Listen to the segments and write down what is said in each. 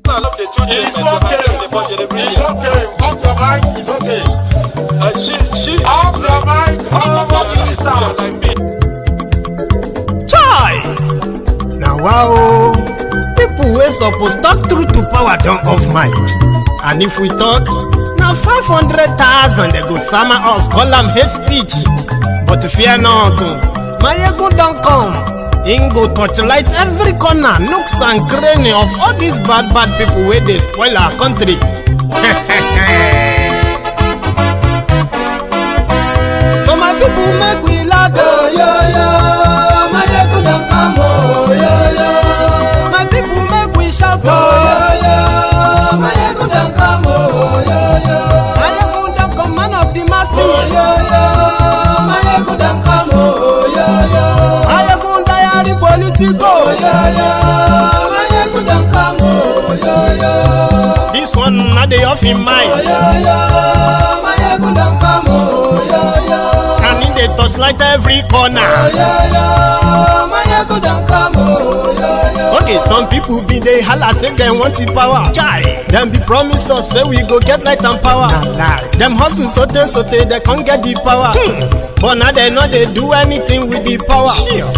It's okay. Off your mic, it's okay. Off your mic, Chai! Now wow, people wey suppose talk truth to power don't off mic. And if we talk, now 500,000 they go summer us, call them hate speech. But fear not, Maiyegun don't come. Ingo torchlight every corner, nooks and cranny of all these bad people where they spoil our country. So my people make we laugh, oh yo yo. Maiyegun don't come, oh yo yo. My people make we shout, oh yo yo. Maiyegun don't come, oh yo yo. Maiyegun don't come, man of the masses, oh yo yo. Maiyegun don't come, oh yo yo. Maiyegun diary Politico, oh yo yo. Maiyegun don't come, oh yo yo. This one not the off in mind, oh yo yo. Maiyegun don't come, oh yo yo. Can in the touchlight every corner, oh yo yo. Maiyegun don't come, oh yo yo. Okay, some people be they holla say they want the power. Chai, them be promise us say we go get light and power. Them hustle sote they can't get the power. But now they know they do anything with the power.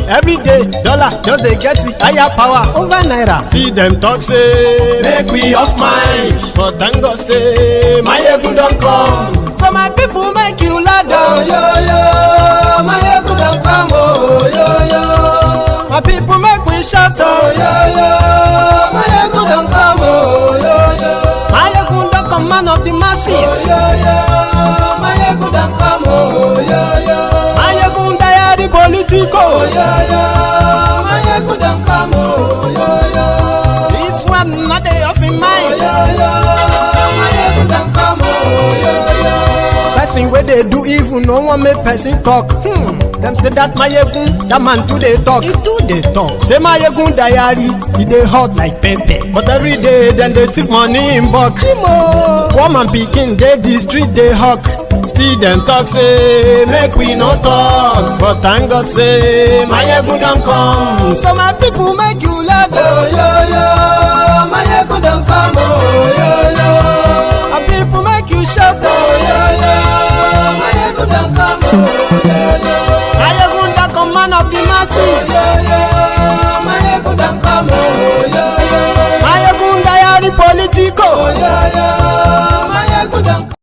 Every day, dollar just they get the higher power over naira. See them talk say make we off mind, but thank God say Maiyegun don't come. So my people make you loud, oh yo yo. Maiyegun don't come, oh yo yo. My people make we shout, oh yo yo. Maiyegun don't come, oh yo yo. Maiyegun don't come, man of the masses, oh yo yo. Maiyegun don't come, oh yo yo. Maiyegun diary Politico, oh yo yo. Maiyegun don't come, oh yo yo. This one not they off in mind, oh yo yo. Maiyegun don't come, oh yo yo. Person where they do evil, no one make person talk. Them say that Maiyegun, that man too they talk. He too they talk. Say Maiyegun diary, he they hot like pepper. But every day then they take money in bulk. Poor man picking, they the street they hawk. Still them talk say make we no talk. But thank God say Maiyegun don't come. So my people make you loud, oh yo yo. Maiyegun don't come, oh yo yo. My people make you shout, oh yo yo. Maiyegun don't come, oh yo yo. Maiyegun don't come, man of the masses, oh yo yo. Maiyegun don't come, oh yo yo. Maiyegun diary Politico, oh yo yo. Maiyegun don't come.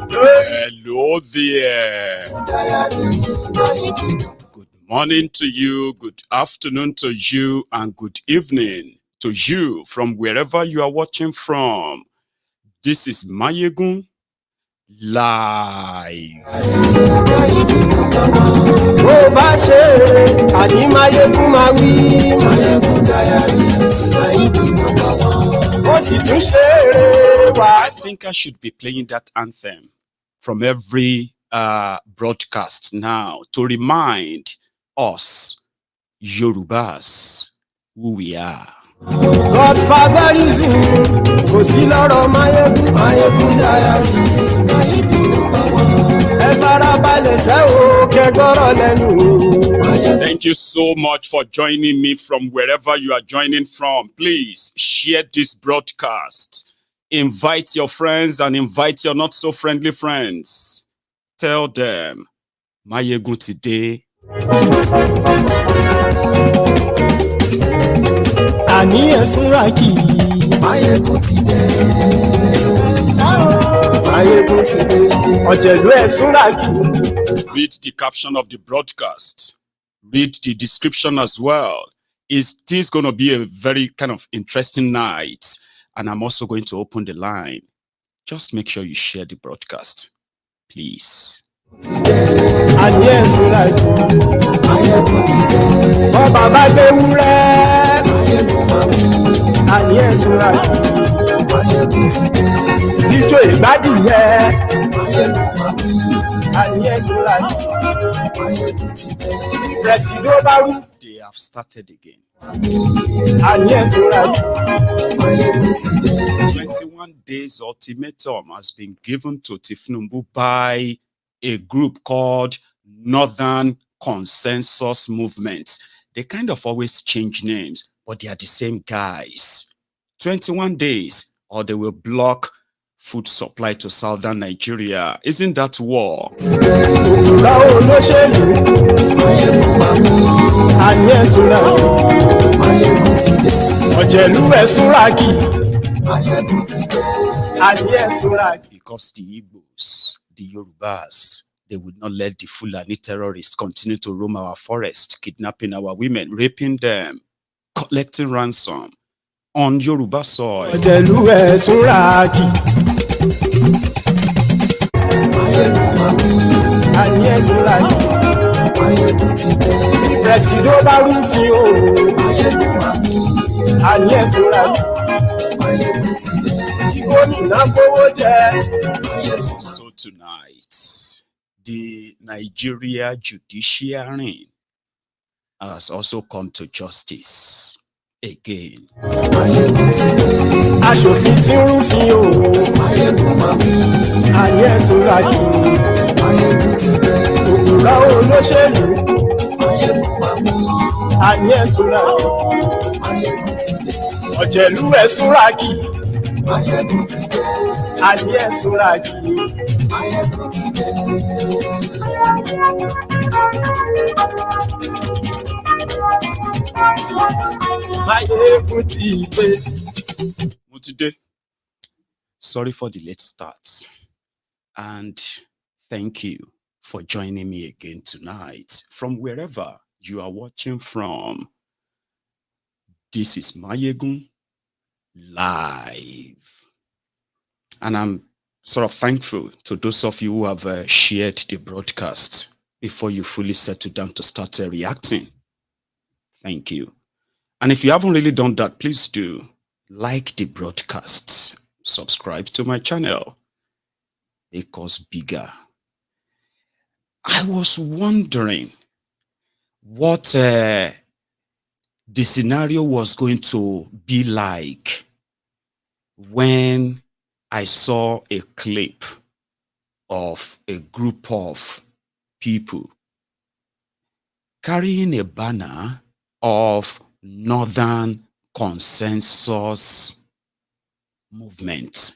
Hello there. Good morning to you, good afternoon to you, and good evening to you from wherever you are watching from. This is Maiyegun Live. I think I should be playing that anthem from every broadcast now to remind us Yorubas who we are. godfatherism kò sí lọ́rọ̀ Maiyegun. MaiyegunDiary Nayibi #1. ẹ farabalẹ̀ sẹ́ o kẹ́gọ́rọ̀ lẹ́nu. Thank you so much for joining me from wherever you are joining from. Please share this broadcast. Invite your friends and invite your not so friendly friends. Tell them, Maiyegun today. Àníyàn súnra kì í. Maiyegun today. Maiyegun today. Ọ̀jẹ̀lú ẹ̀ súnra kì í. Read the caption of the broadcast. Read the description as well. This is going to be a very kind of interesting night. And I'm also going to open the line. Just make sure you share the broadcast. Please. Àníyàn súnra kì í. Maiyegun today. Ọba bá gbé wúrẹ́. Maiyegun mami. Àníyàn súnra kì í. Maiyegun today. Ijó ìgbádìyẹ. Maiyegun mami. Àníyàn súnra kì í. Maiyegun today. Presido Baru. They have started again. Àníyàn súnra kì í. Maiyegun today. 21 days ultimatum has been given to Tifnumbu by a group called Northern Consensus Movement. They kind of always change names, but they are the same guys. 21 days, or they will block food supply to southern Nigeria. Isn't that war? Because the Igbos, the Yorubas, they would not let the Fulani terrorists continue to roam our forest, kidnapping our women, raping them, collecting ransom on Yoruba soil. So tonight, the Nigeria judiciary has also come to justice again. Aṣòfin tí ń rúfin o. Maiyegun mami. Àníyàn súnra kì í. Maiyegun today. Òkúra olóṣèlú. Maiyegun mami. Àníyàn súnra kì í. Maiyegun today. Ọ̀jẹ̀lú ẹ̀ súnra kì í. Maiyegun today. Àníyàn súnra kì í. Maiyegun today. Maiyegun today. Mutide, sorry for the late start. And thank you for joining me again tonight from wherever you are watching from. This is Maiyegun live. And I'm sort of thankful to those of you who have shared the broadcast before you fully settle down to start reacting. Thank you. And if you haven't really done that, please do like the broadcasts, subscribe to my channel, make us bigger. I was wondering what the scenario was going to be like when I saw a clip of a group of people carrying a banner of Northern Consensus Movement.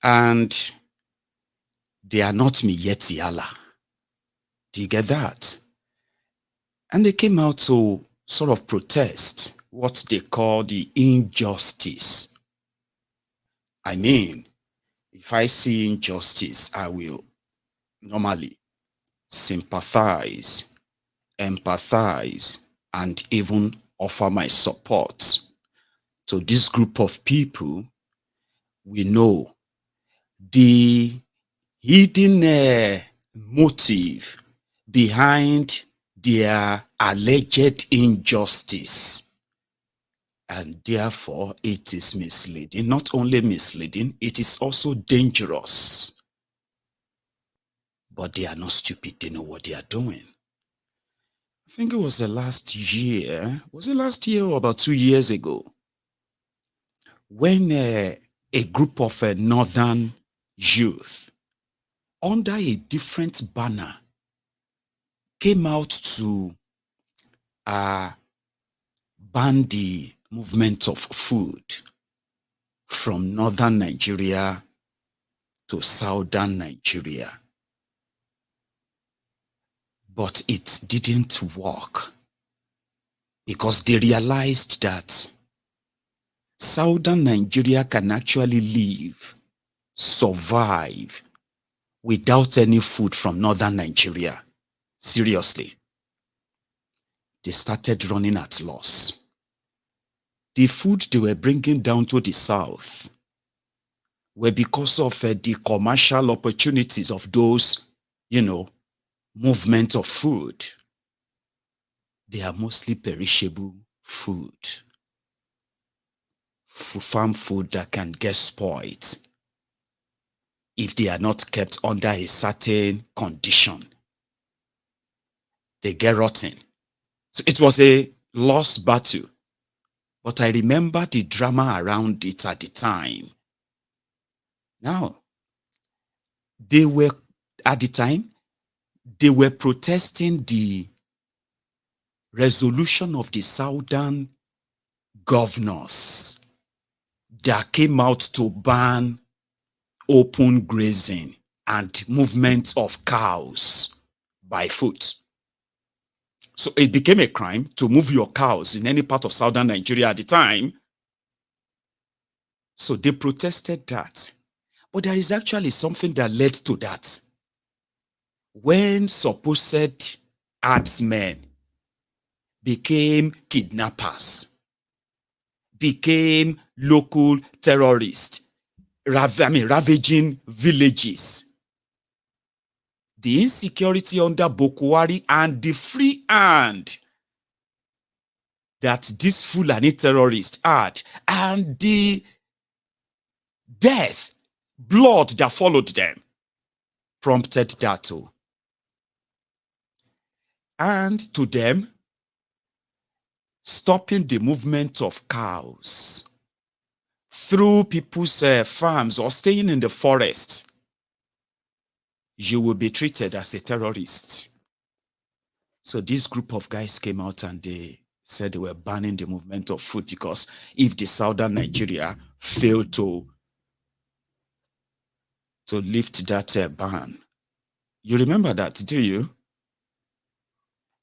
And they are not Miyegun. Do you get that? And they came out to sort of protest what they call the injustice. I mean, if I see injustice, I will normally sympathize, empathize, and even offer my support to this group of people. We know the hidden motive behind their alleged injustice, and therefore it is misleading. Not only misleading, it is also dangerous. But they are not stupid. They know what they are doing. I think it was the last year. Was it last year or about 2 years ago? when a group of northern youth under a different banner came out to ban the movement of food from northern Nigeria to southern Nigeria. But it didn't work because they realized that southern Nigeria can actually live, survive without any food from northern Nigeria. Seriously. They started running at loss. The food they were bringing down to the south were because of the commercial opportunities of those, movement of food. They are mostly perishable food. Farm food that can get spoiled if they are not kept under a certain condition. They get rotten. So it was a lost battle. But I remember the drama around it at the time. Now, at the time, they were protesting the resolution of the southern governors that came out to ban open grazing and movement of cows by foot. So it became a crime to move your cows in any part of southern Nigeria at the time. So they protested that. But there is actually something that led to that. When supposed herdsmen became kidnappers, became local terrorists, ravaging villages, the insecurity under Boko Haram and the free hand that these Fulani terrorists had, and the death, blood that followed them, prompted that too. And to them, stopping the movement of cows through people's farms or staying in the forest, you will be treated as a terrorist. So this group of guys came out and they said they were banning the movement of food because if the southern Nigeria failed to lift that ban. You remember that, do you?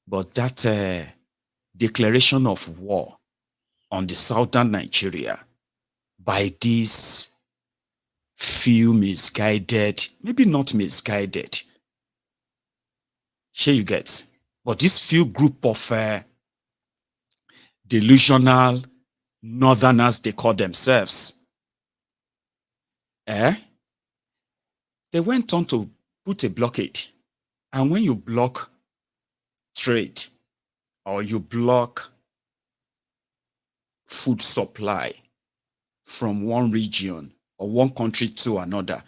But that declaration of war on the southern Nigeria by these few misguided, maybe not misguided, here you get, but this few group of delusional northerners, they call themselves, they went on to put a blockade. And when you block trade or you block food supply from one region or one country to another,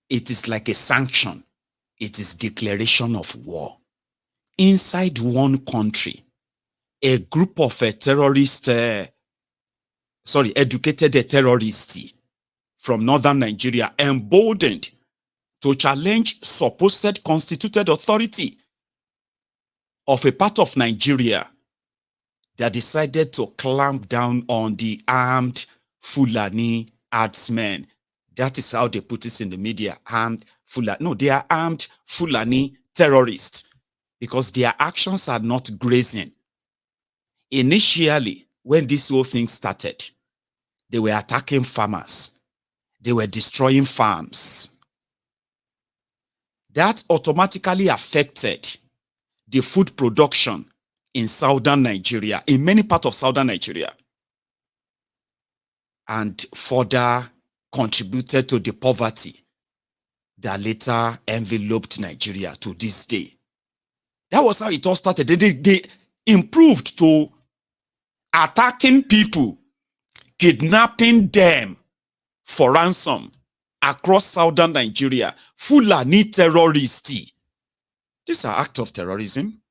it is like a sanction. It is declaration of war. Inside one country, a group of educated terrorists from northern Nigeria emboldened to challenge supposed constituted authority of a part of Nigeria that decided to clamp down on the armed Fulani herdsmen. That is how they put it in the media, armed Fulani. No, they are armed Fulani terrorists because their actions are not grazing. Initially, when this whole thing started, they were attacking farmers. They were destroying farms. That automatically affected the food production in southern Nigeria, in many parts of southern Nigeria, and further contributed to the poverty that later enveloped Nigeria to this day. That was how it all started. They improved to attacking people, kidnapping them for ransom across southern Nigeria. Fulani terrorists. These are acts of terrorism.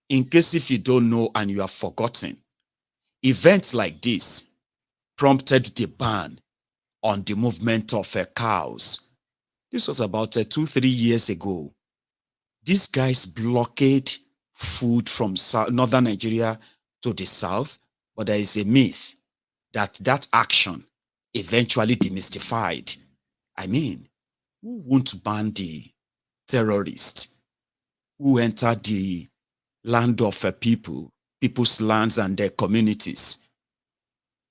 In case if you don't know and you have forgotten, events like this prompted the ban on the movement of cows. This was about 2-3 years ago. These guys blockade food from northern Nigeria to the south, but there is a myth that action eventually demystified. I mean, who won't ban the terrorists who entered the land of people's lands and their communities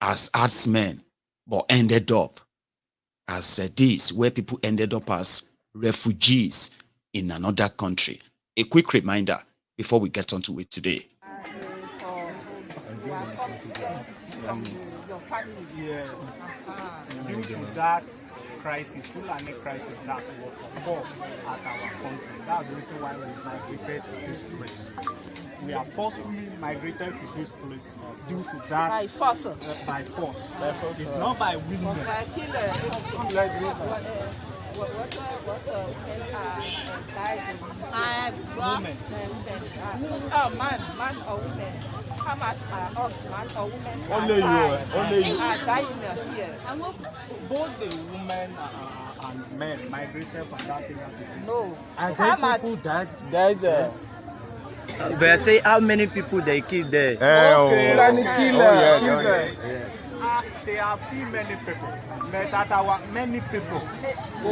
as herdsmen, but ended up as this, where people ended up as refugees in another country? A quick reminder before we get on to it today. Due to that crisis, Fulani crisis that was occurred at our country, that's the reason why we migrated to this place. We are forcefully migrated to this place due to that. By force. By force. It's not by willingness. Women. Oh, man or women. How much are us, man or women? Only you. Are dying here. Both the women and men migrated from that area. No. And how much? People died. But say how many people they kill there? Okay. Yeah. There are few many people. But that our many people.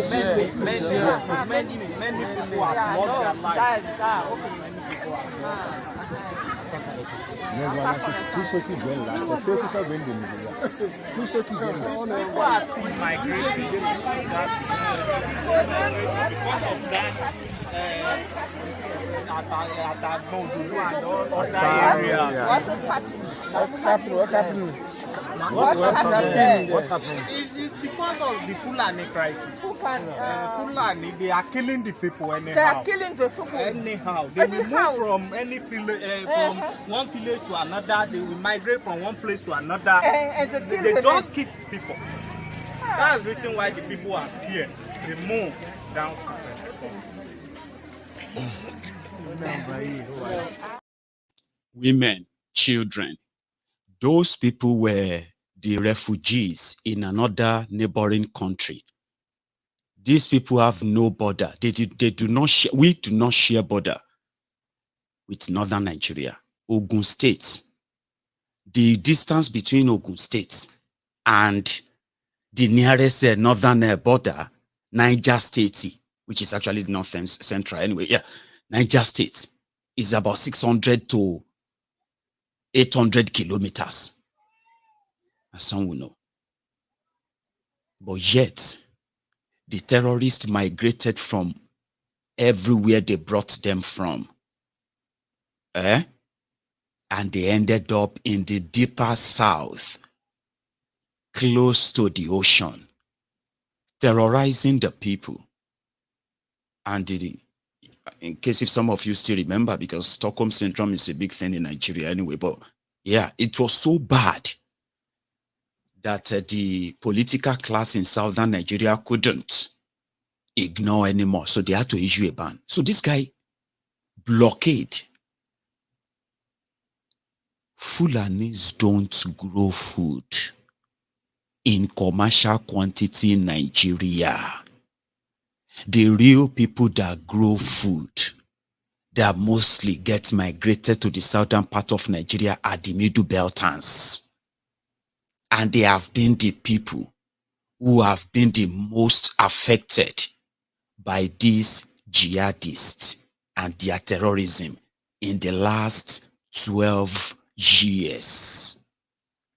Many people have lost their lives. Many people have lost their People are still migrating because of that. At Modudu and other areas. What happened? It's because of the Fulani crisis. Fulani, they are killing the people anyhow. They are killing the people anyhow. They will move from any village, from one village to another. They will migrate from one place to another. They just keep people. That's the reason why the people are scared. They move down. Women, children, those people were the refugees in another neighboring country. These people have no border. They do not share. We do not share border with northern Nigeria, Ogun State. The distance between Ogun State and the nearest northern border, Niger State, which is actually the north and central anyway. Yeah, Niger State is about 600 to 800 kilometers. As some will know. But yet, the terrorists migrated from everywhere they brought them from. And they ended up in the deeper south, close to the ocean, terrorizing the people. And in case if some of you still remember, because Stockholm Syndrome is a big thing in Nigeria anyway, but yeah, it was so bad that the political class in southern Nigeria couldn't ignore anymore. So they had to issue a ban. So this guy blockade. Fulanis don't grow food in commercial quantity in Nigeria. The real people that grow food, that mostly get migrated to the southern part of Nigeria are the Middle Beltans. And they have been the people who have been the most affected by these jihadists and their terrorism in the last 12 years.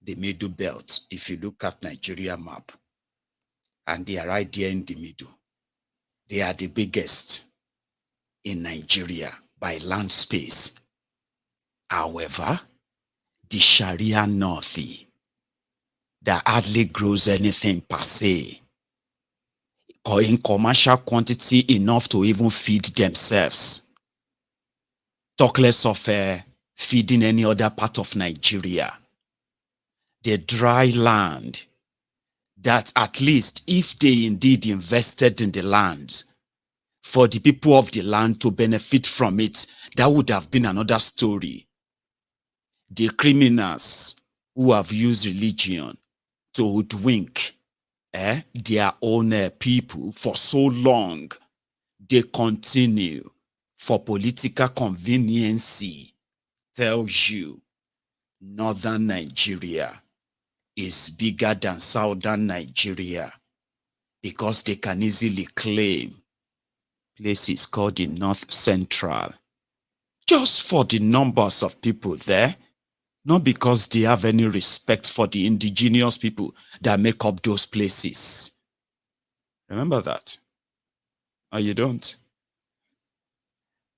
The Middle Belt, if you look at Nigeria map, and they are right there in the middle. They are the biggest in Nigeria by land space. However, the Sharia North, that hardly grows anything per se, or in commercial quantity enough to even feed themselves. Talk less of feeding any other part of Nigeria. The dry land, that at least if they indeed invested in the land, for the people of the land to benefit from it, that would have been another story. The criminals who have used religion to hoodwink their own people for so long, they continue for political conveniency. Tells you northern Nigeria is bigger than southern Nigeria because they can easily claim places called the North Central just for the numbers of people there, not because they have any respect for the indigenous people that make up those places. Remember that. Or you don't.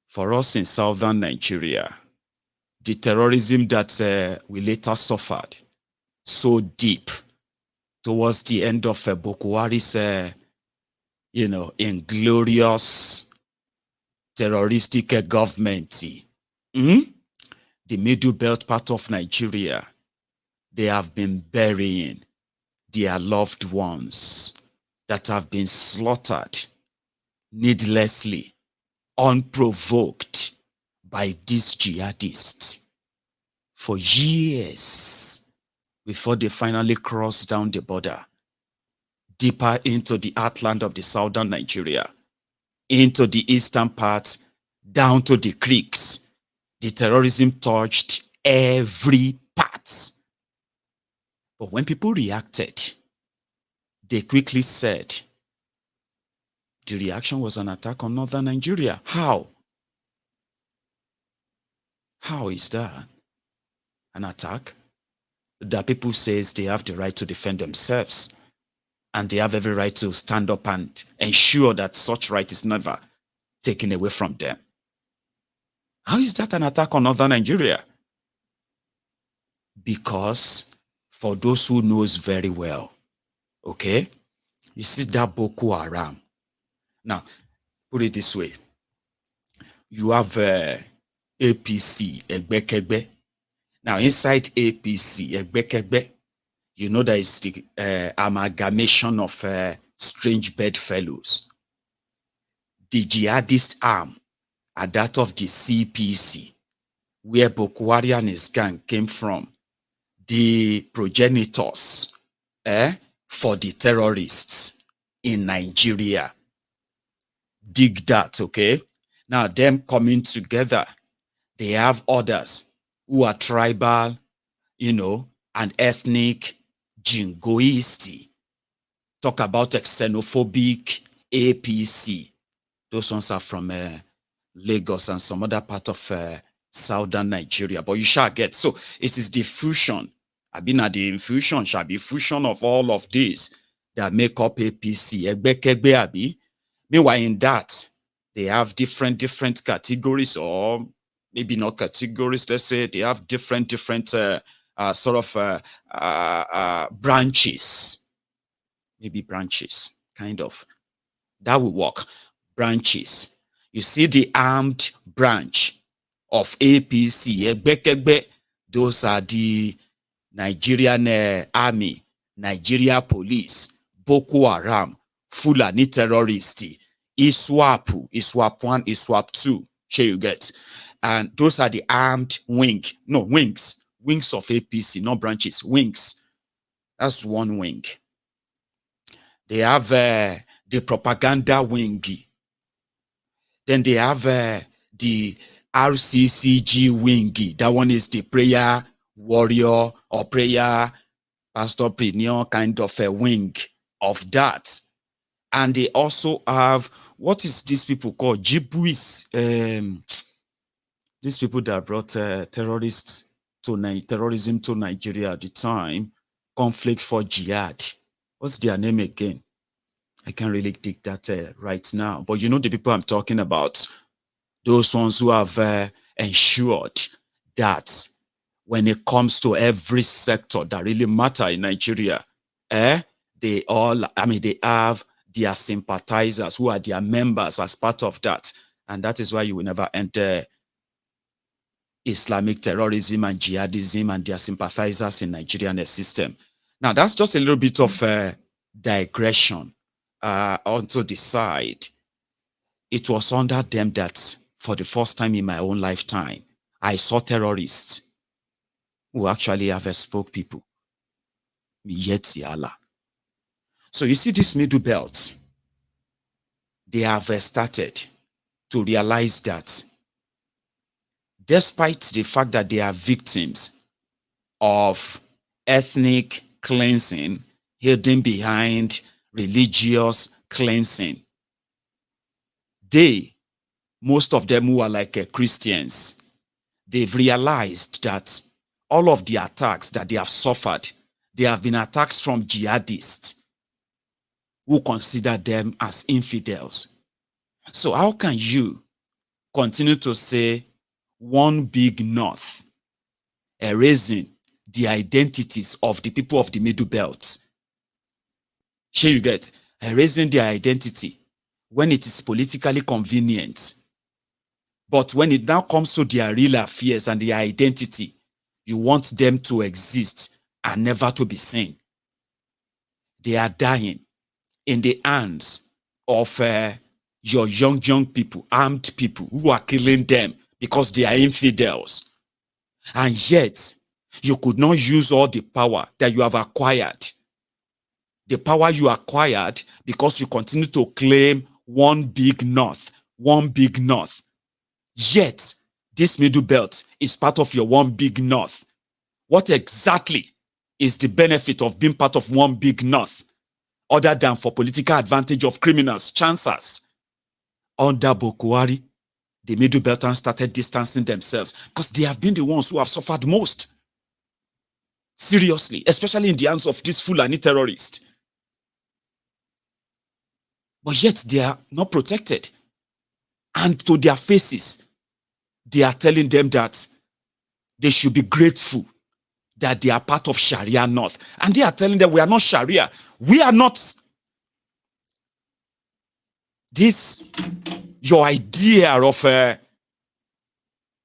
For us in southern Nigeria, the terrorism that we later suffered so deep towards the end of Boko Haram's, inglorious terroristic government, the middle belt part of Nigeria, they have been burying their loved ones that have been slaughtered needlessly, unprovoked by these jihadists for years before they finally crossed down the border, deeper into the heartland of the southern Nigeria, into the eastern part, down to the creeks. The terrorism touched every part. But when people reacted, they quickly said the reaction was an attack on northern Nigeria. How? How is that an attack? That people says they have the right to defend themselves and they have every right to stand up and ensure that such right is never taken away from them. How is that an attack on northern Nigeria? Because for those who knows very well, okay, you see that Boko Haram. Now, put it this way. You have APC, Egbekegbe. Now, inside APC, Egbekegbe, you know there is the amalgamation of strange bedfellows. The jihadist arm are that of the CPC, where Boko Haram and his gang came from. The progenitors for the terrorists in Nigeria. Dig that, okay? Now, them coming together, they have others who are tribal, and ethnic, jingoistic. Talk about a xenophobic APC. Those ones are from Lagos and some other part of southern Nigeria. But you shall get. So it is the fusion. I've been at the infusion, shall be fusion of all of these that make up APC. Egbekegbe abi. Meanwhile, in that, they have different categories, or maybe not categories. Let's say they have different branches. Maybe branches, kind of. That will work. Branches. You see the armed branch of APC, Egbekegbe. Those are the Nigerian army, Nigeria police, Boko Haram, Fulani terrorists, ISWAP 1, ISWAP 2, share you get. And those are the armed wings of APC, not branches, wings. That's one wing. They have the propaganda wing. Then they have the RCCG wing. That one is the prayer warrior or prayer pastor premier kind of a wing of that. And they also have, what is these people called? Jibuis. These people that brought terrorism to Nigeria at the time, conflict for jihad. What's their name again? I can't really dig that right now. But you know the people I'm talking about. Those ones who have ensured that when it comes to every sector that really matter in Nigeria, they have their sympathizers who are their members as part of that. And that is why you will never enter Islamic terrorism and jihadism and their sympathizers in Nigerian system. Now, that's just a little bit of digression onto the side. It was under them that for the first time in my own lifetime, I saw terrorists who actually have a spokespeople. Miyetiala. So you see this middle belt, they have started to realize that despite the fact that they are victims of ethnic cleansing hidden behind religious cleansing, most of them who are like Christians, they've realized that all of the attacks that they have suffered, they have been attacks from jihadists who consider them as infidels. So how can you continue to say one big north, erasing the identities of the people of the Middle Belt? Here you get erasing their identity when it is politically convenient. But when it now comes to their real affairs and their identity, you want them to exist and never to be seen. They are dying in the hands of your young people, armed people who are killing them because they are infidels. And yet, you could not use all the power that you have acquired. The power you acquired because you continue to claim one big north, one big north. Yet, this middle belt is part of your one big north. What exactly is the benefit of being part of one big north, other than for political advantage of criminals, chancers? Under Bokuari, the middle belters started distancing themselves because they have been the ones who have suffered most. Seriously, especially in the hands of these Fulani terrorists. But yet they are not protected. And to their faces, they are telling them that they should be grateful that they are part of Sharia North. And they are telling them, we are not Sharia. We are not this, your idea of a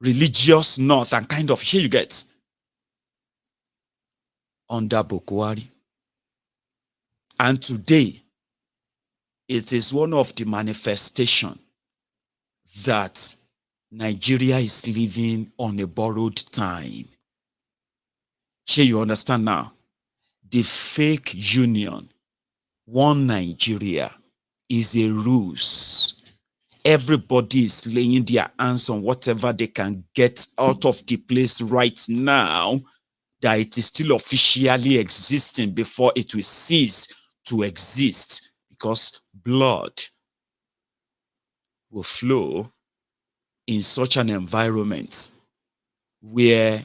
religious North and kind of, here you get, under Bokuari. And today, it is one of the manifestations that Nigeria is living on a borrowed time. Here you understand now. The fake union, one Nigeria, is a ruse. Everybody is laying their hands on whatever they can get out of the place right now, that it is still officially existing before it will cease to exist, because blood will flow in such an environment where,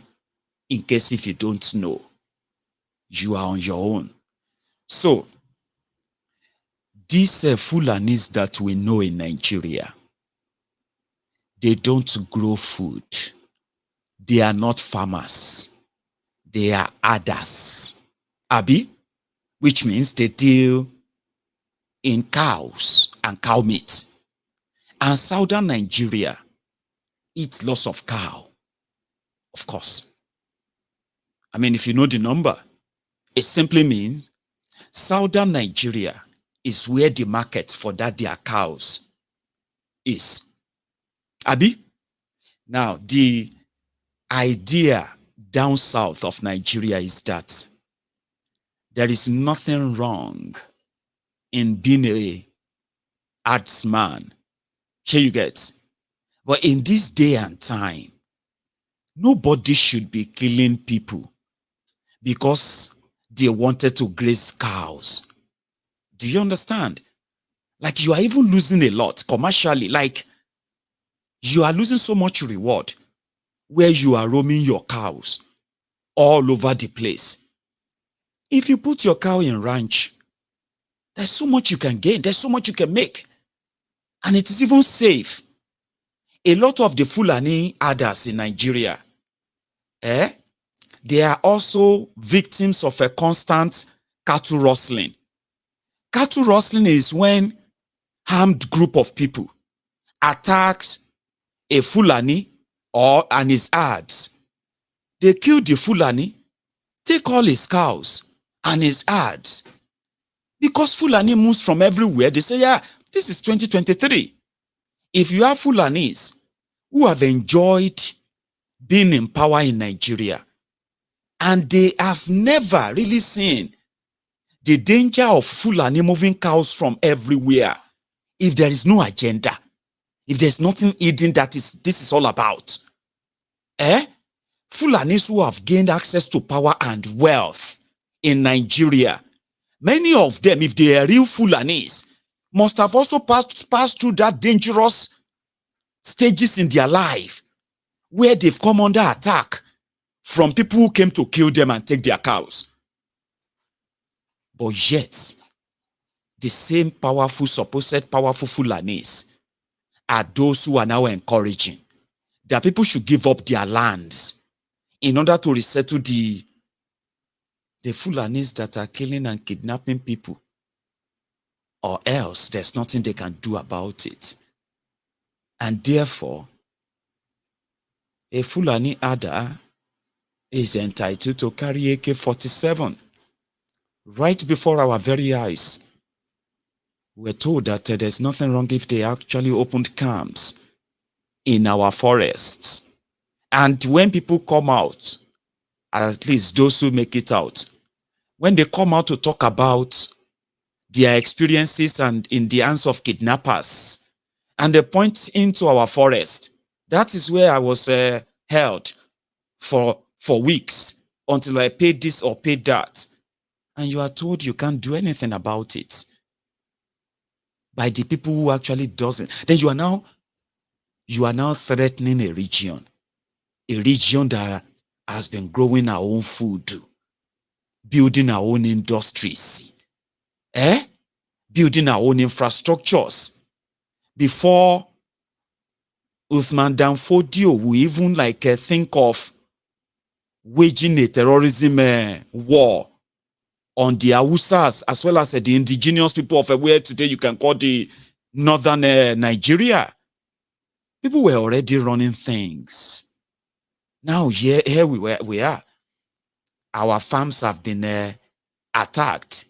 in case if you don't know, you are on your own. So, these Fulanis that we know in Nigeria, they don't grow food. They are not farmers. They are herders. Abi, which means they deal in cows and cow meat. And southern Nigeria eats lots of cow, of course. I mean, if you know the number, it simply means southern Nigeria is where the market for that their cows is. Abi? Now, the idea down south of Nigeria is that there is nothing wrong in being a herdsman. Here you get. But in this day and time, nobody should be killing people because they wanted to graze cows. Do you understand? Like, you are even losing a lot commercially. Like, you are losing so much reward where you are roaming your cows all over the place. If you put your cow in ranch, there's so much you can gain. There's so much you can make. And it is even safe. A lot of the Fulani herders in Nigeria, they are also victims of a constant cattle rustling. Cattle rustling is when armed group of people attacks a Fulani and his herds. They kill the Fulani, take all his cows and his herds. Because Fulani moves from everywhere, they say, yeah, this is 2023. If you have Fulanis who have enjoyed being in power in Nigeria, and they have never really seen the danger of Fulani moving cows from everywhere, if there is no agenda, if there's nothing hidden that this is all about, Fulanis who have gained access to power and wealth in Nigeria, many of them, if they are real Fulanis, must have also passed through that dangerous stages in their life where they've come under attack from people who came to kill them and take their cows. But yet, the same powerful, supposed powerful Fulanis are those who are now encouraging that people should give up their lands in order to resettle the Fulanis that are killing and kidnapping people, or else there's nothing they can do about it. And therefore, a Fulani Ada is entitled to carry AK-47 right before our very eyes. We're told that there's nothing wrong if they actually opened camps in our forests. And when people come out, at least those who make it out, when they come out to talk about their experiences and in the hands of kidnappers, and they point into our forest, that is where I was held for weeks until I paid this or paid that. And you are told you can't do anything about it by the people who actually doesn't. Then you are now threatening a region that has been growing our own food, building our own industries, building our own infrastructures. Before Uthman Danfodio will even think of waging a terrorism war on the Hausas as well as the indigenous people of where today you can call the northern Nigeria. People were already running things. Now here we are. Our farms have been attacked.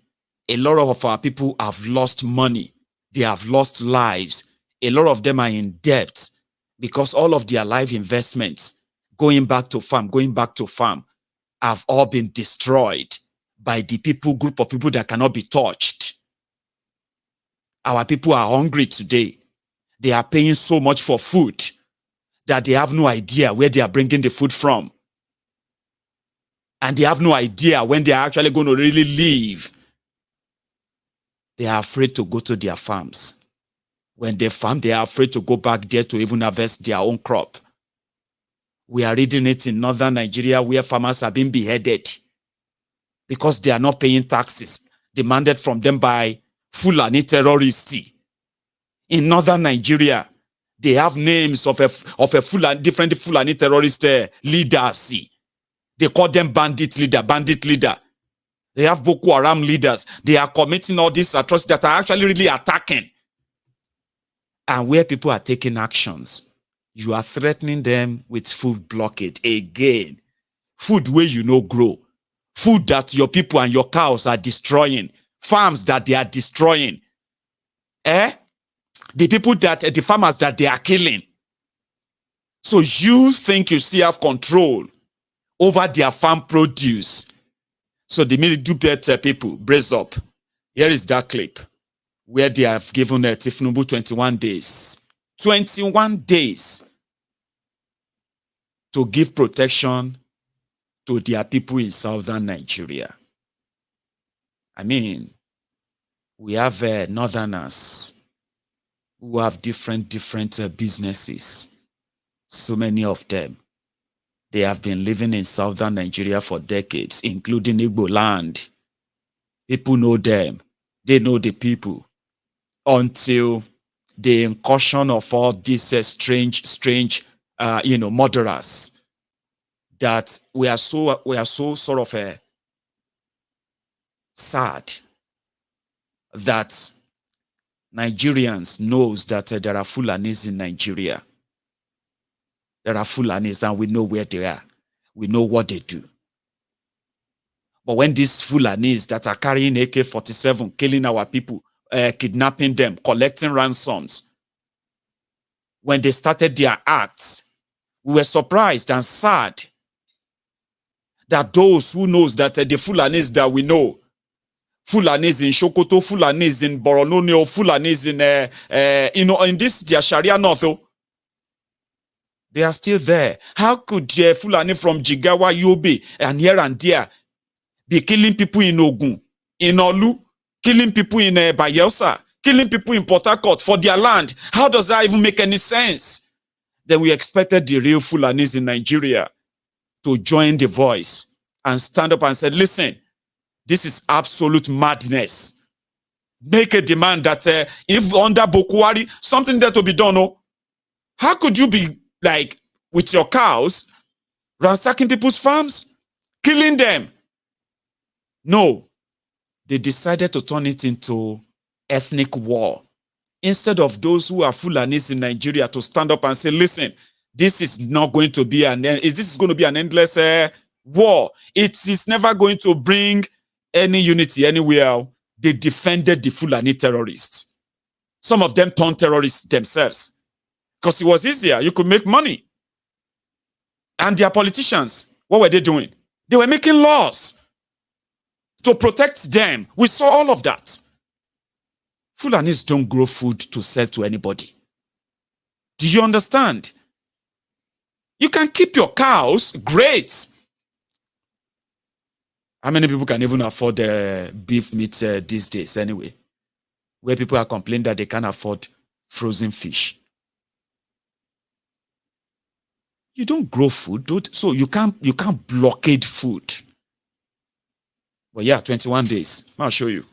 A lot of our people have lost money. They have lost lives. A lot of them are in debt because all of their life investments going back to farm have all been destroyed by the group of people that cannot be touched. Our people are hungry today. They are paying so much for food that they have no idea where they are bringing the food from. And they have no idea when they are actually going to really leave. They are afraid to go to their farms. When they farm, they are afraid to go back there to even harvest their own crop. We are reading it in northern Nigeria where farmers are being beheaded because they are not paying taxes demanded from them by Fulani terrorists. In northern Nigeria, they have names of different Fulani terrorist leaders. They call them bandit leader. They have Boko Haram leaders. They are committing all these atrocities that are actually really attacking. And where people are taking actions, you are threatening them with food blockade again. Food where you no grow. Food that your people and your cows are destroying. Farms that they are destroying. The farmers that they are killing. So you think you still have control over their farm produce. So the middle people, brace up. Here is that clip where they have given Tifnubu 21 days. 21 days to give protection to their people in southern Nigeria. I mean, we have northerners who have different businesses. So many of them. They have been living in southern Nigeria for decades, including Igbo land. People know them. They know the people. Until the incursion of all these strange murderers, that we are so sort of sad that Nigerians knows that there are Fulanis in Nigeria. There are Fulanis and we know where they are. We know what they do. But when these Fulanis that are carrying AK-47, killing our people, kidnapping them, collecting ransoms, when they started their acts, we were surprised and sad that those who knows that the Fulanis that we know Fulanis in Sokoto, Fulanis in Borono, Fulanis in this their Sharia North. They are still there. How could Fulani from Jigawa, Yobe, and here and there be killing people in Ogun, in Olu, killing people in Bayelsa, killing people in Port Harcourt for their land? How does that even make any sense? Then we expected the real Fulanis in Nigeria to join the voice and stand up and say, listen, this is absolute madness. Make a demand that if under Bokwari, something that will be done. Oh, how could you be like with your cows, ransacking people's farms, killing them? No, they decided to turn it into ethnic war. Instead of those who are Fulanis in Nigeria to stand up and say, listen, this is not going to be this is going to be an endless war. It is never going to bring any unity anywhere. They defended the Fulani terrorists. Some of them turned terrorists themselves because it was easier. You could make money. And their politicians, what were they doing? They were making laws to protect them. We saw all of that. Fulanis don't grow food to sell to anybody. Do you understand? You can keep your cows, great. How many people can even afford beef meat these days anyway? Where people are complaining that they can't afford frozen fish. You don't grow food, so you can't blockade food. But yeah, 21 days. I'll show you.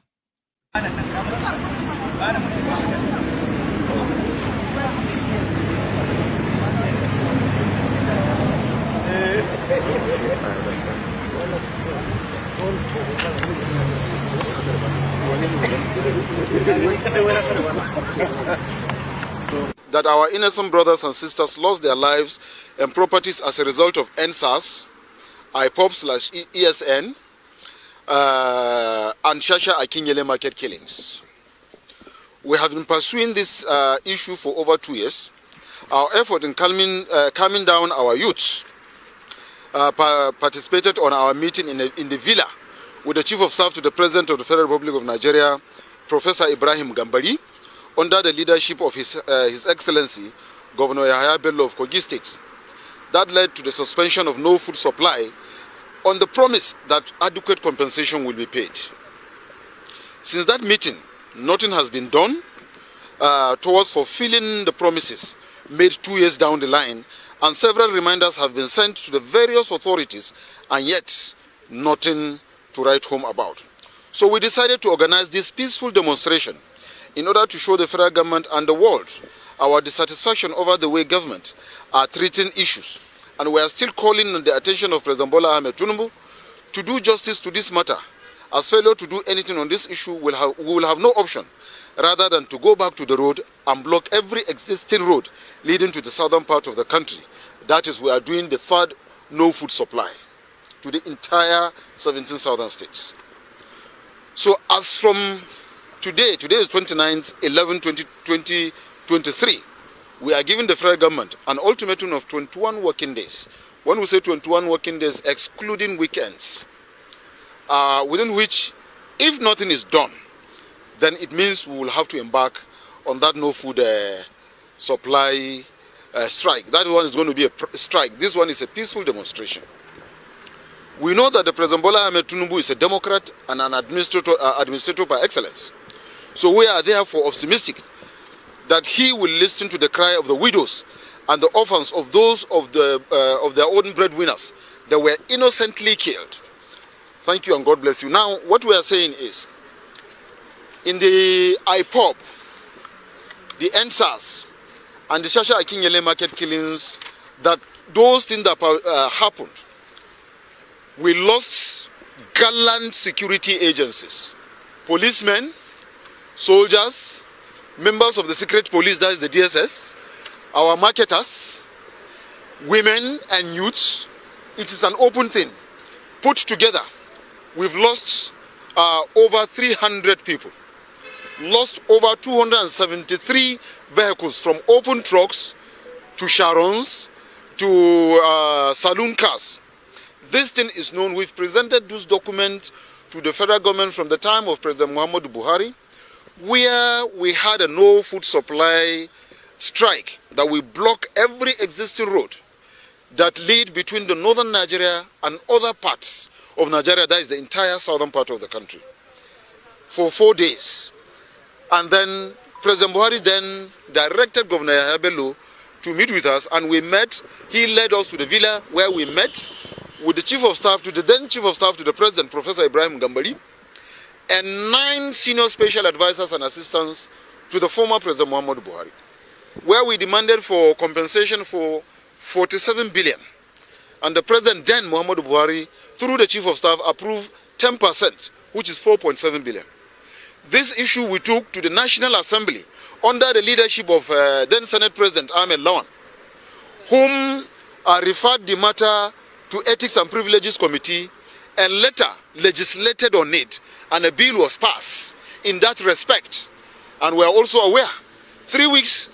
That our innocent brothers and sisters lost their lives and properties as a result of NSAS, IPOP/ESN, and Shasha Akinyele market killings. We have been pursuing this issue for over 2 years. Our effort in calming down our youths participated on our meeting in the villa with the Chief of Staff to the President of the Federal Republic of Nigeria, Professor Ibrahim Gambari, under the leadership of His Excellency, Governor Yahaya Bello of Kogi State. That led to the suspension of no food supply on the promise that adequate compensation will be paid. Since that meeting, nothing has been done towards fulfilling the promises made 2 years down the line, and several reminders have been sent to the various authorities, and yet nothing to write home about. So we decided to organize this peaceful demonstration in order to show the federal government and the world our dissatisfaction over the way government are treating issues. And we are still calling on the attention of President Bola Ahmed Tinubu to do justice to this matter, as failure to do anything on this issue we will have no option rather than to go back to the road and block every existing road leading to the southern part of the country. That is, we are doing the third no food supply to the entire 17 southern states. So as from today is 29th, 11/20/2023, we are giving the federal government an ultimatum of 21 working days. When we say 21 working days, excluding weekends, within which, if nothing is done, then it means we will have to embark on that no food supply strike. That one is going to be a strike. This one is a peaceful demonstration. We know that the President Bola Ahmed Tinubu is a Democrat and an administrator by excellence. So we are therefore optimistic that he will listen to the cry of the widows and the orphans of those of their own breadwinners that were innocently killed. Thank you and God bless you. Now, what we are saying is, in the IPOP, the NSAS, and the Shasha Akinyele market killings, that those things that happened, we lost gallant security agencies, policemen, soldiers, members of the secret police, that is the DSS, our marketers, women and youths. It is an open thing. Put together, we've lost over 300 people, lost over 273 vehicles, from open trucks to Charons to saloon cars. This thing is known. We've presented those documents to the federal government from the time of President Muhammadu Buhari, where we had a no food supply strike that we block every existing road that lead between the northern Nigeria and other parts of Nigeria, that is the entire southern part of the country, for 4 days. And then President Buhari then directed Governor Yahya Bello to meet with us, and we met. He led us to the villa where we met with the Chief of Staff to the then Chief of Staff to the President, Professor Ibrahim Gambari, and 9 senior special advisors and assistants to the former President Muhammadu Buhari, where we demanded for compensation for 47 billion. And the President then, Muhammadu Buhari, through the Chief of Staff, approved 10%, which is 4.7 billion. This issue we took to the National Assembly under the leadership of then Senate President Ahmed Lawan, whom referred the matter to Ethics and Privileges Committee and later legislated on it, and a bill was passed in that respect. And we are also aware, 3 weeks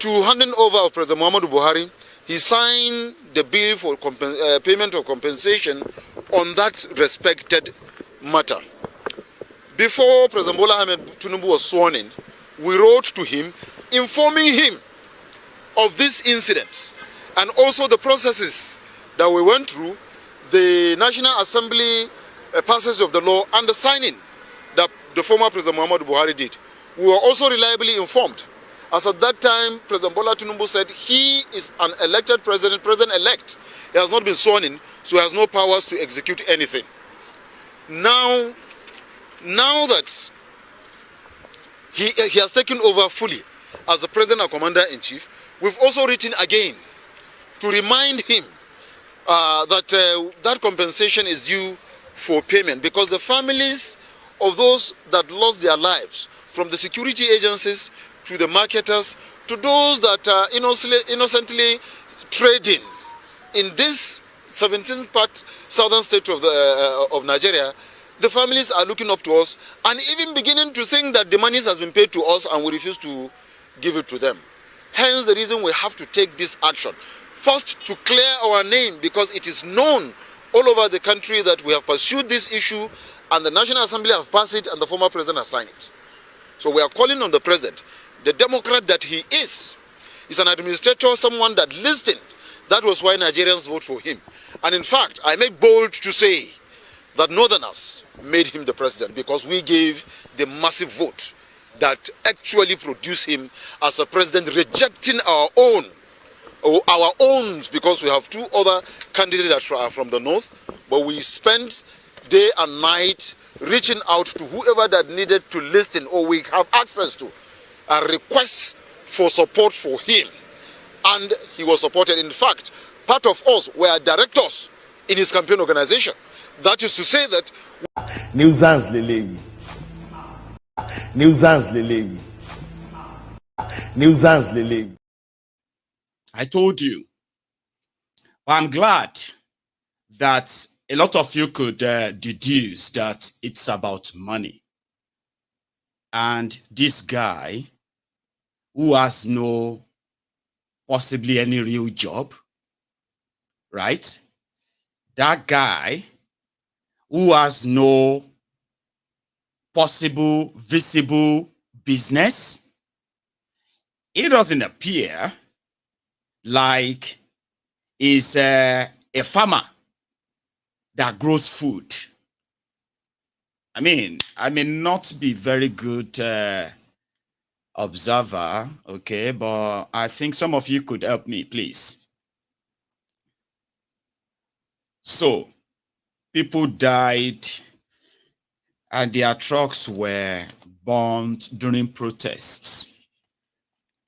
to handing over of President Muhammadu Buhari, he signed the bill for payment of compensation on that respected matter. Before President Bola Ahmed Tinubu was sworn in, we wrote to him informing him of these incidents and also the processes that we went through, the National Assembly passage of the law and the signing that the former President Muhammadu Buhari did. We were also reliably informed, as at that time President Bola Tinubu said he is an elected president, president-elect. He has not been sworn in, so he has no powers to execute anything. Now that he has taken over fully as the President and Commander-in-Chief, we've also written again to remind him that compensation is due for payment, because the families of those that lost their lives, from the security agencies to the marketers to those that are innocently trading in this 17th part southern state of Nigeria, the families are looking up to us and even beginning to think that the money has been paid to us and we refuse to give it to them. Hence the reason we have to take this action. First, to clear our name, because it is known all over the country that we have pursued this issue and the National Assembly have passed it and the former president have signed it. So we are calling on the president, the Democrat that he is an administrator, someone that listened. That was why Nigerians vote for him. And in fact, I make bold to say that Northerners made him the president, because we gave the massive vote that actually produced him as a president, rejecting our own, because we have 2 other candidates that are from the north, but we spent day and night reaching out to whoever that needed to listen or we have access to, and requests for support for him. And he was supported. In fact, part of us were directors in his campaign organization. That is to say that Nuisance Lele. Nuisance Lele. Nuisance Lele. I told you. Well, I'm glad that a lot of you could deduce that it's about money. And this guy, who has no possibly any real job, right? That guy who has no possible visible business, it doesn't appear like he's a farmer that grows food. I mean, I may not be very good observer, okay, but I think some of you could help me, please. So, people died and their trucks were burned during protests.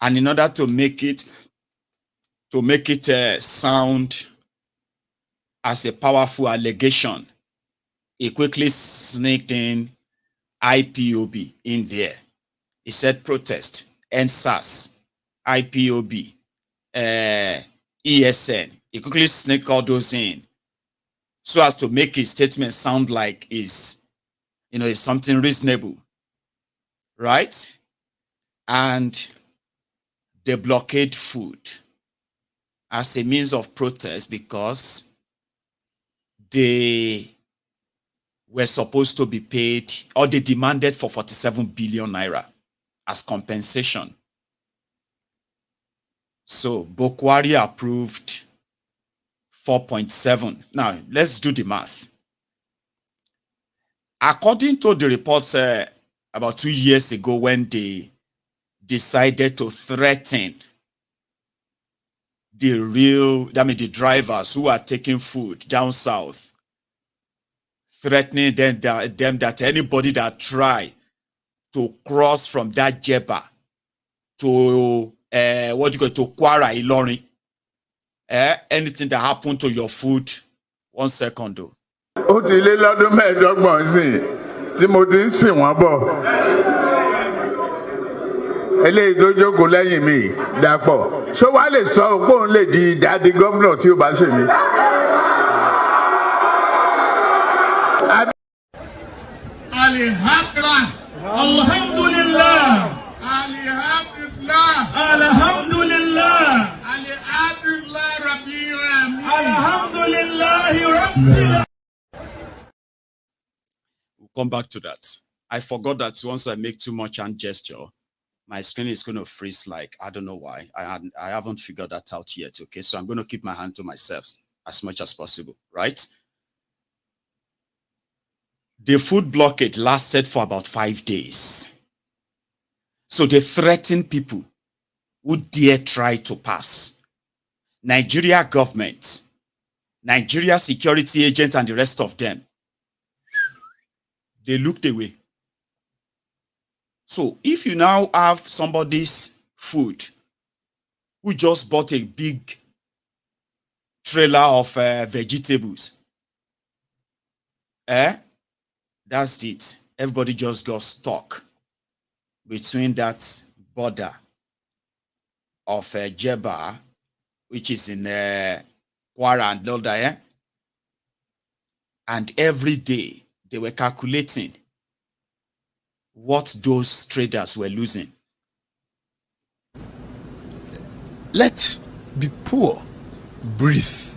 And in order to make it sound as a powerful allegation, he quickly sneaked in IPOB in there. He said protest, NSAS, IPOB, ESN. He quickly sneaked all those in so as to make his statement sound like it's something reasonable, right? And they blockade food as a means of protest because they were supposed to be paid, or they demanded for 47 billion naira as compensation. So Bokwari approved 4.7. Now, let's do the math. According to the reports about 2 years ago, when they decided to threaten the drivers who are taking food down south, threatening them that anybody that try to cross from that Jeba to to Kwara Ilorin, anything that happened to your food, 1 second though. Ó ti lé lọ́dún mẹ́ẹ̀ẹ́dọ́gbọ̀n sìn tí mo ti ń sìn wọ́n bọ̀. Eléyìí tó jókòó lẹ́yìn mi Dàpọ̀. Ṣó wá lè sọ pé òun lè di ìdádì gọ́fúnà tí ó bá ṣe mí? Alhamdulillah. Alhamdulillah. Alhamdulillah. Alhamdulillah Rabbil Alamin. Alhamdulillah Rabbil. We'll come back to that. I forgot that once I make too much hand gesture, my screen is going to freeze, like, I don't know why. I haven't figured that out yet, okay? So I'm going to keep my hand to myself as much as possible, right? The food blockade lasted for about 5 days. So they threatened people who dare try to pass. Nigeria government, Nigeria security agents, and the rest of them, they looked away. So if you now have somebody's food who just bought a big trailer of vegetables, that's it. Everybody just got stuck between that border of Jeba, which is in Kwara and Loda, and every day they were calculating what those traders were losing. Let's be poor. Breathe.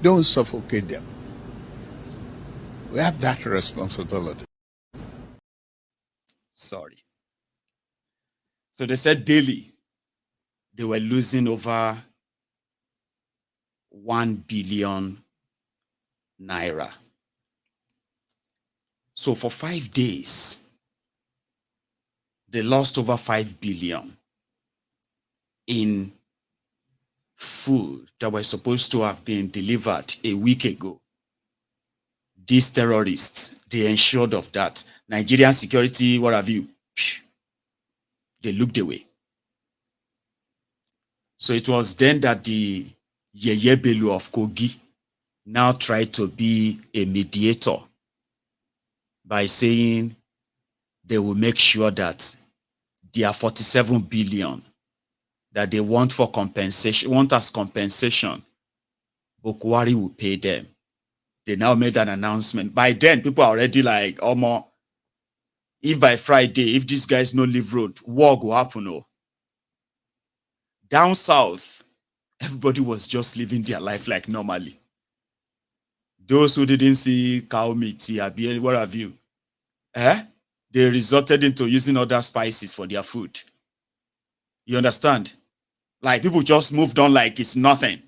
Don't suffocate them. We have that responsibility. Sorry. So they said daily they were losing over 1 billion naira. So for 5 days, they lost over 5 billion in food that were supposed to have been delivered a week ago. These terrorists, they ensured of that. Nigerian security, what have you? They looked away. So it was then that the Yeyebelu of Kogi now tried to be a mediator by saying they will make sure that their 47 billion that they want for compensation, want as compensation, Bokwari will pay them. They now made an announcement. By then, people are already like, oh, more. If by Friday, if these guys no leave road, war will happen. Oh. Down south, everybody was just living their life like normally. Those who didn't see cow meat, what have you, they resorted into using other spices for their food. You understand? Like people just moved on like it's nothing.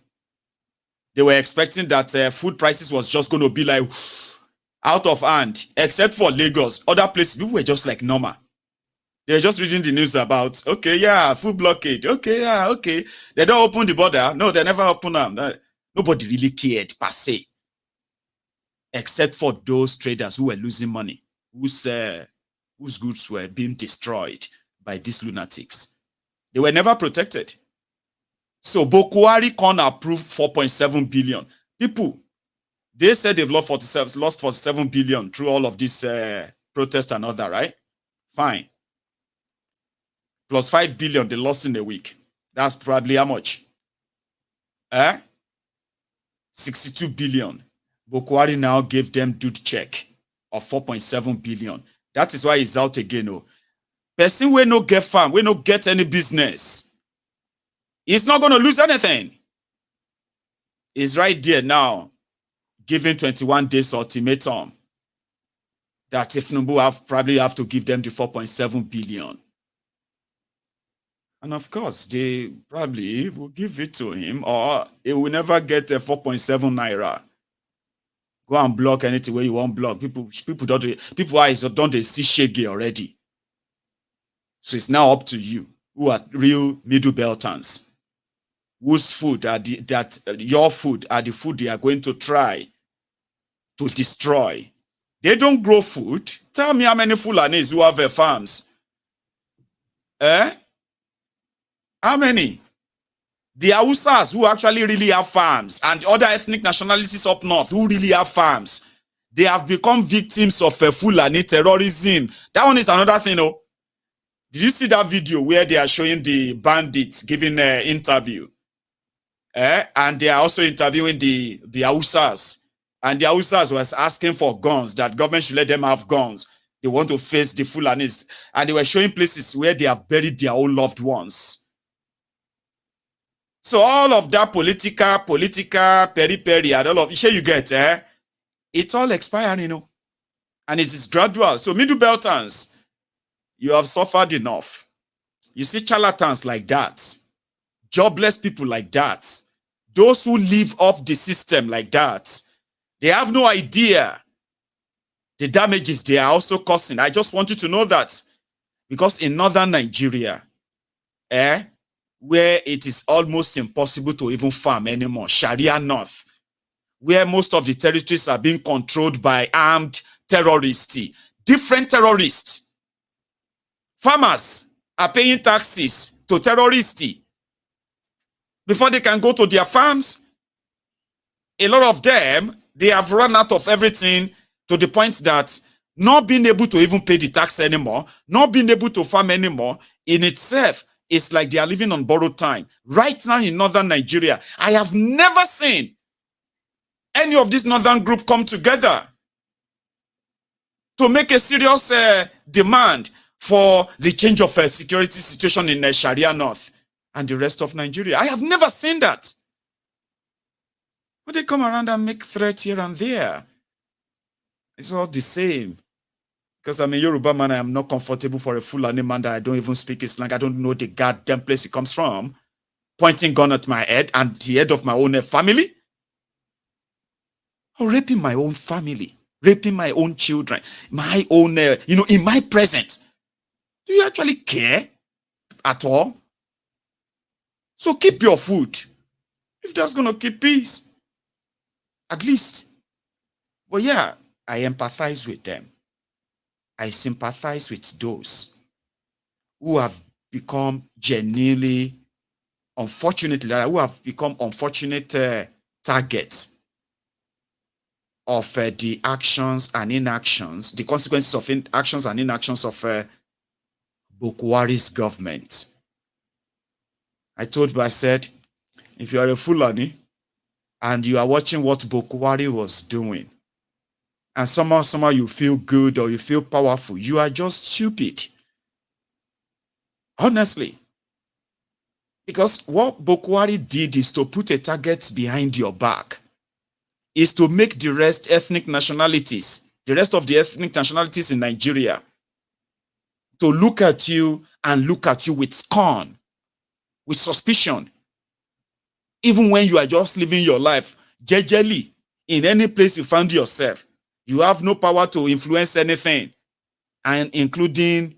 They were expecting that food prices was just going to be like out of hand, except for Lagos. Other places, people were just like normal. They were just reading the news about, okay, yeah, food blockade. Okay, yeah, okay. They don't open the border. No, they never open them. Nobody really cared per se, except for those traders who were losing money, whose goods were being destroyed by these lunatics. They were never protected. So Bokwari can approve 4.7 billion. People, they said they've lost 47 billion through all of this protest and all that, right? Fine. Plus 5 billion they lost in a week. That's probably how much? 62 billion. Bokwari now gave them due check of 4.7 billion. That is why he's out again. Oh. Person will no get farm, will no get any business. He's not going to lose anything. He's right there now, giving 21 days ultimatum that if Tinubu probably have to give them the 4.7 billion. And of course, they probably will give it to him, or he will never get a 4.7 naira. Go and block anything where you want block. People eyes don't they see shaggy already. So it's now up to you, who are real middle belters, whose food are your food are the food they are going to try to destroy. They don't grow food. Tell me how many Fulanis who have farms. How many? The Hausas who actually really have farms, and other ethnic nationalities up north who really have farms, they have become victims of Fulani terrorism. That one is another thing. Oh, did you see that video where they are showing the bandits giving an interview? And they are also interviewing the Hausas. And the Hausas was asking for guns, that government should let them have guns. They want to face the Fulanis. And they were showing places where they have buried their own loved ones. So all of that politica, peri, and all of it, you get, it's all expiring, you know. And it is gradual. So middle belters, you have suffered enough. You see charlatans like that, jobless people like that, those who live off the system like that, they have no idea the damages they are also causing. I just want you to know that, because in northern Nigeria, where it is almost impossible to even farm anymore, Sharia North, where most of the territories are being controlled by armed terrorists, different terrorists. Farmers are paying taxes to terrorists before they can go to their farms. A lot of them, they have run out of everything, to the point that not being able to even pay the tax anymore, not being able to farm anymore, in itself, it's like they are living on borrowed time. Right now in northern Nigeria, I have never seen any of this northern group come together to make a serious demand for the change of security situation in Sharia North and the rest of Nigeria. I have never seen that. But they come around and make threats here and there. It's all the same. Because I'm a Yoruba man, I am not comfortable for a Fulani man that I don't even speak his language. I don't know the goddamn place he comes from, pointing gun at my head and the head of my own family. Or raping my own family, raping my own children, my own, in my presence. Do you actually care at all? So keep your food, if that's going to keep peace, at least. But yeah, I empathize with them. I sympathize with those who have become genuinely, unfortunately, who have become unfortunate targets of the actions and inactions, the consequences of actions and inactions of Bukwari's government. I said, if you are a Fulani and you are watching what Bukwari was doing, and somehow you feel good or you feel powerful, you are just stupid. Honestly. Because what Bukwari did is to put a target behind your back, is to make the rest of the ethnic nationalities in Nigeria, to look at you and look at you with scorn, with suspicion, even when you are just living your life jejely in any place you find yourself. You have no power to influence anything, and including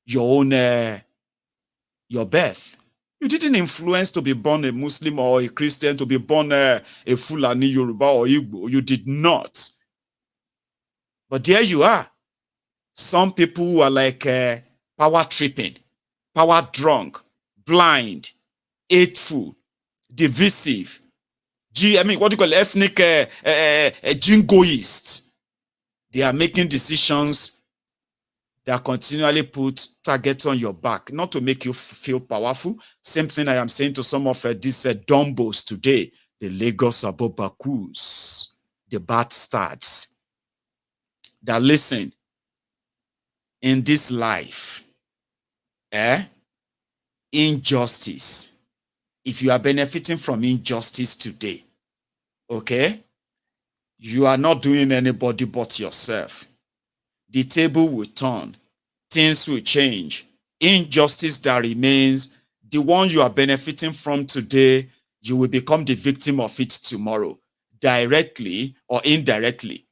your own, your birth. You didn't influence to be born a Muslim or a Christian, to be born a Fulani, Yoruba, or Igbo. You did not. But there you are. Some people who are like power tripping, power drunk, blind, hateful, divisive. What do you call ethnic jingoists? They are making decisions that continually put targets on your back, not to make you feel powerful. Same thing I am saying to some of these dumbos today, the Lagos Abobakus, the bastards. That listen, in this life, injustice. If you are benefiting from injustice today, okay, you are not doing anybody but yourself. The table will turn. Things will change. Injustice that remains, the one you are benefiting from today, you will become the victim of it tomorrow, directly or indirectly.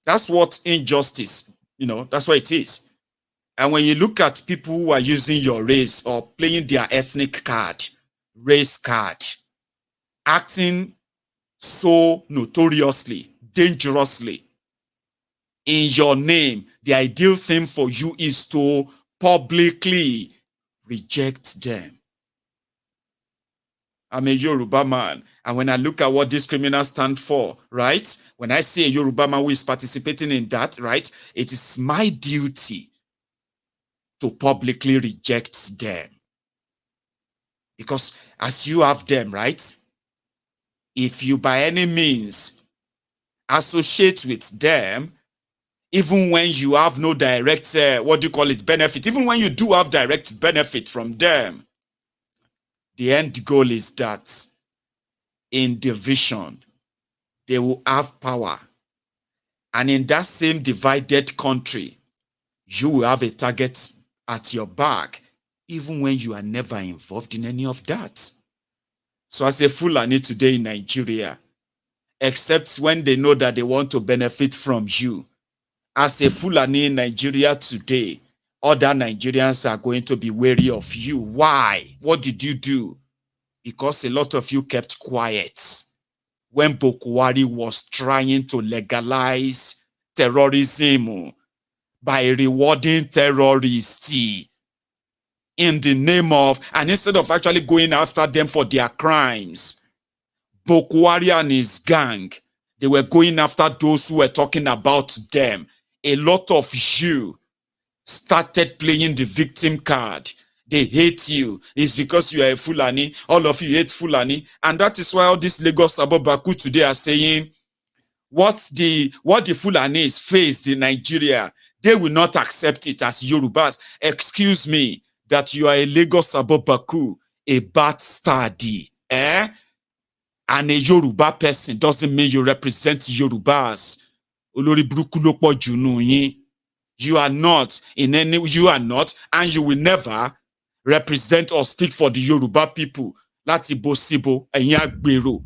That's what injustice, that's what it is. And when you look at people who are using your race or playing their ethnic card, race card, acting so notoriously, dangerously in your name, the ideal thing for you is to publicly reject them. I'm a Yoruba man, and when I look at what these criminals stand for, right? When I see a Yoruba man who is participating in that, right? It is my duty to publicly reject them. Because as you have them, right? If you by any means associate with them, even when you have no direct, benefit, even when you do have direct benefit from them, the end goal is that in division, they will have power. And in that same divided country, you will have a target at your back, even when you are never involved in any of that. So as a Fulani today in Nigeria, except when they know that they want to benefit from you, as a Fulani in Nigeria today, other Nigerians are going to be wary of you. Why? What did you do? Because a lot of you kept quiet when Bokwari was trying to legalize terrorism by rewarding terrorists in the name of, and instead of actually going after them for their crimes, Bokwari and his gang, they were going after those who were talking about them. A lot of you started playing the victim card. They hate you. It's because you are a Fulani. All of you hate Fulani. And that is why all these Lagos Abobaku today are saying, what the Fulanis faced in Nigeria, they will not accept it as Yorubas. Excuse me, that you are a Lagos Abobaku, a bad study, and a Yoruba person doesn't mean you represent Yorubas. You are not and you will never represent or speak for the Yoruba people. Láti bo síbo, ẹ̀yin àgbèrò.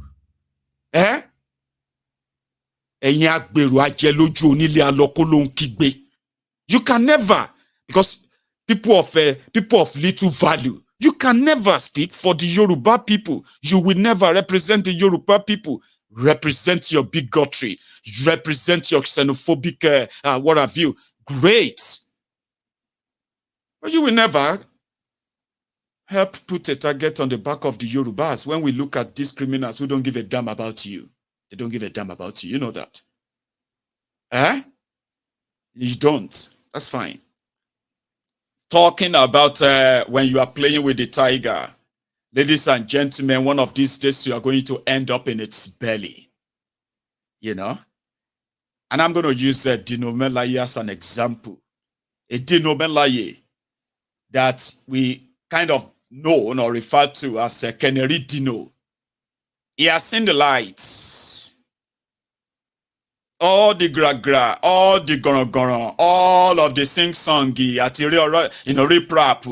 Ẹ̀yin àgbèrò ajẹlójú onílé alọ́kó ló ń kígbe. You can never, because people of little value, you can never speak for the Yoruba people. You will never represent the Yoruba people. Represent your bigotry. Represent your xenophobic, what have you. Great. But you will never help put a target on the back of the Yorubas when we look at these criminals who don't give a damn about you. They don't give a damn about you. You know that. You don't. That's fine. Talking about when you are playing with the tiger, ladies and gentlemen, one of these days you are going to end up in its belly. And I'm going to use Dino as an example. A Dino that we kind of know or refer to as a Canary Dino. He has seen the lights. All the gra-gra, all the goron-goron, all of the sing-songy, rip-rap.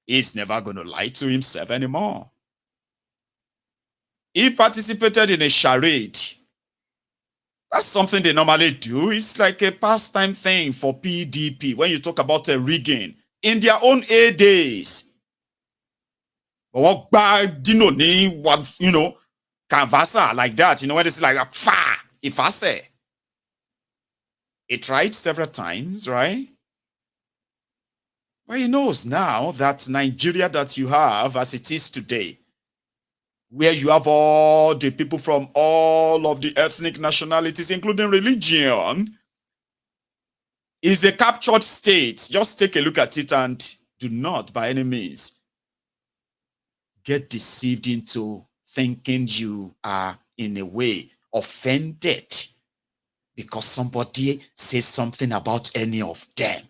He's never going to lie to himself anymore. He participated in a charade. That's something they normally do. It's like a pastime thing for PDP when you talk about rigging in their own days. But Dino canvasser like that, when it's like if I say it tried several times, right? But he knows now that Nigeria that you have as it is today, where you have all the people from all of the ethnic nationalities, including religion, is a captured state. Just take a look at it and do not, by any means, get deceived into thinking you are, in a way, offended because somebody says something about any of them.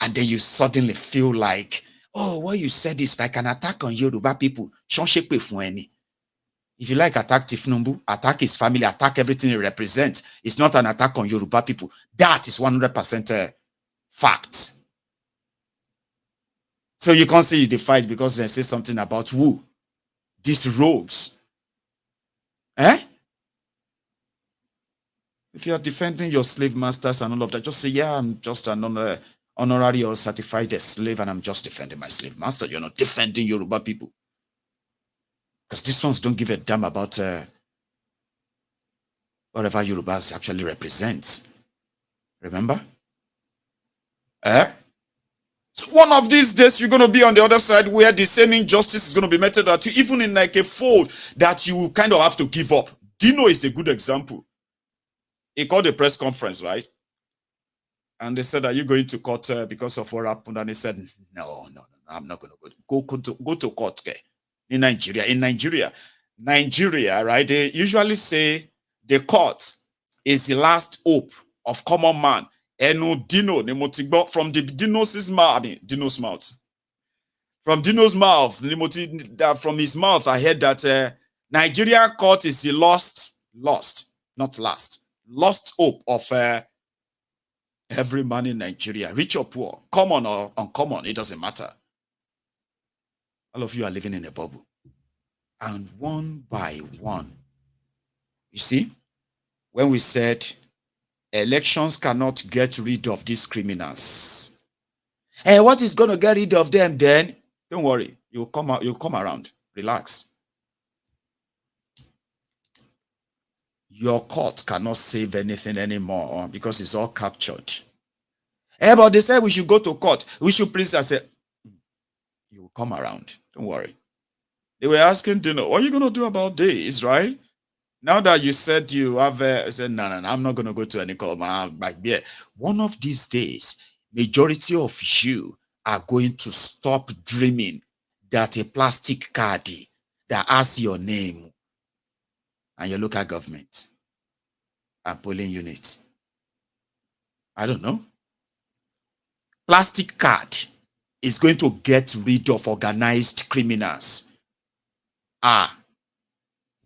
And then you suddenly feel like, oh, what you said is like an attack on Yoruba people. If you like, attack Tifnumbu, attack his family, attack everything he represents. It's not an attack on Yoruba people. That is 100% fact. So you can't say they fight because they say something about who? These rogues. Eh? If you are defending your slave masters and all of that, just say, yeah, I'm just an honorary or certified slave and I'm just defending my slave master. You're not defending Yoruba people. Because these ones don't give a damn about whatever Yorubas actually represents. Remember? Eh? So one of these days, you're going to be on the other side where the same injustice is going to be meted at you, even in like a fold that you kind of have to give up. Dino is a good example. He called a press conference, right? And they said, are you going to court because of what happened? And he said, no, I'm not going to go to court. Okay? In Nigeria, right? They usually say the court is the last hope of common man. Enu Dino, from the Dino's mouth. From Dino's mouth, from his mouth, I heard that Nigeria court is the lost hope of every man in Nigeria, rich or poor, common or uncommon, it doesn't matter. All of you are living in a bubble. And one by one, you see, when we said elections cannot get rid of these criminals, hey, what is going to get rid of them then? Don't worry, you'll come around. Relax. Your court cannot save anything anymore because it's all captured. Hey, but they said we should go to court. We should please. I said, you'll come around. Don't worry. They were asking Dino, what are you going to do about this, right? Now that you said you have, I said, no, I'm not going to go to any court. One of these days, majority of you are going to stop dreaming that a plastic card that has your name and your local government and polling unit. I don't know. Plastic card is going to get rid of organized criminals.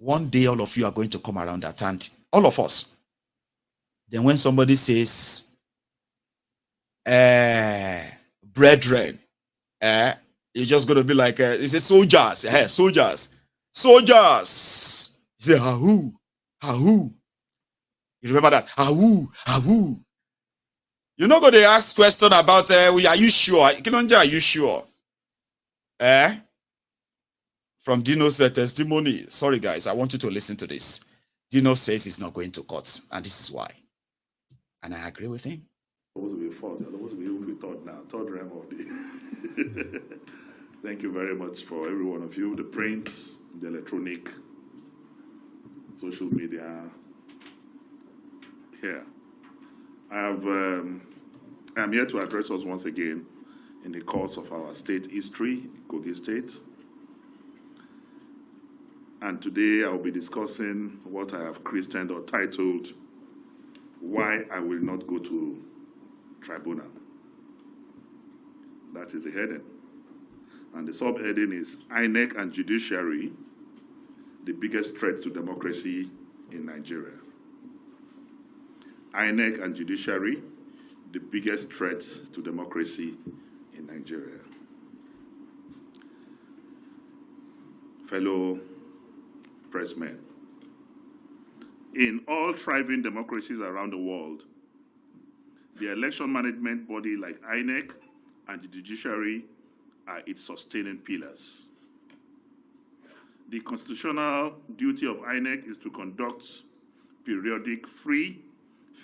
One day all of you are going to come around that, and all of us. Then when somebody says, brethren, you're just going to be like, it's a soldiers, soldiers. You say, ahoo. You remember that? Ahoo. You're not going to ask question about, are you sure? Are you sure? From Dino's testimony, sorry guys, I want you to listen to this. Dino says he's not going to court, and this is why. And I agree with him. Supposed to be fourth, you're supposed to be able to third now, third realm of the. Thank you very much for every one of you, the print, the electronic, social media. Here, I'm here to address us once again in the course of our state history, Kogi State. And today I'll be discussing what I have christened or titled, Why I Will Not Go to Tribunal. That is the heading. And the subheading is INEC and Judiciary, the biggest threat to democracy in Nigeria. INEC and Judiciary, the biggest threat to democracy in Nigeria. Fellow pressmen, in all thriving democracies around the world, the election management body like INEC and the judiciary are its sustaining pillars. The constitutional duty of INEC is to conduct periodic, free,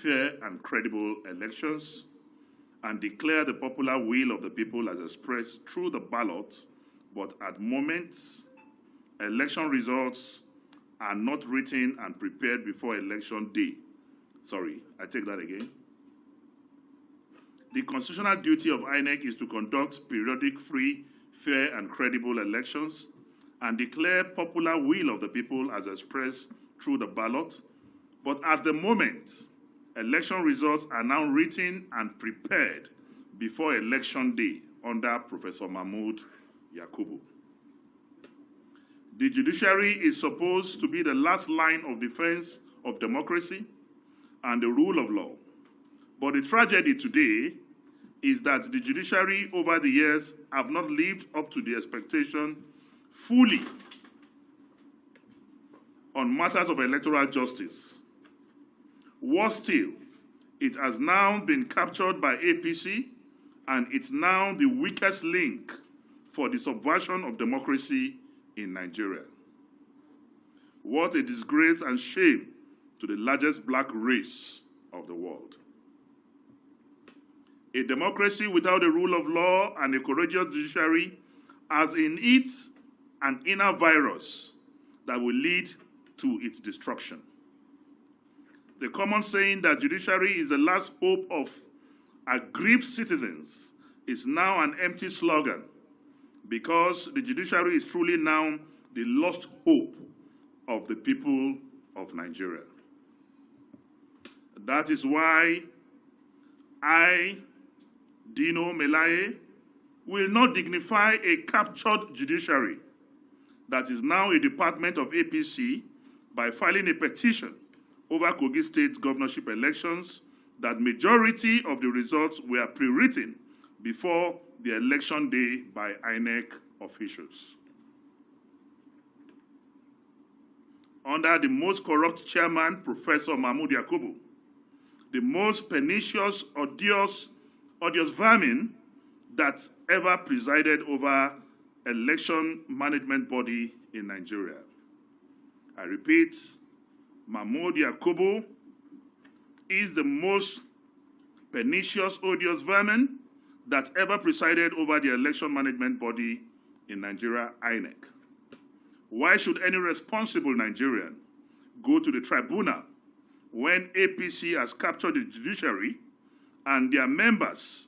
fair, and credible elections and declare the popular will of the people as expressed through the ballot, but at moments, election results are not written and prepared before election day. Sorry, I take that again. The constitutional duty of INEC is to conduct periodic, free, fair, and credible elections and declare popular will of the people as expressed through the ballot. But at the moment, election results are now written and prepared before election day under Professor Mahmoud Yakubu. The judiciary is supposed to be the last line of defense of democracy and the rule of law. But the tragedy today is that the judiciary over the years have not lived up to the expectation fully on matters of electoral justice. Worse still, it has now been captured by APC, and it's now the weakest link for the subversion of democracy in Nigeria. What a disgrace and shame to the largest black race of the world. A democracy without the rule of law and a courageous judiciary has in it an inner virus that will lead to its destruction. The common saying that judiciary is the last hope of aggrieved citizens is now an empty slogan, because the judiciary is truly now the lost hope of the people of Nigeria. That is why I, Dino Melaye, will not dignify a captured judiciary that is now a department of APC by filing a petition over Kogi State governorship elections that majority of the results were pre-written before the election day by INEC officials. Under the most corrupt chairman, Professor Mahmoud Yakubu, the most pernicious, odious vermin that ever presided over election management body in Nigeria. I repeat, Mahmoud Yakubu is the most pernicious, odious vermin that ever presided over the election management body in Nigeria, INEC. Why should any responsible Nigerian go to the tribunal when APC has captured the judiciary and their members,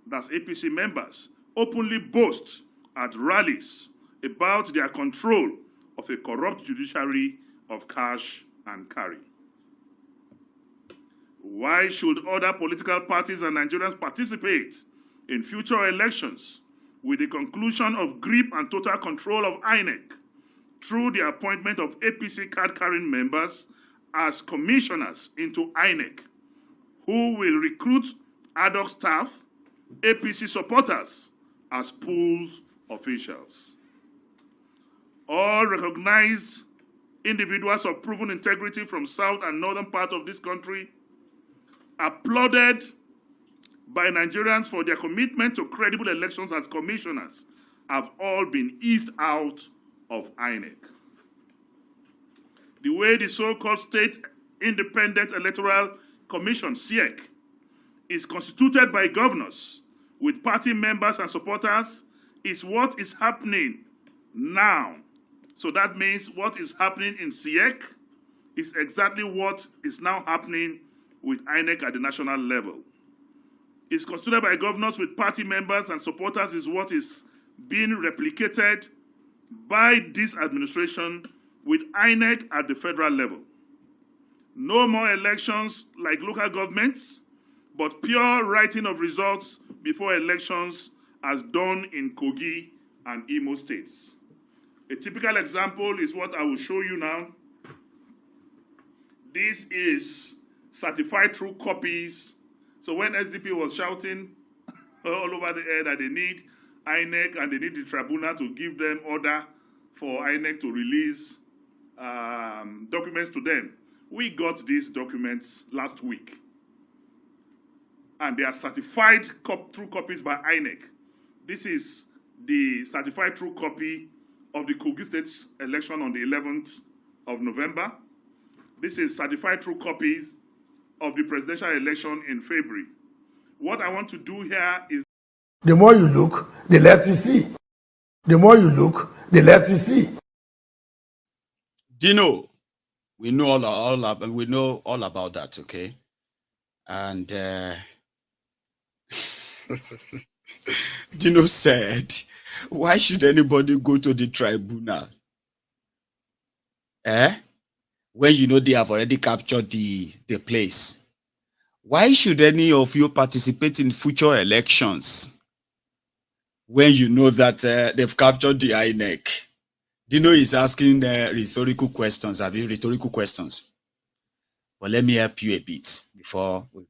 that's APC members, openly boast at rallies about their control of a corrupt judiciary of cash and carry? Why should other political parties and Nigerians participate in future elections with the conclusion of grip and total control of INEC through the appointment of APC card-carrying members as commissioners into INEC, who will recruit ad hoc staff, APC supporters, as pool officials? All recognized individuals of proven integrity from south and northern parts of this country, applauded by Nigerians for their commitment to credible elections as commissioners, have all been eased out of INEC. The way the so-called State Independent Electoral Commission, SIEC, is constituted by governors with party members and supporters is what is happening now. So that means what is happening in SIEC is exactly what is now happening with INEC at the national level. It's constituted by governors with party members and supporters is what is being replicated by this administration with INEC at the federal level. No more elections like local governments, but pure writing of results before elections as done in Kogi and Imo states. A typical example is what I will show you now. This is certified true copies. So when SDP was shouting all over the air that they need INEC and they need the tribunal to give them order for INEC to release documents to them, we got these documents last week. And they are certified true copies by INEC. This is the certified true copy of the Kogi State election on the 11th of November. This is certified true copies of the presidential election in February. What I want to do here is... The more you look, the less you see. The more you look, the less you see. Dino, we know all about that, okay? And Dino said, why should anybody go to the tribunal? When you know they have already captured the place. Why should any of you participate in future elections when you know that they've captured the INEC? Dino is asking rhetorical questions. Have you rhetorical questions? But let me help you a bit before we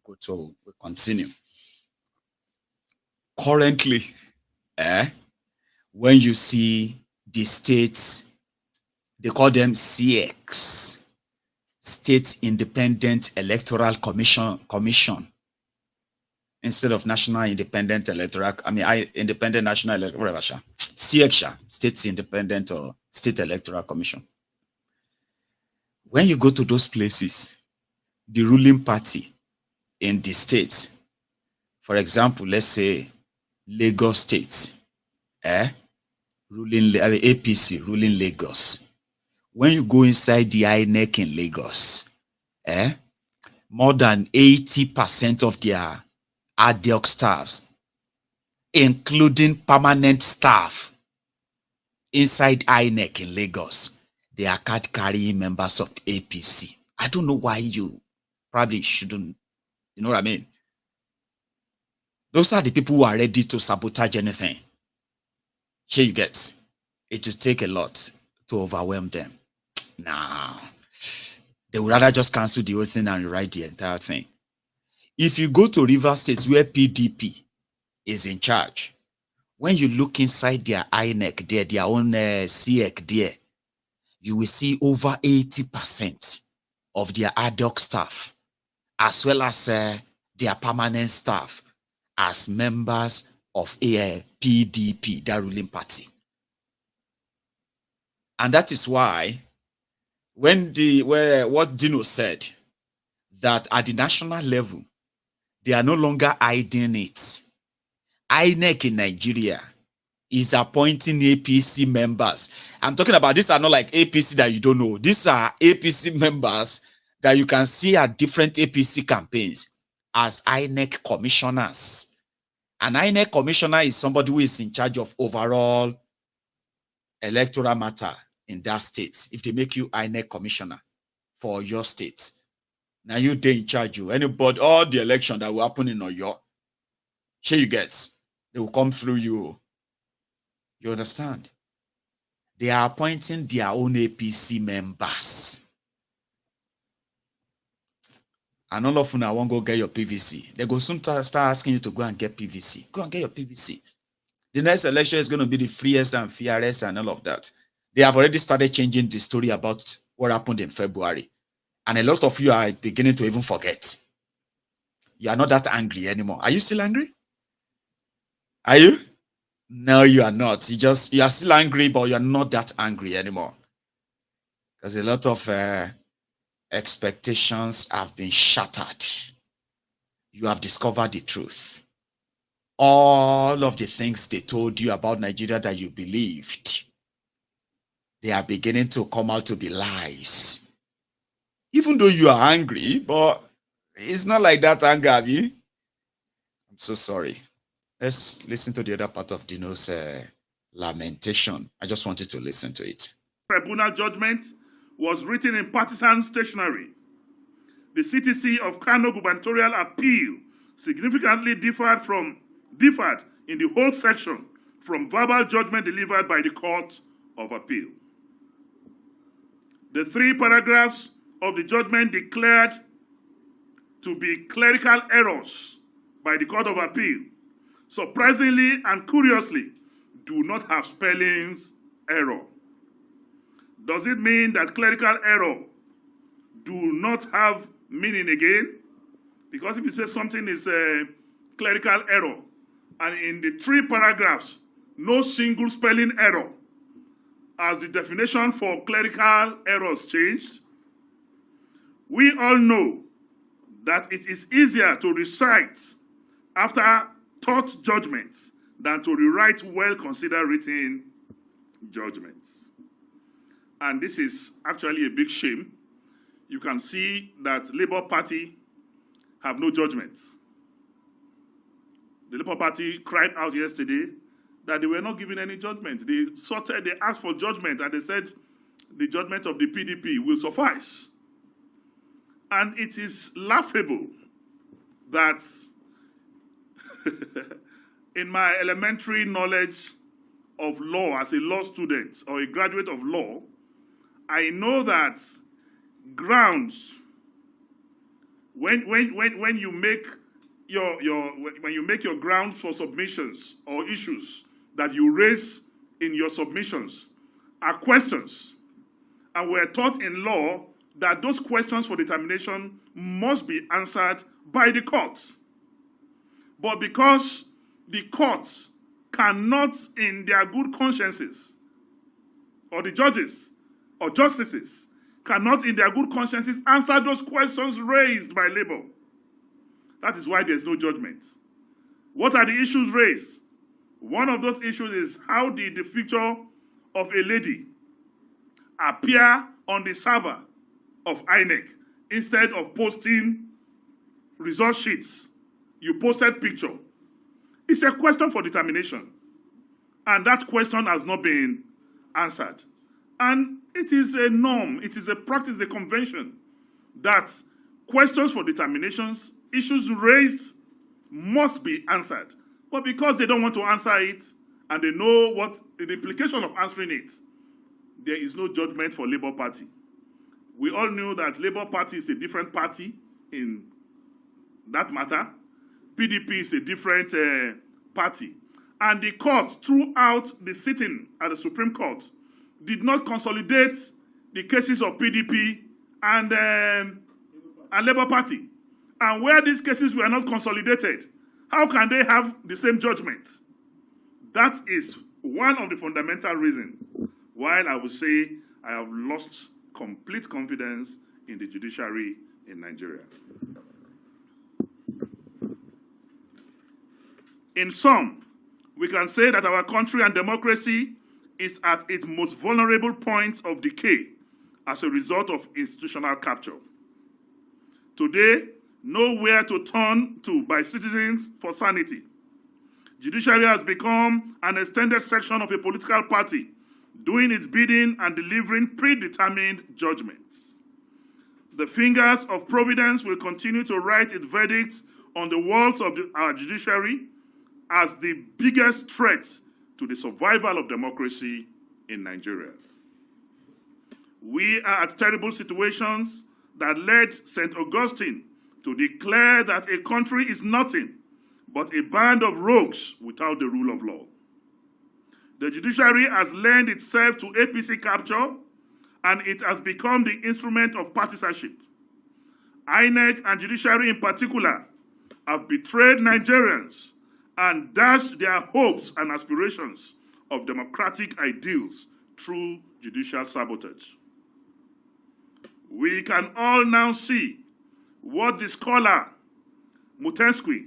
continue. Currently, when you see the states, they call them CX, State Independent Electoral Commission, instead of National Independent Electoral, Independent National Electoral, whatever, CX, State Independent or State Electoral Commission. When you go to those places, the ruling party in the states, for example, let's say Lagos State, ruling APC ruling Lagos. When you go inside the INEC in Lagos, more than 80% of their ad hoc staffs, including permanent staff inside INEC in Lagos, they are card-carrying members of APC. I don't know why you probably shouldn't, you know what I mean? Those are the people who are ready to sabotage anything. Here you get. It will take a lot to overwhelm them. Nah. They would rather just cancel the whole thing and rewrite the entire thing. If you go to River State where PDP is in charge, when you look inside their INEC there, their own CEC there, you will see over 80% of their ad hoc staff, as well as their permanent staff, as members of PDP, the ruling party. And that is why when what Dino said, that at the national level, they are no longer hiding it. INEC in Nigeria is appointing APC members. I'm talking about, these are not like APC that you don't know. These are APC members that you can see at different APC campaigns as INEC commissioners. An INEC commissioner is somebody who is in charge of overall electoral matter in that state. If they make you INEC commissioner for your state, now you they in charge you. Anybody, all the election that will happen in Oyo, here you get, they will come through you. You understand? They are appointing their own APC members. And all of you now won't go get your PVC. They go soon start asking you to go and get PVC. Go and get your PVC. The next election is going to be the freest and fairest and all of that. They have already started changing the story about what happened in February. And a lot of you are beginning to even forget. You are not that angry anymore. Are you still angry? Are you? No, you are not. You are still angry, but you are not that angry anymore. Because a lot of expectations have been shattered. You have discovered the truth. All of the things they told you about Nigeria that you believed, they are beginning to come out to be lies. Even though you are angry, but it's not like that anger, Abby. I'm so sorry. Let's listen to the other part of Dino's lamentation. I just wanted to listen to it. Tribunal judgment was written in partisan stationery. The CTC of Kano gubernatorial appeal significantly differed in the whole section from verbal judgment delivered by the Court of Appeal. The 3 paragraphs of the judgment declared to be clerical errors by the Court of Appeal, surprisingly and curiously, do not have spellings error. Does it mean that clerical error do not have meaning again? Because if you say something is a clerical error, and in the 3 paragraphs, no single spelling error, as the definition for clerical errors changed, we all know that it is easier to recite after taught judgments than to rewrite well-considered written judgments. And this is actually a big shame. You can see that Labour Party have no judgment. The Labour Party cried out yesterday that they were not given any judgment. They asked for judgment, and they said the judgment of the PDP will suffice. And it is laughable that in my elementary knowledge of law, as a law student or a graduate of law, I know that grounds, when you make your grounds for submissions or issues that you raise in your submissions are questions, and we're taught in law that those questions for determination must be answered by the courts. But because the courts cannot, in their good consciences, or the judges or justices cannot, in their good consciences, answer those questions raised by labor, that is why there's no judgment. What are the issues raised? One of those issues is, how did the picture of a lady appear on the server of INEC instead of posting result sheets? You posted picture. It's a question for determination. And that question has not been answered. And it is a norm, it is a practice, a convention, that questions for determinations, issues raised, must be answered. But because they don't want to answer it, and they know what the implication of answering it, there is no judgment for Labour Party. We all knew that Labour Party is a different party in that matter. PDP is a different party. And the court, throughout the sitting at the Supreme Court, did not consolidate the cases of PDP and Labour Party. And where these cases were not consolidated, how can they have the same judgment? That is one of the fundamental reasons why I would say I have lost complete confidence in the judiciary in Nigeria. In sum, we can say that our country and democracy is at its most vulnerable point of decay as a result of institutional capture. Today, nowhere to turn to by citizens for sanity. Judiciary has become an extended section of a political party, doing its bidding and delivering predetermined judgments. The fingers of providence will continue to write its verdict on the walls of our judiciary as the biggest threat to the survival of democracy in Nigeria. We are at terrible situations that led St. Augustine to declare that a country is nothing but a band of rogues without the rule of law. The judiciary has lent itself to APC capture, and it has become the instrument of partisanship. INEC and judiciary in particular have betrayed Nigerians and dashed their hopes and aspirations of democratic ideals through judicial sabotage. We can all now see what the scholar Montesquieu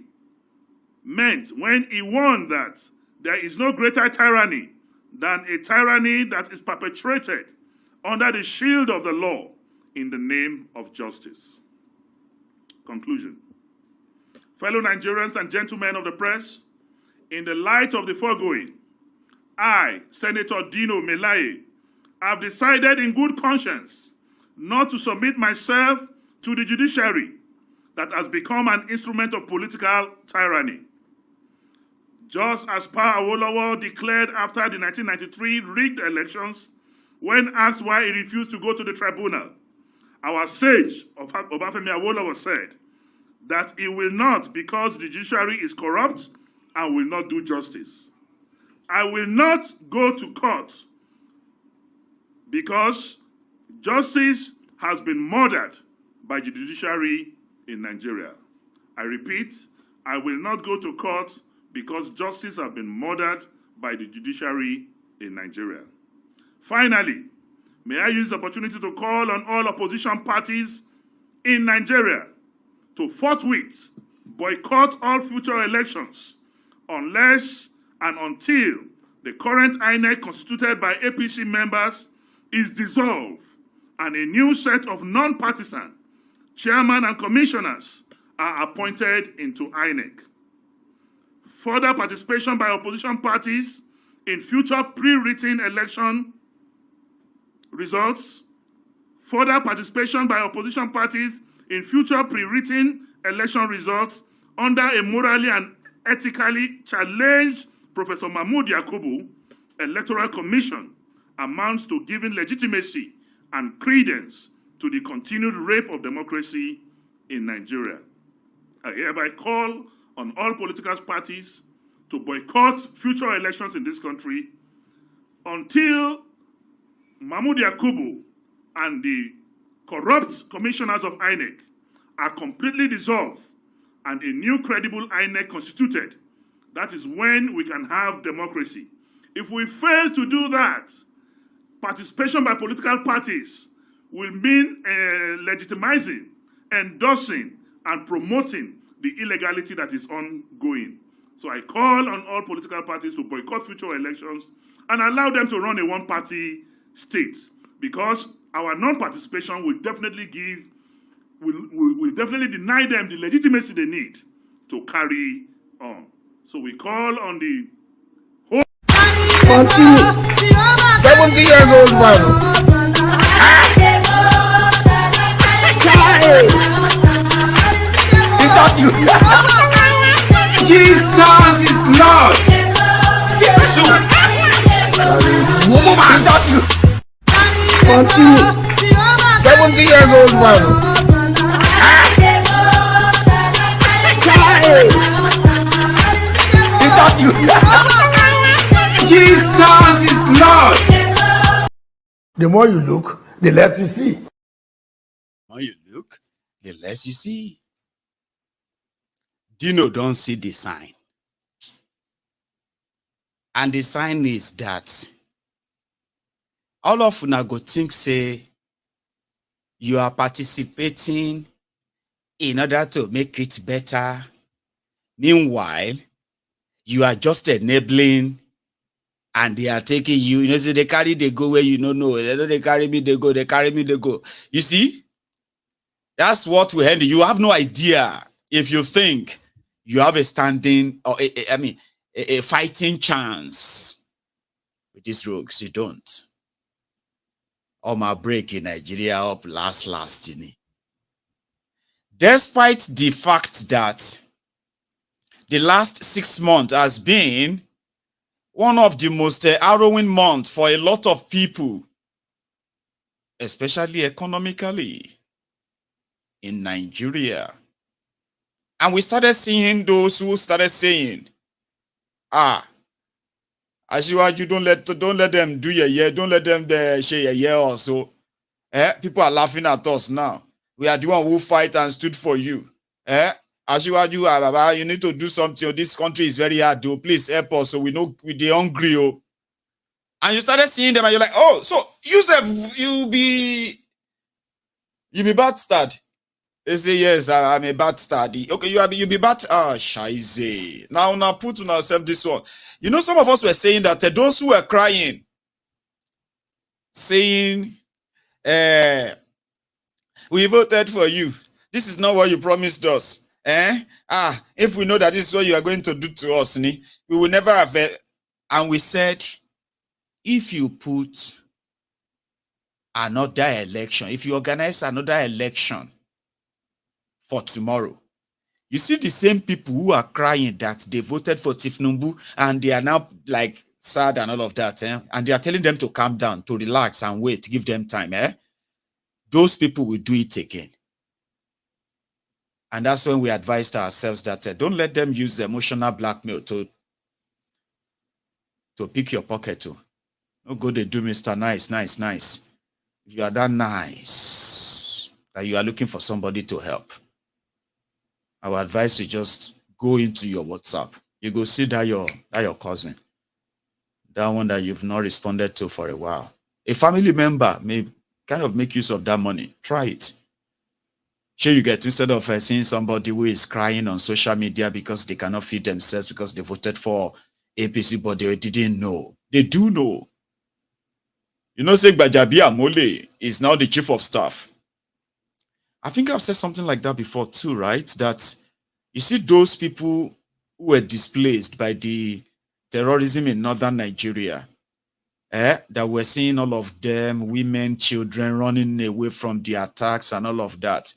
meant when he warned that there is no greater tyranny than a tyranny that is perpetrated under the shield of the law in the name of justice. Conclusion. Fellow Nigerians and gentlemen of the press, in the light of the foregoing, I, Senator Dino Melaye, have decided in good conscience not to submit myself to the judiciary that has become an instrument of political tyranny. Just as Pa Awolowo declared after the 1993 rigged elections, when asked why he refused to go to the tribunal, our sage, Obafemi Awolowo, said that he will not because the judiciary is corrupt and will not do justice. I will not go to court because justice has been murdered by the judiciary in Nigeria. I repeat, I will not go to court because justice has been murdered by the judiciary in Nigeria. Finally, may I use the opportunity to call on all opposition parties in Nigeria to forthwith boycott all future elections unless and until the current INEC constituted by APC members is dissolved and a new set of non-partisan chairmen and commissioners are appointed into INEC. Further participation by opposition parties in future pre-written election results. Further participation by opposition parties in future pre-written election results under a morally and ethically challenged Professor Mahmoud Yakubu Electoral Commission amounts to giving legitimacy and credence to the continued rape of democracy in Nigeria. I hereby call on all political parties to boycott future elections in this country until Mahmoud Yakubu and the corrupt commissioners of INEC are completely dissolved and a new credible INEC constituted. That is when we can have democracy. If we fail to do that, participation by political parties will mean legitimizing, endorsing, and promoting the illegality that is ongoing. So I call on all political parties to boycott future elections and allow them to run a one-party state, because our non-participation will definitely definitely deny them the legitimacy they need to carry on. So we call on the whole 70 years old man. Is that you? Jesus is Lord. Is that you? 70 years old man. Is that you? Jesus is Lord. The more you look, the less you see. The more you look, the less you see. Dino don't see the sign. And the sign is that all of una go think say you are participating in order to make it better. Meanwhile, you are just enabling, and they are taking you. You know, so they carry, they go where you don't know. They know they carry me, they go. They carry me, they go. You see, that's what we handle. You have no idea if you think you have a standing or a fighting chance with these rogues. You don't. All my break in Nigeria up last. Despite the fact that the last 6 months has been one of the most harrowing months for a lot of people, especially economically in Nigeria. And we started seeing those who started saying, Ashiwaju, don't let them do yeah, don't let them share yeah also. People are laughing at us now. We are the one who fight and stood for you. Ashiwaju, you need to do something. This country is very hard, though. Please help us, so we know we're hungry. Oh. And you started seeing them, and you're like, oh, so you be bastard. They say, yes, I'm a bastard. Okay, you be bad. Shize. Now put on ourselves this one. You know, some of us were saying that those who were crying, saying, we voted for you. This is not what you promised us. If we know that this is what you are going to do to us, we will never have it. And we said, if you put another election, if you organize another election for tomorrow, you see the same people who are crying that they voted for Tifnumbu and they are now like sad and all of that, and they are telling them to calm down, to relax and wait, give them time. Those people will do it again. And that's when we advised ourselves that don't let them use emotional blackmail to pick your pocket. Don't go, they do Mr. Nice. If you are that nice, that you are looking for somebody to help, I would advise you just go into your WhatsApp. You go see that your cousin, that one that you've not responded to for a while. A family member may kind of make use of that money. Try it. Sure, you get, instead of seeing somebody who is crying on social media because they cannot feed themselves because they voted for APC, but they didn't know. They do know. You know, say Gbajabi Amole is now the chief of staff. I think I've said something like that before too, right? That you see those people who were displaced by the terrorism in northern Nigeria, that we're seeing all of them, women, children running away from the attacks and all of that.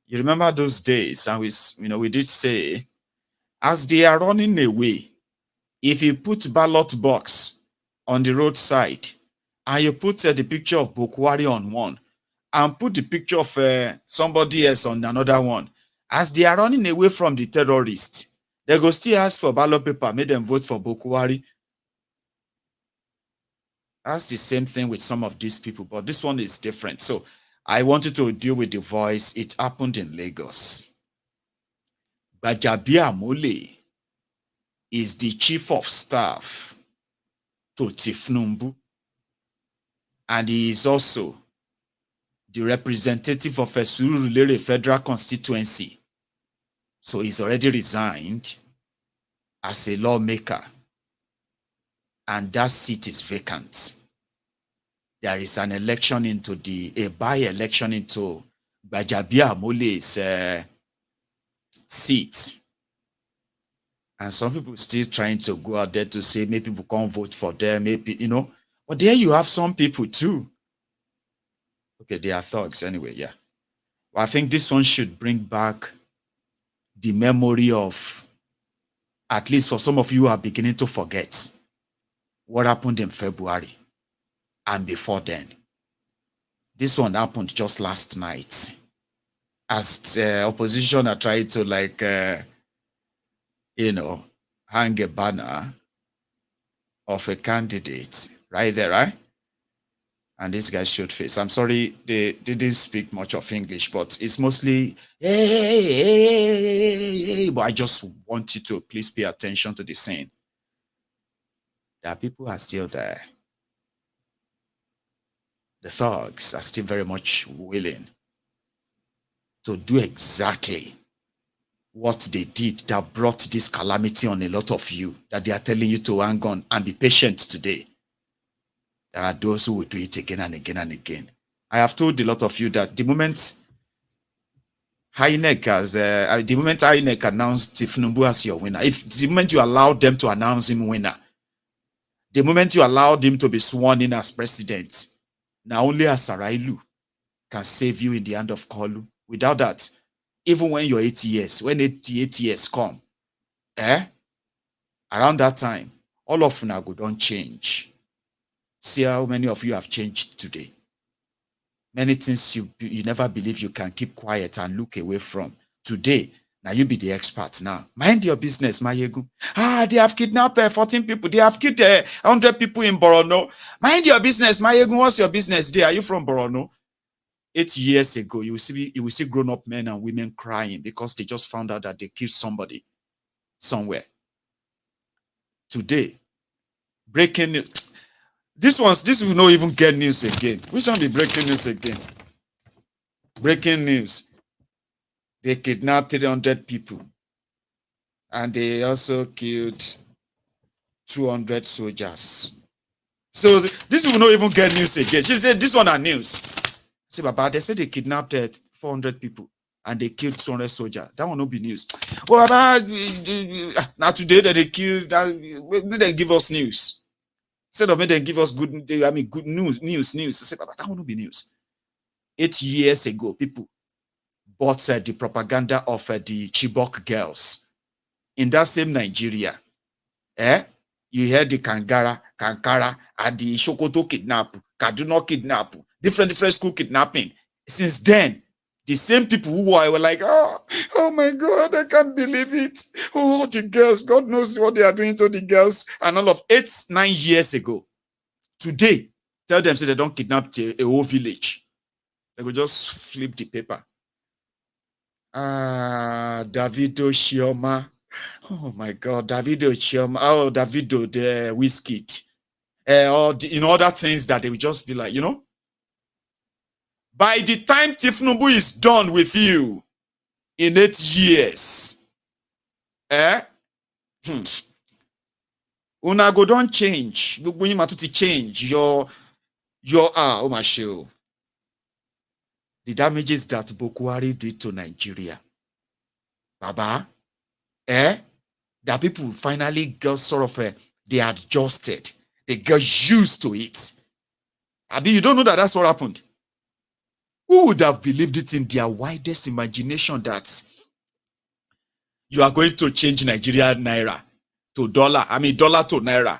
You remember those days, and we did say, as they are running away, if you put ballot box on the roadside, and you put the picture of Bokwari on one, and put the picture of somebody else on another one, as they are running away from the terrorists, they go still ask for ballot paper, make them vote for Bokwari. That's the same thing with some of these people, but this one is different. So I wanted to deal with the voice. It happened in Lagos. Bajabia Mole is the chief of staff to Tifnumbu, and he is also the representative of a Surulere federal constituency. So he's already resigned as a lawmaker, and that seat is vacant. There is an election into a by-election into Bajabia Mole's seat. And some people still trying to go out there to say maybe people can't vote for them, maybe, you know. But there you have some people too. Okay, they are thugs anyway, yeah. Well, I think this one should bring back the memory of, at least for some of you who are beginning to forget what happened in February and before then. This one happened just last night, as the opposition are trying to hang a banner of a candidate right there, right? And this guy showed face. I'm sorry, they didn't speak much of English, but it's mostly, hey. But I just want you to please pay attention to the scene. That people are still there. The thugs are still very much willing to do exactly what they did that brought this calamity on a lot of you, that they are telling you to hang on and be patient today. There are those who will do it again and again and again. I have told a lot of you that the moment INEC announced Tifnumbu as your winner, the moment you allow them to announce him winner, the moment you allowed him to be sworn in as president, now only Asarailu can save you in the hand of Kolu. Without that, even when you're 8 years, when 88 years come, around that time, all of Funago don't change. See how many of you have changed today. Many things you never believe you can keep quiet and look away from. Today, now you be the expert now. Mind your business, Maiyegun. They have kidnapped 14 people. They have killed 100 people in Borono. Mind your business, Maiyegun. What's your business there? Are you from Borono? 8 years ago, you will see grown-up men and women crying because they just found out that they killed somebody somewhere. Today, breaking news. This will not even get news again. Which one be breaking news again? Breaking news. They kidnapped 300 people. And they also killed 200 soldiers. So this will not even get news again. She said, this one are news. See, Baba, they said they kidnapped 400 people and they killed 200 soldiers. That will not be news. Well, Baba, now today that they killed, they give us news. Instead of them give us good news. I say, Baba, that will not be news. 8 years ago, people bought the propaganda of the Chibok girls. In that same Nigeria, you hear the Kankara, and the Sokoto kidnap, Kaduna kidnap, different school kidnapping. Since then, the same people who were like, oh my God, I can't believe it. Oh, the girls, God knows what they are doing to the girls. And all of 8-9 years ago, today, tell them, say they don't kidnap a whole village. They will just flip the paper. Davido Chioma. Oh my God, Davido Chioma. Oh, Davido, the whiskey. Or other things that they will just be like, by the time Tifnumbu is done with you in 8 years, Unago don't change. You must change your the damages that Bokwari did to Nigeria. Baba, that people finally got sort of they adjusted. They got used to it. Abi, you don't know that that's what happened. Who would have believed it in their widest imagination that you are going to change Nigeria naira to dollar? I mean, dollar to naira.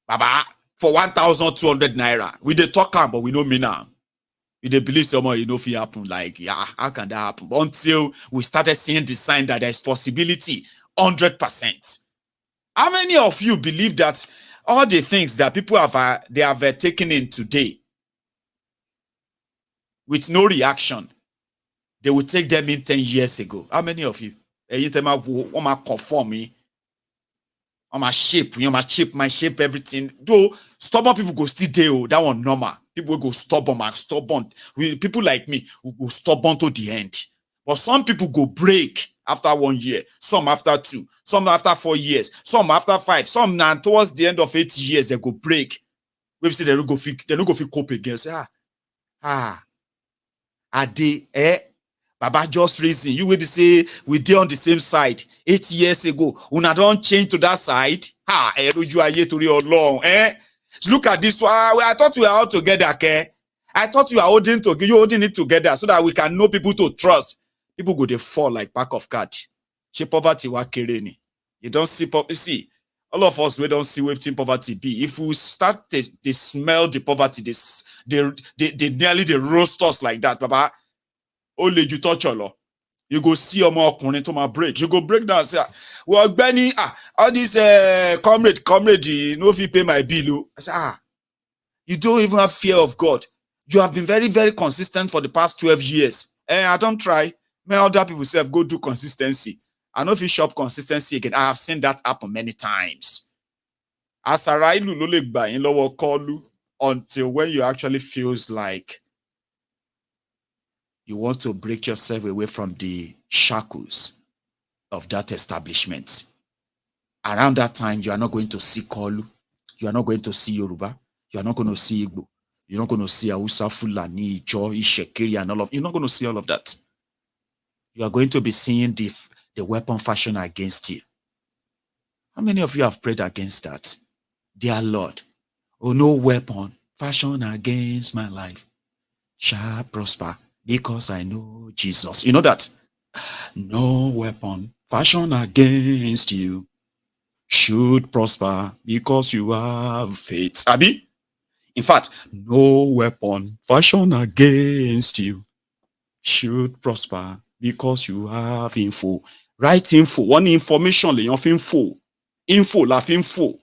Baba, for 1,200 naira. We dey talk am, but we no mean am. We dey believe someone you know fit happen. Like, yeah, how can that happen? But until we started seeing the sign that there is possibility, 100%. How many of you believe that all the things that people have taken in today with no reaction, they will take them in 10 years ago? How many of you? You tell me, conform me. My shape, my shape, everything. Though stubborn people go still there, that one normal. People go stubborn. People like me will go stubborn to the end. But some people go break after 1 year, some after 2, some after 4 years, some after 5, some now towards the end of 8 years they go break. We say they don't go fit cope again. Say, Baba just reason. You will be say we dey on the same side 8 years ago. Una don't change to that side. Look at this one. I thought we were all together, okay? I thought you are holding it together so that we can know people to trust. People go they fall like pack of cards. She poverty wa kereni. You don't see poverty. See, all of us we don't see what poverty be. If we start they smell the poverty, they nearly they roast us like that, Baba. Only you touch your law. You go see your more to my break. You go break down and say, well, Benny, all this comrade, no if you pay my bill. I say, you don't even have fear of God. You have been very, very consistent for the past 12 years. I don't try. Many other people say, go do consistency. I know if you shop consistency again, I have seen that happen many times. As a in lower call until when you actually feels like you want to break yourself away from the shackles of that establishment. Around that time, you are not going to see Kolu. You are not going to see Yoruba. You are not going to see Igbo. You're not going to see Hausa, Fulani, Ijo, Ishekiri, and all of. You're not going to see all of that. You are going to be seeing the weapon fashion against you. How many of you have prayed against that? Dear Lord, oh, no weapon fashion against my life shall prosper, because I know Jesus. You know that? No weapon fashioned against you should prosper, because you have faith. Abi? In fact, no weapon fashioned against you should prosper, because you have info. Right info. One information, of info. Info, laugh info.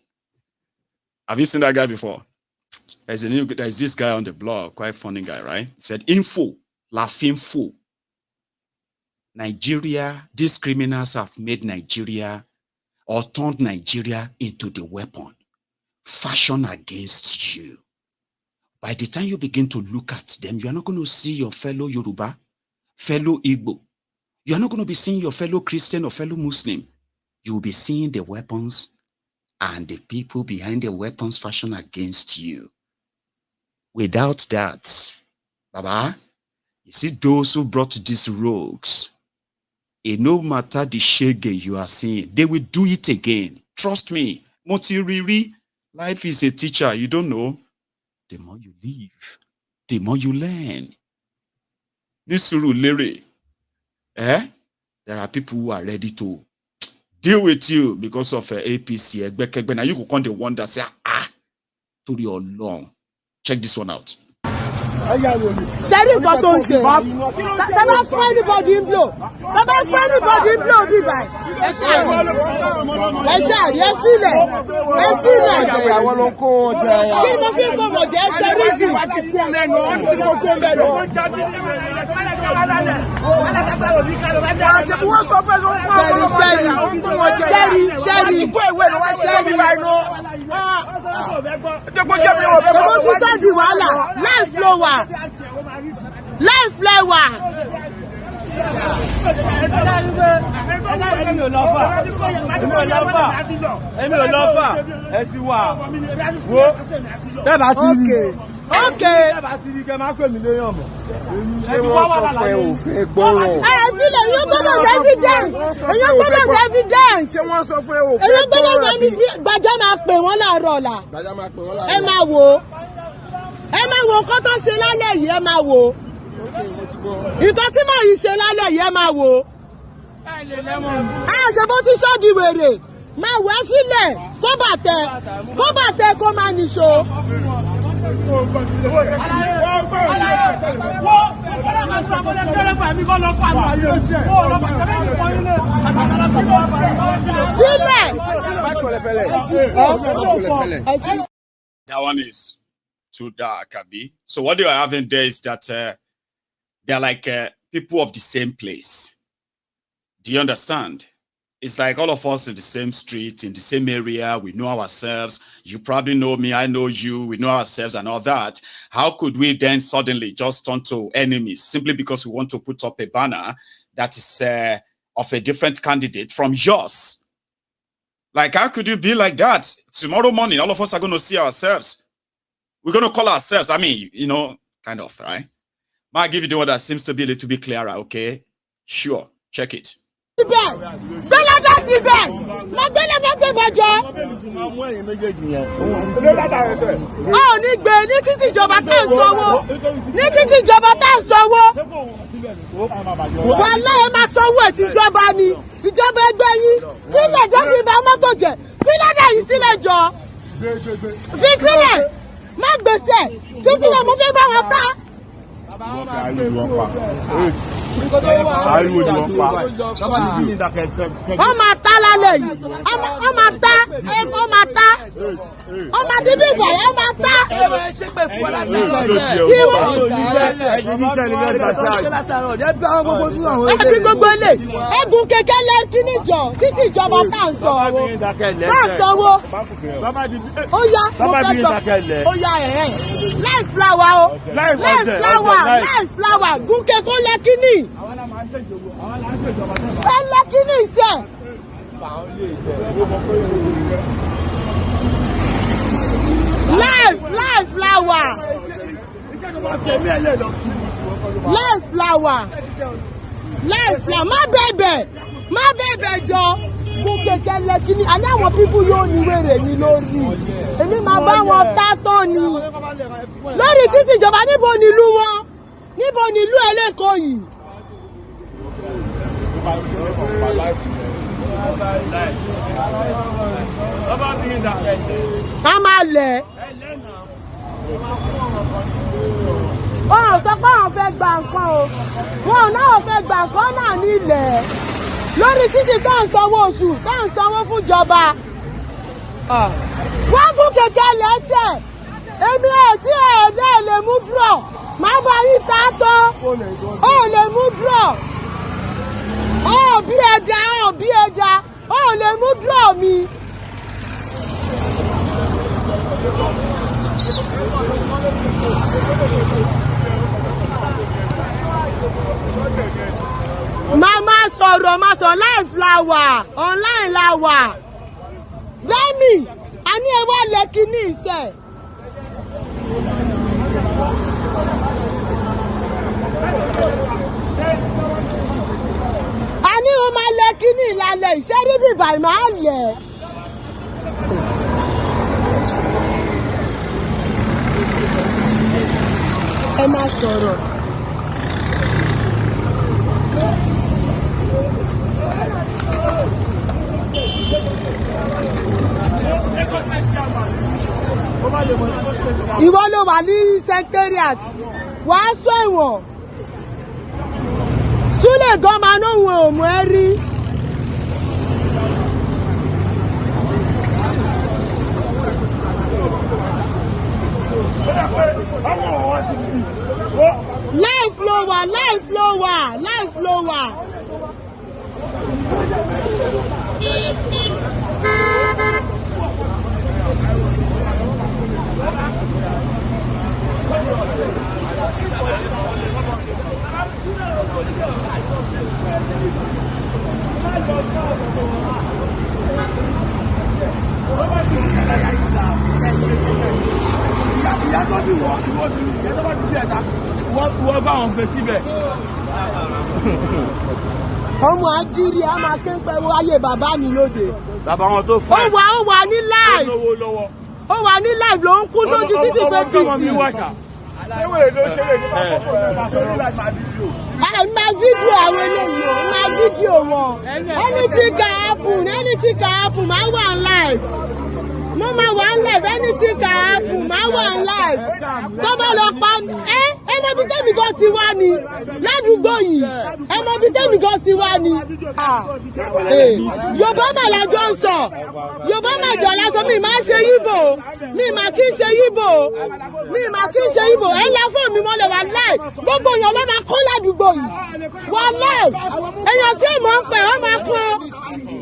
Have you seen that guy before? There's this guy on the blog, quite funny guy, right? He said, info. Laugh info. Nigeria, these criminals have made Nigeria or turned Nigeria into the weapon fashioned against you. By the time you begin to look at them, you are not going to see your fellow Yoruba, fellow Igbo. You are not going to be seeing your fellow Christian or fellow Muslim. You will be seeing the weapons and the people behind the weapons fashioned against you. Without that, Baba, you see those who brought these rogues, no matter the shege you are seeing, they will do it again. Trust me. Motiriri, life is a teacher. You don't know. The more you live, the more you learn. Nisuru Lere. There are people who are ready to deal with you because of APC. Now you could come to wonder, say, to your long. Check this one out. Sherry got on shit. Never find anybody in blow. Never find anybody in blow, be by. Yes, feel it. I want to go. Life flower. Okay. Ìtọ́ tí màá yìí ṣe lálẹ́ yìí ẹ máa wò. Ṣe bó ti sọ́ di wèrè. Máa wẹ́ sílẹ̀ kó kó bàtẹ kó máa nìṣó. That one is too dark, Abi. So what they are having there is that they're like people of the same place. Do you understand? It's like all of us in the same street, in the same area. We know ourselves. You probably know me. I know you. We know ourselves and all that. How could we then suddenly just turn to enemies simply because we want to put up a banner that is of a different candidate from yours? Like, how could you be like that? Tomorrow morning, all of us are going to see ourselves. We're going to call ourselves. I mean, you know, kind of, right? Might give you the one that seems to be a little bit clearer, okay? Sure. Check it. My baby, Joe. And now what people you only wear ni lórí. Èmi máa bá wọn ta tán ni. Lórí títí ìjọba níbo ni ìlú wọn? Níbo ni ìlú Ẹlẹ́kọ̀ọ́ yìí? Ká máa lẹ̀. Wọ́n sọ pé àwọn fẹ́ gba nǹkan o. Wọ́n náà fẹ́ gba nǹkan náà nílẹ̀. Lórí títí tá ń sanwó oṣù, tá ń sanwó fún ìjọba. Wọ́n kú kẹ̀kẹ́ lẹ́sẹ̀. Èmi ò tí ẹ̀ẹ́dẹ́ lè mú dúró. Màá bá yín ta tán. Ó lè mú dúró. Ó bí ẹja. Ó lè mú dúró mi. Mama sọ̀rọ̀ live la wà, online la wà. Demi, a ní ẹ wá lẹ́kí ní ìṣẹ́. A ní o máa lẹ́kí ní ìlàlẹ̀ ìṣẹ́ rí bíbà máa lẹ̀. Ẹ máa sọ̀rọ̀. Ìwọ ló wà ní secretariat wàá sọ ìwọ̀n Súlè gan máa ń òun òmù ẹ rí. Life lower. Wọ́n bá wọn fẹ́ síbẹ̀. Ọmọ àjírí a máa ké pẹ̀lú ayé bàbá mi lóde. Bàbá wọn tó fẹ́. Ó wà ní live. Ó wà ní live ló ń kú sójú títí fẹ́ bí sí. Ṣé wèrè ló ṣeré ní àkókò rẹ̀ máa sórí láti máa fídíò? Máa fídíò àwọn eléyìí o, máa fídíò wọn. Anything can happen, máa wà live. Mama one life, anything can happen. My one life. Come on, ẹmọ bí tẹ́mi gan ti wá ni ládùúgbò yìí ẹmọ bí tẹ́mi gan ti wá ni Yorùbá mà lájọ ń sọ Yorùbá mà jọ lásán mi máa ṣe yíbò mi máa kí ṣe yíbò ẹ ńlá fún mi mọ́lẹ̀ wà láì gbogbo èèyàn ló máa kọ́ ládùúgbò yìí wà láì èèyàn tí èèmọ̀ ń pè wọ́n máa kọ́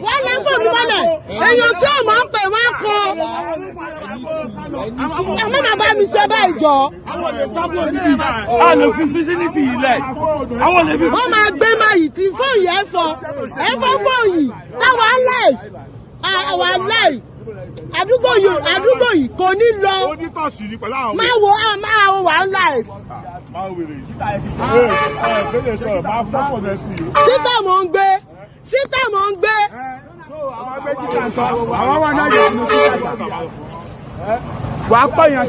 wà ńlá fún mi mọ́lẹ̀ èèyàn tí èèmọ̀ ń pè wọ́n kọ́ àmọ́ màá bá mi ṣe báyìí jọ. Àwọn òfin fisiniti ilẹ̀. Àwọn lè fi. Wọ́n máa gbé máyì tí fóònù yẹn fọ́ fóònù yìí táwọn live àwọn live àdúgbò yìí kò ní lọ. Máa wo wà live. Síta mò ń gbé. Àwọn wà náà yóò mú wàá pààyàn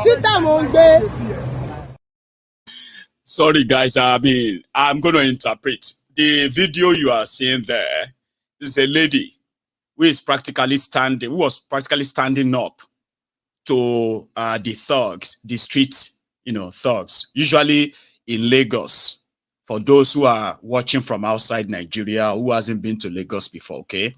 síta mò ń gbé. Sorry, guys. I mean, I'm going to interpret. The video you are seeing there is a lady who was practically standing up to the thugs, the street, thugs. Usually in Lagos, for those who are watching from outside Nigeria, who hasn't been to Lagos before, okay?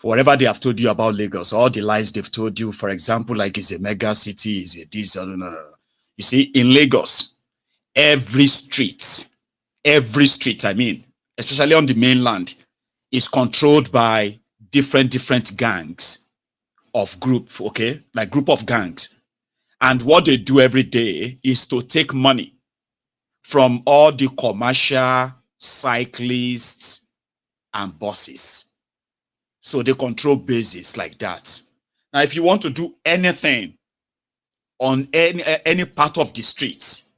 Whatever they have told you about Lagos, all the lies they've told you, for example, like it's a mega city, it's a this, no. You see, in Lagos, every street, I mean, especially on the mainland, is controlled by different gangs of group, okay? Like group of gangs. And what they do every day is to take money from all the commercial cyclists and buses. So they control bases like that. Now, if you want to do anything on any part of the streets,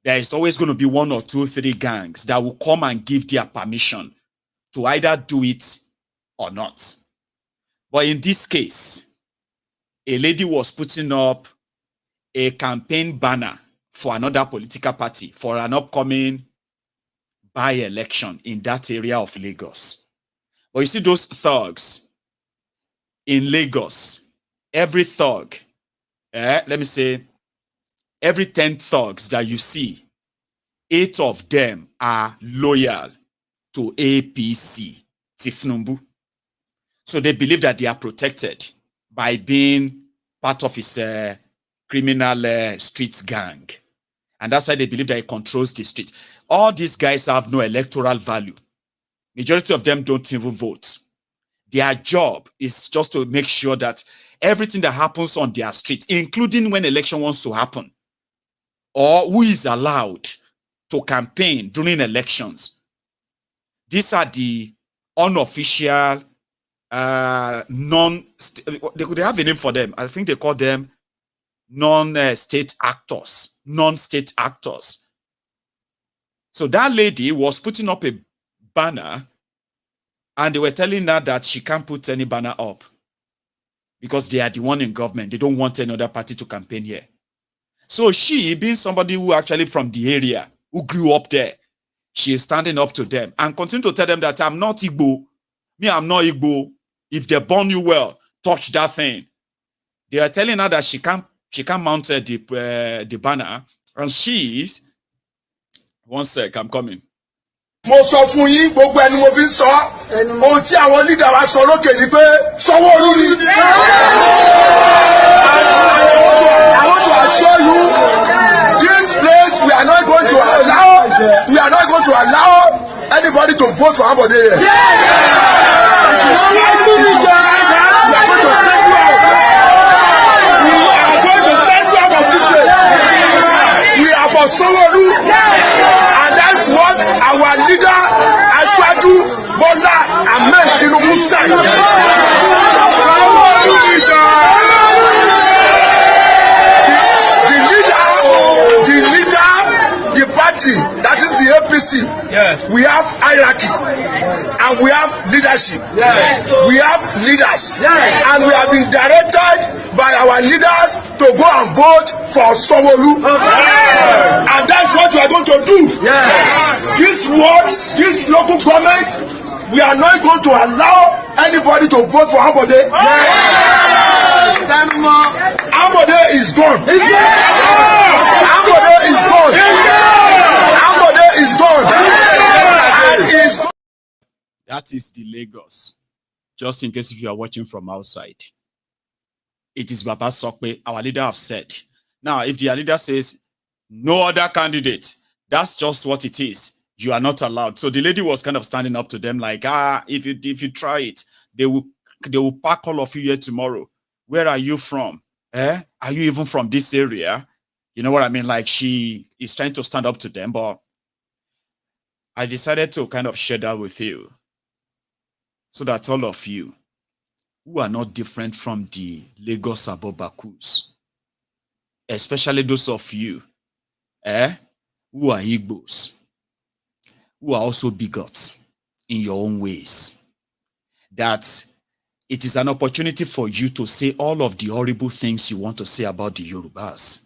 there is always going to be 1 or 2, 3 gangs that will come and give their permission to either do it or not. But in this case, a lady was putting up a campaign banner for another political party for an upcoming by-election in that area of Lagos. But you see those thugs in Lagos, every thug, let me say, every 10 thugs that you see, 8 of them are loyal to APC, Tifnumbu. So they believe that they are protected by being part of his criminal street gang. And that's why they believe that he controls the street. All these guys have no electoral value. Majority of them don't even vote. Their job is just to make sure that everything that happens on their street, including when election wants to happen, or who is allowed to campaign during elections. These are the unofficial, they have a name for them. I think they call them non-state actors. So that lady was putting up a banner, and they were telling her that she can't put any banner up because they are the one in government. They don't want any other party to campaign here. So she, being somebody who actually from the area, who grew up there, she is standing up to them and continue to tell them that I'm not Igbo. Me, I'm not Igbo. If they burn you well, touch that thing. They are telling her that she can't mount the banner, and she is. One sec, I'm coming. Mo sọ fún yín gbogbo ẹni mo fi ń sọ ohun tí àwọn leader wa sọ lókè ni pé Sanwó-Olú ni. I want to assure you this place we are not going to allow anybody to vote for anybody here. We are for Sanwó-Olú, and that's what our leader Aṣíwájú Bọ́lá Ahmed Tinubu said. The party, that is the APC. Yes. We have hierarchy and we have leadership. Yes. We have leaders. Yes. And we have been directed by our leaders to go and vote for Sanwó-Olú. Yes. And that's what we are going to do. Yes. This local government, we are not going to allow anybody to vote for Ambode? Yes. Ambode is gone. Ambode is gone. Ambode is gone. And is gone. That is the Lagos. Just in case if you are watching from outside. It is Baba Sokpe, our leader, have said. Now, if the leader says no other candidate, that's just what it is. You are not allowed. So the lady was kind of standing up to them like, if you try it, they will pack all of you here tomorrow. Where are you from? Are you even from this area? You know what I mean? Like she is trying to stand up to them, but I decided to kind of share that with you so that all of you who are not different from the Lagos Abobakus, especially those of you who are Igbos, who are also bigots in your own ways, that it is an opportunity for you to say all of the horrible things you want to say about the Yorubas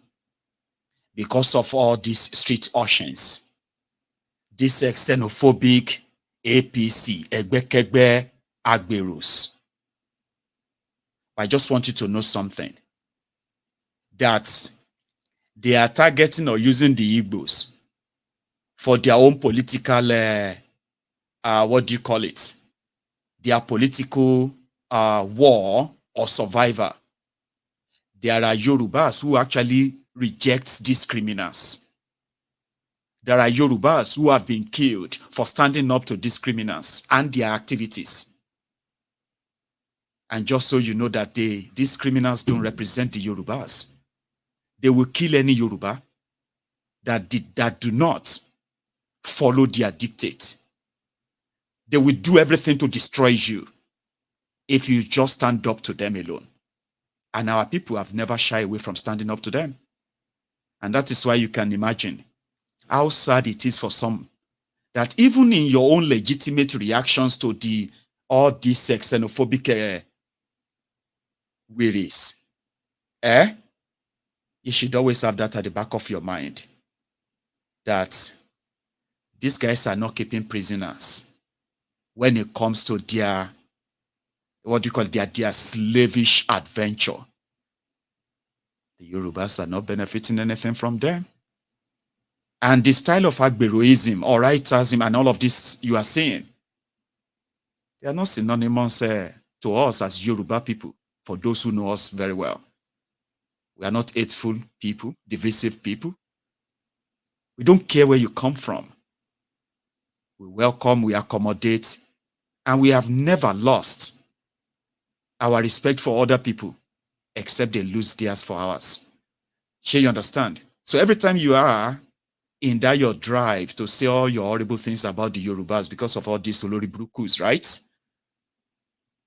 because of all these street urchins, this xenophobic APC, Egbekegbe Agberos. I just want you to know something, that they are targeting or using the Igbos for their own political, what do you call it? Their political war or survivor. There are Yorubas who actually reject these criminals. There are Yorubas who have been killed for standing up to these criminals and their activities. And just so you know that these criminals don't represent the Yorubas. They will kill any Yoruba that do not follow their dictate. They will do everything to destroy you if you just stand up to them alone. And our people have never shied away from standing up to them. And that is why you can imagine how sad it is for some that even in your own legitimate reactions to all these xenophobic wearies, you should always have that at the back of your mind, that these guys are not keeping prisoners when it comes to their, what do you call it, their slavish adventure. The Yorubas are not benefiting anything from them. And the style of Agberoism or rightism and all of this you are saying, they are not synonymous to us as Yoruba people, for those who know us very well. We are not hateful people, divisive people. We don't care where you come from. We welcome, we accommodate, and we have never lost our respect for other people, except they lose theirs for ours. Sure, you understand? So every time you are in that your drive to say all your horrible things about the Yorubas because of all these Olori Brukus, right?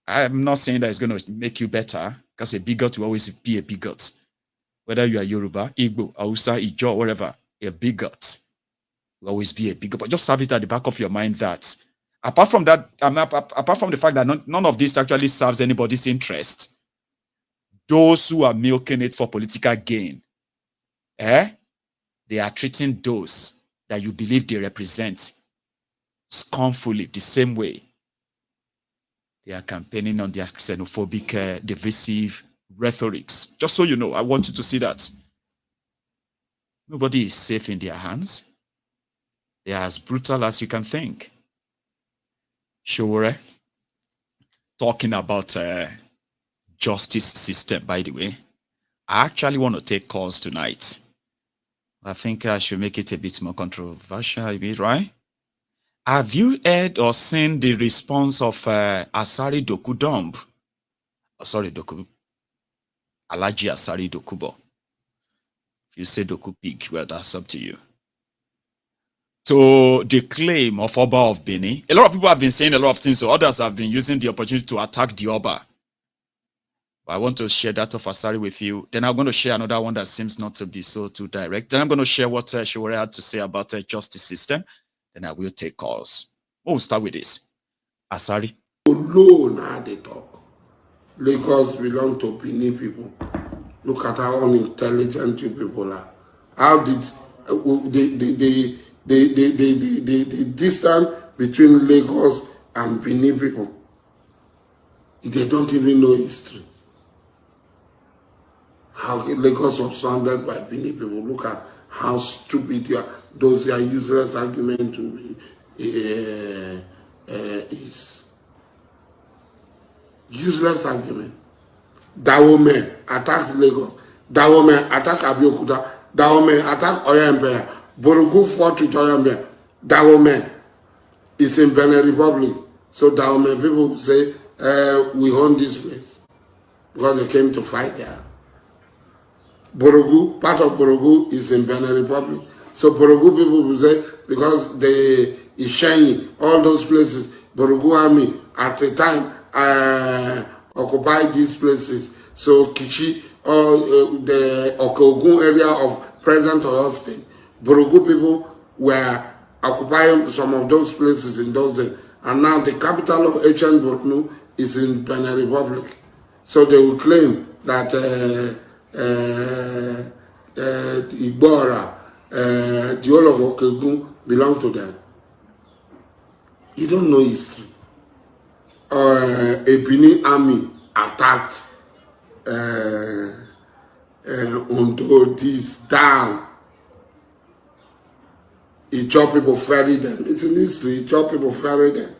I'm not saying that it's going to make you better, because a bigot will always be a bigot. Whether you are Yoruba, Igbo, Hausa, Ijo, whatever, a bigot will always be a bigot. But just have it at the back of your mind that, apart from that, apart from the fact that none of this actually serves anybody's interest, those who are milking it for political gain, they are treating those that you believe they represent scornfully the same way. They are campaigning on their xenophobic, divisive rhetorics. Just so you know, I want you to see that. Nobody is safe in their hands. They are as brutal as you can think. Sure. Talking about justice system, by the way. I actually want to take calls tonight. I think I should make it a bit more controversial, right? Have you heard or seen the response of Asari Dokudumb? Oh, sorry, Alaji Asari Dokubo. If you say Doku Pig, well, that's up to you. To the claim of Oba of Benin. A lot of people have been saying a lot of things, so others have been using the opportunity to attack the Oba. But I want to share that of Asari with you. Then I'm going to share another one that seems not to be so too direct. Then I'm going to share what Shiwore had to say about the justice system. Then I will take calls. We'll start with this. Asari. Alone how they talk. Lagos belong to Benin people. Look at how unintelligent you people are. How did the distance between Lagos and Benin people? They don't even know history. How Lagos was founded by Benin people. Look at how stupid you are. Those are useless argument to be, is. Useless argument. Dawome attacked Lagos. Dawome attacked Abeokuta. Dawome attacked Oyembe. Borough fought with Oyembe. Dawome is in Benin Republic. So Dawome people say, we own this place. Because they came to fight there. Borough, part of Borough is in Benin Republic. So Borough people will say, because they is sharing all those places, Borough army at the time occupied these places. So Kichi, the Okogun area of present Oyo State, Borough people were occupying some of those places in those days. And now the capital of ancient Borno is in Benin Republic. So they will claim that Igbora, the whole of Okegun belong to them. You don't know history. A Benin army attacked Ondo, this down. Ijaw people ferried them. It's in history. Ijaw people ferried them.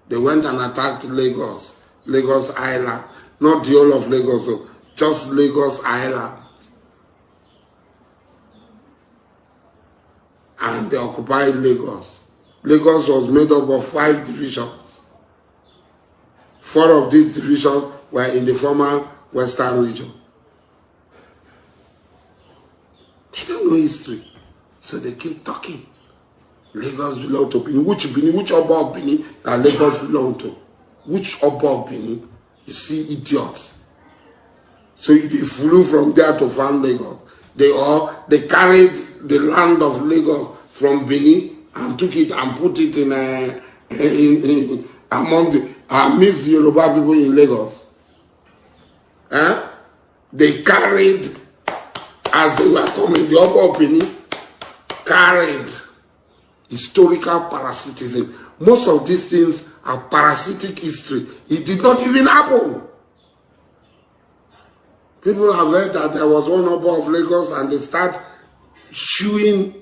They went and attacked Lagos, Lagos Island. Not the whole of Lagos, just Lagos Island. And they occupied Lagos. Lagos was made up of 5 divisions. 4 of these divisions were in the former Western region. They don't know history. So they keep talking. Lagos belong to Benin. Which Oba of Benin that Lagos belong to? Which Oba of Benin? You see idiots. So they flew from there to found Lagos. They carried the land of Lagos from Benin and took it and put it in among the amidst the Yoruba people in Lagos. They carried, as they were coming, the Oba of Benin carried historical parasitism. Most of these things are parasitic history. It did not even happen. People have heard that there was one Oba of Lagos and they start showing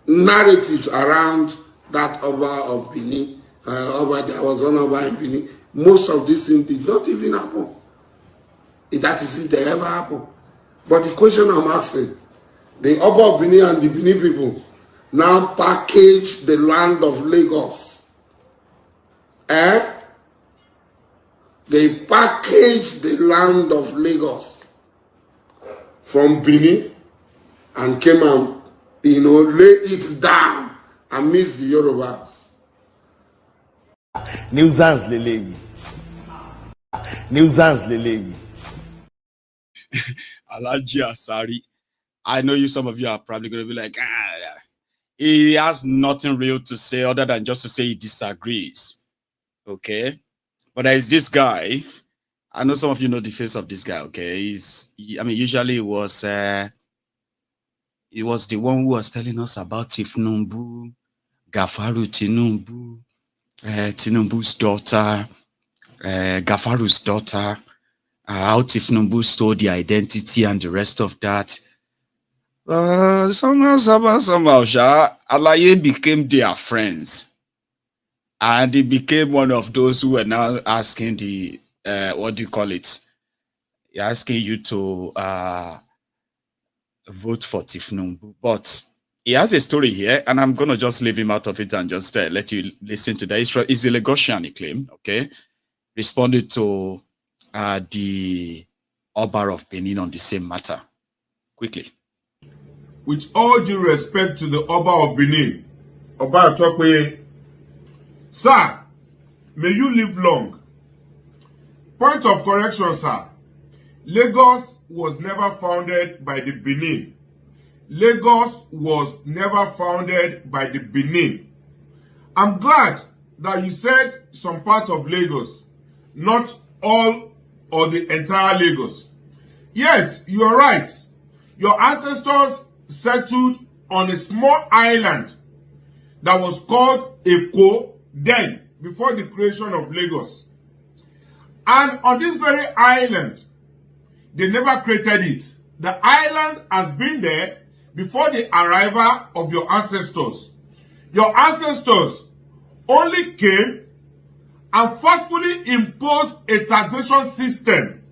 narratives around that Oba of Benin. There was one Oba in Benin. Most of these things did not even happen. That is if they ever happen. But the question I'm asking, the Oba of Benin and the Benin people now package the land of Lagos. They package the land of Lagos from Benin and came and, lay it down amidst the Yorubas. Nuisance leleyi. Nuisance leleyi. Alhaji Asari, I know some of you are probably going to be like, he has nothing real to say other than just to say he disagrees. Okay? But there is this guy. I know some of you know the face of this guy, okay? Usually it was the one who was telling us about Tifnumbu, Gafaru Tinumbu, Tinumbu's daughter, Gafaru's daughter, how Tifnumbu stole the identity and the rest of that. Somehow, Alaye became their friends. And he became one of those who were now asking the, what do you call it? Asking you to vote for Tifnumbu. But he has a story here, and I'm going to just leave him out of it and just let you listen to that. It's a Lagosian, he claimed, okay? Responded to the Oba of Benin on the same matter. Quickly. With all due respect to the Oba of Benin, Oba Atokwe, sir, may you live long. Point of correction, sir. Lagos was never founded by the Benin. Lagos was never founded by the Benin. I'm glad that you said some part of Lagos, not all or the entire Lagos. Yes, you are right. Your ancestors settled on a small island that was called Eko then, before the creation of Lagos. And on this very island, they never created it. The island has been there before the arrival of your ancestors. Your ancestors only came and forcefully imposed a taxation system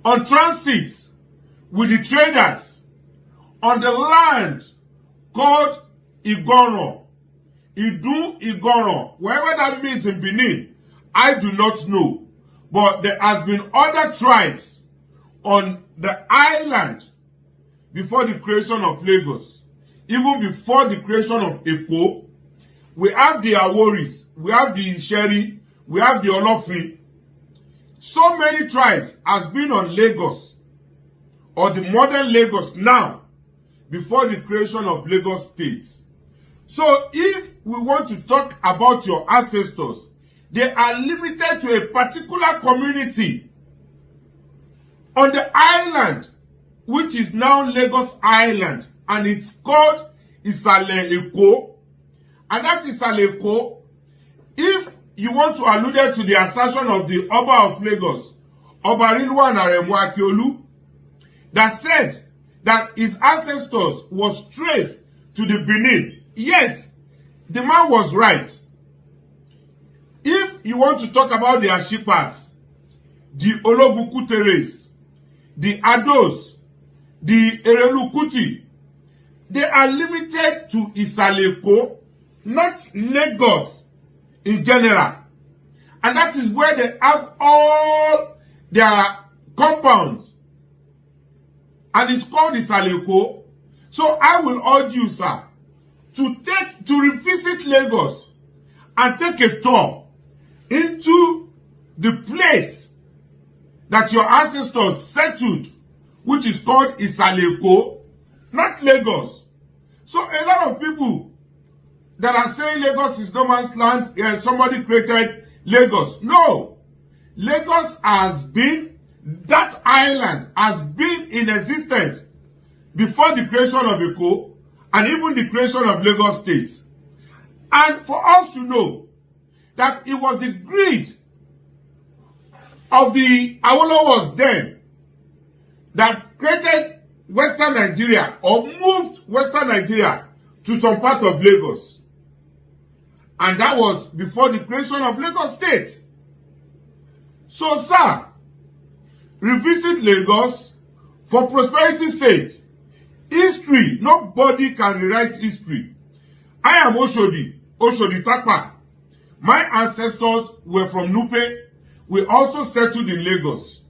on transit with the traders on the land called Igoro, Idu Igoro, wherever that means in Benin, I do not know. But there has been other tribes on the island before the creation of Lagos, even before the creation of Eko. We have the Aworis, we have the Isheri, we have the Olofin. So many tribes has been on Lagos, or the modern Lagos now, before the creation of Lagos State. So if we want to talk about your ancestors, they are limited to a particular community on the island, which is now Lagos Island, and it's called Isale Eko. And that Isale Eko, if you want to allude to the assertion of the Oba of Lagos, Oba Rilwan Aremu Akiolu, that said that his ancestors was traced to the Benin. Yes, the man was right. If you want to talk about the Ashipas, the Ologukuteres, the Ados, the Erelukuti, they are limited to Isaleko, not Lagos in general. And that is where they have all their compounds. And it's called Isaleko. So I will urge you, sir, to revisit Lagos and take a tour into the place that your ancestors settled, which is called Isaleko, not Lagos. So a lot of people that are saying Lagos is no man's land, somebody created Lagos. No. Lagos has been, that island has been in existence before the creation of Eko and even the creation of Lagos State. And for us to know that it was the greed of the Awolowo's then that created Western Nigeria, or moved Western Nigeria to some part of Lagos. And that was before the creation of Lagos State. So, sir, revisit Lagos for prosperity's sake. History, nobody can rewrite history. I am Oshodi Takpa. My ancestors were from Nupe. We also settled in Lagos.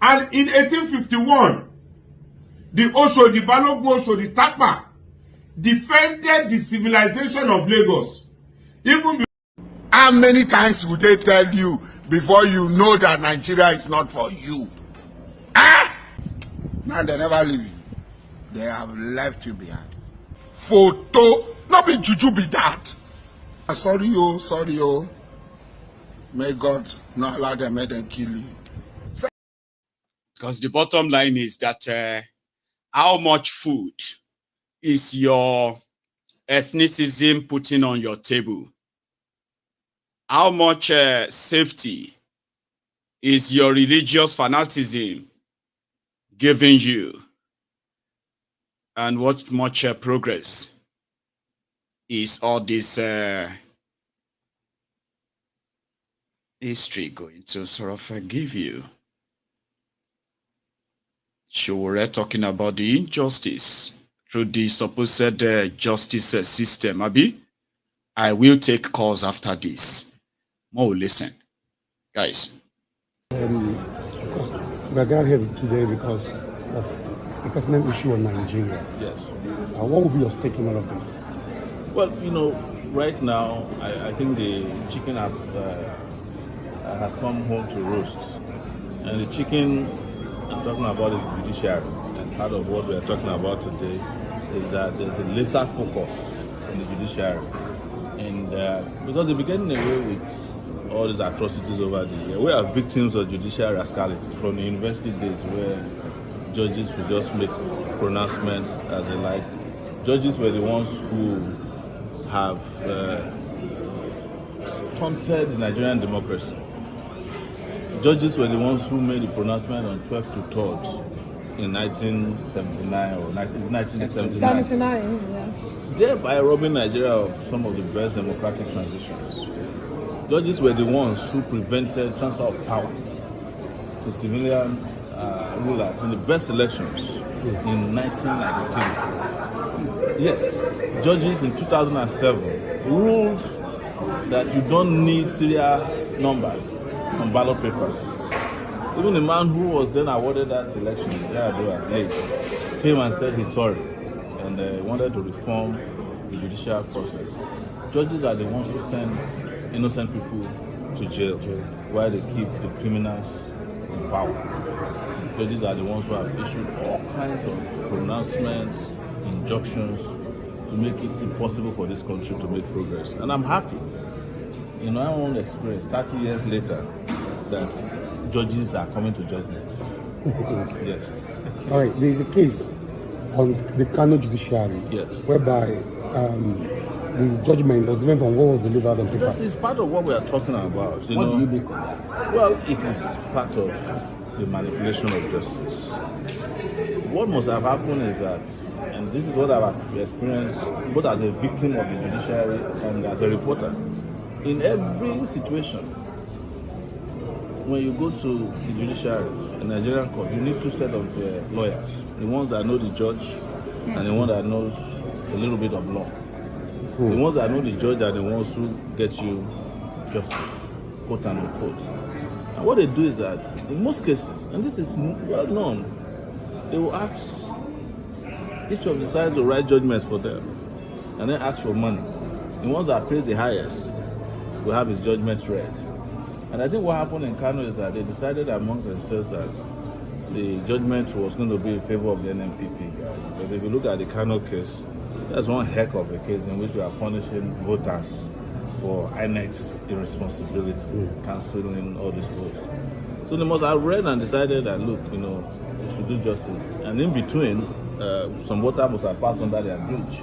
And in 1851, the Oshodi Balogun Oshodi Takpa defended the civilization of Lagos. Even how many times would they tell you before you know that Nigeria is not for you? Ah! Now they never leave you. They have left you behind. Photo, not be juju be that. Sorry, oh. May God not allow them, make them kill you. Because the bottom line is that how much food is your ethnicism putting on your table? How much safety is your religious fanaticism giving you? And what much progress is all this history going to sort of give you? Sure, talking about the injustice through the supposed justice system. Abi, I will take calls after this. More listen, guys. We are gathered here today because of the personal issue of Nigeria. Yes. What will be your stake in all of this? Well, right now, I think the chicken has come home to roost. And the chicken I'm talking about is judiciary. And part of what we are talking about today is that there's a laser focus on the judiciary. And because they're getting away with all these atrocities over the year, we are victims of judicial rascality from the university days where judges would just make pronouncements as they like. Judges were the ones who have stunted the Nigerian democracy. judges were the ones who made the pronouncement on 12th to 3rd in 1979 or 1979. 79, yeah. Thereby robbing Nigeria of some of the best democratic transitions. Judges were the ones who prevented transfer of power to civilian rulers in the best elections in 1992. Yes, judges in 2007 ruled that you don't need serial numbers on ballot papers. Even the man who was then awarded that election, came and said he's sorry and wanted to reform the judicial process. Judges are the ones who send innocent people to jail while they keep the criminals in power. Judges are the ones who have issued all kinds of pronouncements, injunctions to make it impossible for this country to make progress. And I'm happy, in my own experience, 30 years later, that judges are coming to judgment. Yes. All right, there is a case on the Kano judiciary whereby the judgment was given from what was delivered on paper. This is part of what we are talking about. What do you make of that? Well, it is part of the manipulation of justice. What must have happened is that, and this is what I've experienced both as a victim of the judiciary and as a reporter, in every situation, when you go to the judiciary, the Nigerian court, you need two sets of lawyers. The ones that know the judge and the one that knows a little bit of law. The ones that know the judge are the ones who get you justice, quote and unquote. And what they do is that, in most cases, and this is well known, they will ask each of the sides to write judgments for them and then ask for money. The ones that pays the highest will have his judgments read. And I think what happened in Kano is that they decided among themselves that the judgment was going to be in favor of the NNPP. But if you look at the Kano case, that's one heck of a case in which we are punishing voters for INEC's irresponsibility, cancelling all these votes. So they must have read and decided that, look, we should do justice. And in between, some water must have passed under their bridge.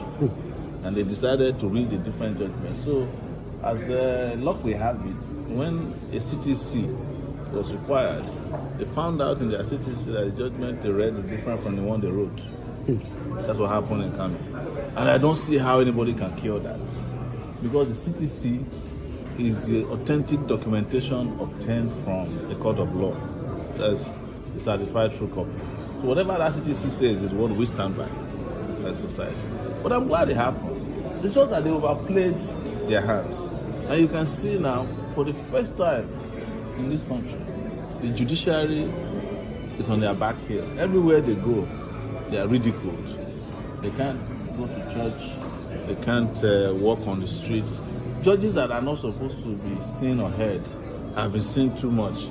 And they decided to read the different judgments. So, as luck we have it, when a CTC was required, they found out in their CTC that the judgment they read is different from the one they wrote. That's what happened in Kano. And I don't see how anybody can cure that. Because the CTC is the authentic documentation obtained from the court of law. That's the certified true copy. So whatever that CTC says is what we stand by as society. But I'm glad it happened. It's just that they overplayed their hands. And you can see now, for the first time in this country, the judiciary is on their back heel. Everywhere they go, they are ridiculed. They can't go to church. They can't walk on the streets. Judges that are not supposed to be seen or heard have been seen too much.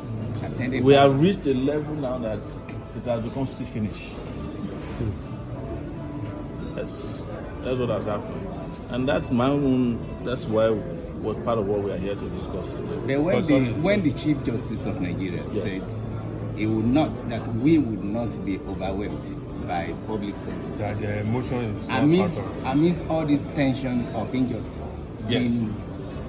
We have reached a level now that it has become see finish. That's what has happened. And that's why was part of what we are here to discuss today. But when the Chief Justice of Nigeria said we would not be overwhelmed by public sentiment, that the emotion is amidst all this tension of injustice. Yes.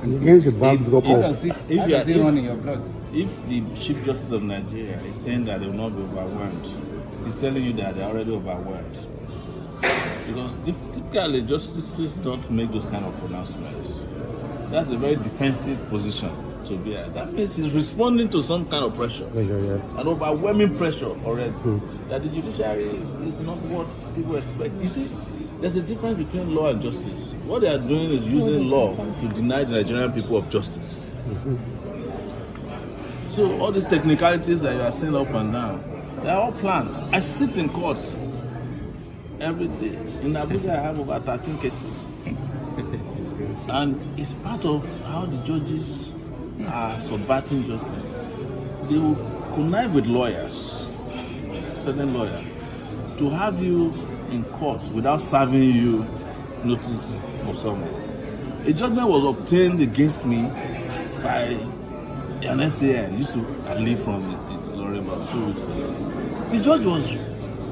Against the backdrop how does it run in your blood? If the Chief Justice of Nigeria is saying that they will not be overwhelmed, he's telling you that they're already overwhelmed. Because typically justices don't make those kind of pronouncements. That's a very defensive position to be at. That means he's responding to some kind of pressure. An overwhelming pressure already. That the judiciary is not what people expect. You see, there's a difference between law and justice. What they are doing is using law to deny the Nigerian people of justice. So all these technicalities that you are seeing up and down, they are all planned. I sit in courts every day. In Abuja, I have over 13 cases. And it's part of how the judges are subverting justice. They will connive with lawyers, certain lawyers, to have you in court without serving you notice of someone. A judgment was obtained against me by an SAI. I used to leave from Yorubas 2 weeks ago. The judge was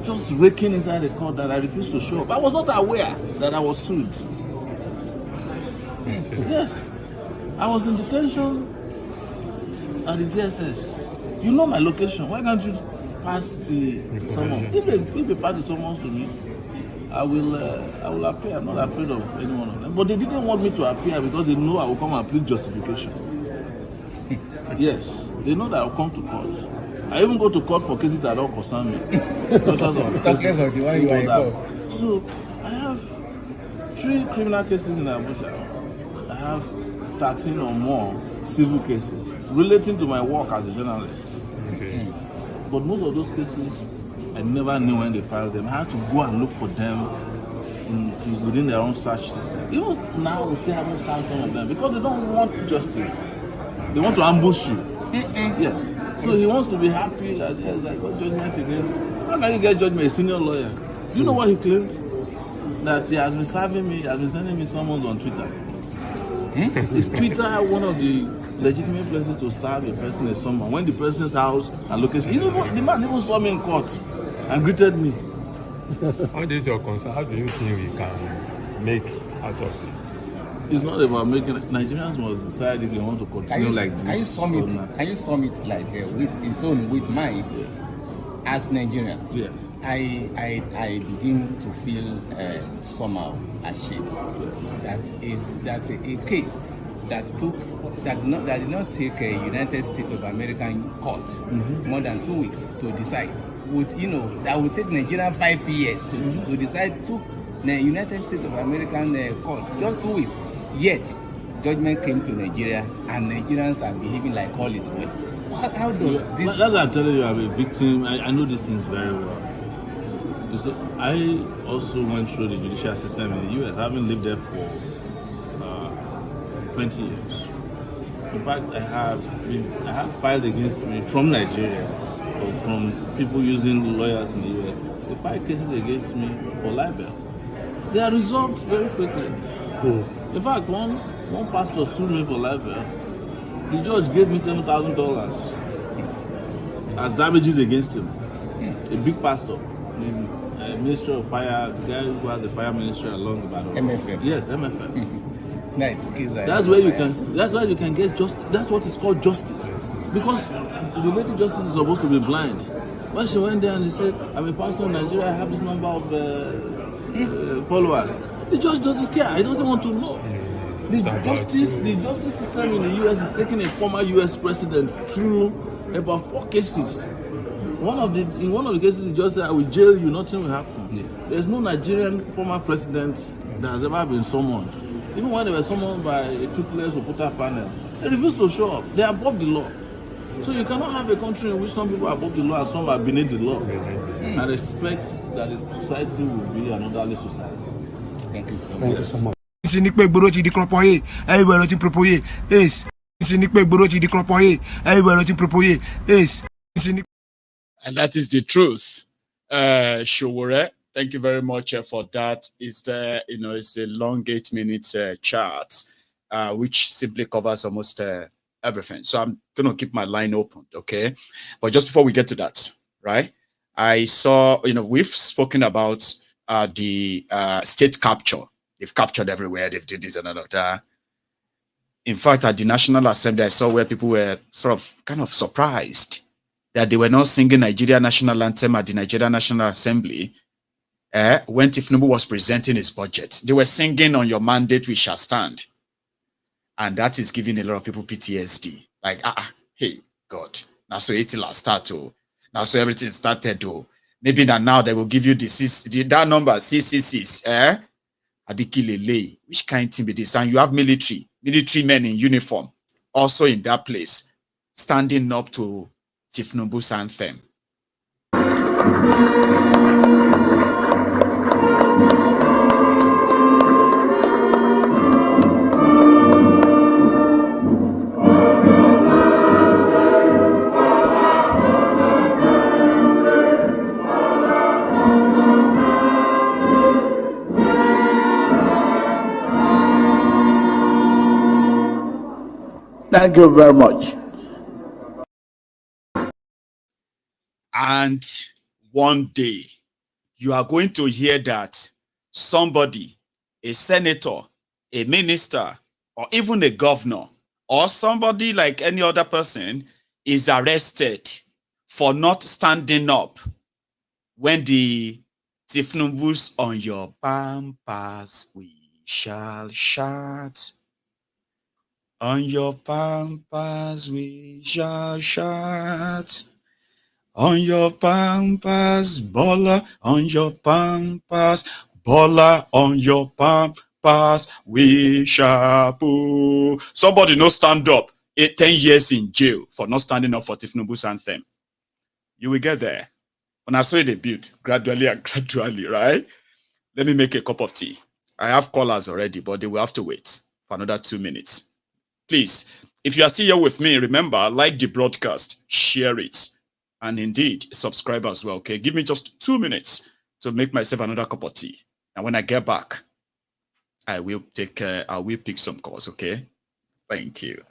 just raking inside the court that I refused to show up. I was not aware that I was sued. Yes. I was in detention at the DSS. You know my location. Why can't you pass the summons? If they pass the summons to me, I will appear. I'm not afraid of any one of them. But they didn't want me to appear because they know I will come and plead justification. Yes, they know that I will come to court. I even go to court for cases that don't concern me. So I have 3 criminal cases in Abuja. I have 13 or more civil cases relating to my work as a journalist. Okay. But most of those cases, I never knew when they filed them. I had to go and look for them within their own search system. Even now, we still haven't found some of them because they don't want justice. They want to ambush you. Yes. So he wants to be happy that yes, I got judgment against. How can you get judgment? A senior lawyer. Do you know what he claimed? That he has been serving me, has been sending me summons on Twitter. Is Twitter one of the legitimate places to serve a person a summons? When the person's house and location, the man even saw me in court and greeted me. How is your concern? How do you think we can make out of it? It's not about making it. Nigerians must decide if they want to continue like this. Can you sum it like with mine as Nigerian? Yeah. I begin to feel somehow ashamed. That's a case that did not take a United States of American court more than 2 weeks to decide. That would take Nigeria 5 years to decide. Took the United States of American court just 2 weeks. Yet judgment came to Nigeria, and Nigerians are behaving like all is well. How does this? That's what I'm telling you. I'm a victim. I know these things very well. So I also went through the judicial system in the U.S. Having lived there for 20 years. In fact, I have filed against me from Nigeria or from people using lawyers in the U.S. They filed cases against me for libel. They are resolved very quickly. In fact, one pastor sued me for libel. The judge gave me $7,000 as damages against him. A big pastor, the Minister of Fire, the guy who has the fire ministry along the battle. MFM. Yes, MFM. That's why you can get justice. That's what is called justice. Because the lady justice is supposed to be blind. When she went there and he said, I'm a pastor in Nigeria, I have this number of followers. The judge doesn't care. He doesn't want to know. The justice system in the U.S. is taking a former U.S. president through about 4 cases. In one of the cases, the judge said, I will jail you, nothing will happen. Yes. There's no Nigerian former president that has ever been summoned. Even when they were summoned by a toothless or Puta panel, they refused to show up. They are above the law. So you cannot have a country in which some people are above the law and some are beneath the law. And expect that the society will be an orderly society. Thank you so much. Thank you so much. And that is the truth. Showore, thank you very much for that. It's a long 8-minute chart, which simply covers almost everything. So I'm going to keep my line open, okay? But just before we get to that, right? I saw, we've spoken about the state capture. They've captured everywhere. They've did this and all of that. In fact, at the National Assembly, I saw where people were kind of surprised that they were not singing Nigeria National Anthem at the Nigeria National Assembly when Tinubu was presenting his budget. They were singing On Your Mandate We Shall Stand. And that is giving a lot of people PTSD. Like, hey, God, now so it will start. Now so everything started. Maybe now they will give you that number, 666. Abikilele. Which kind of thing be this? And you have military men in uniform also in that place, standing up to Tinubu's anthem. Thank you very much. And one day, you are going to hear that somebody, a senator, a minister, or even a governor, or somebody like any other person is arrested for not standing up when the Tifnubus on your pampas we shall shout. On your pampas we shall shout. On your pampas, Bola, on your pampas, Bola, on your pampas, we shall poo. Somebody no stand up. 10 years in jail for not standing up for Tifnubu's anthem. You will get there. When I saw it build gradually and gradually, right? Let me make a cup of tea. I have callers already, but they will have to wait for another 2 minutes. Please, if you are still here with me, remember, like the broadcast, share it. And indeed, subscribe as well, okay? Give me just 2 minutes to make myself another cup of tea. And when I get back, I will pick some calls, okay? Thank you.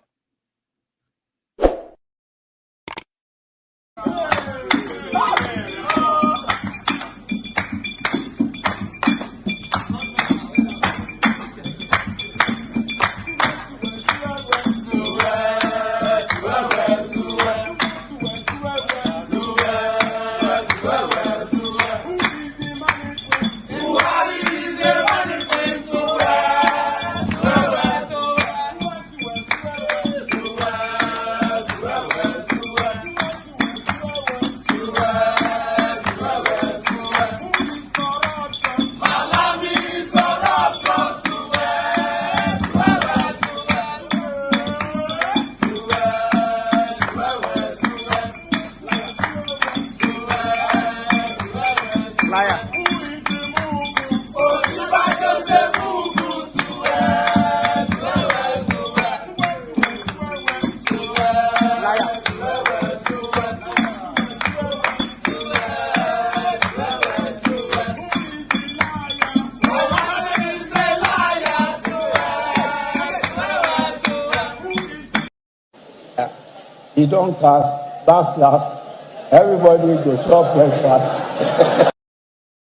He don't cast, last. Everybody go chop breakfast.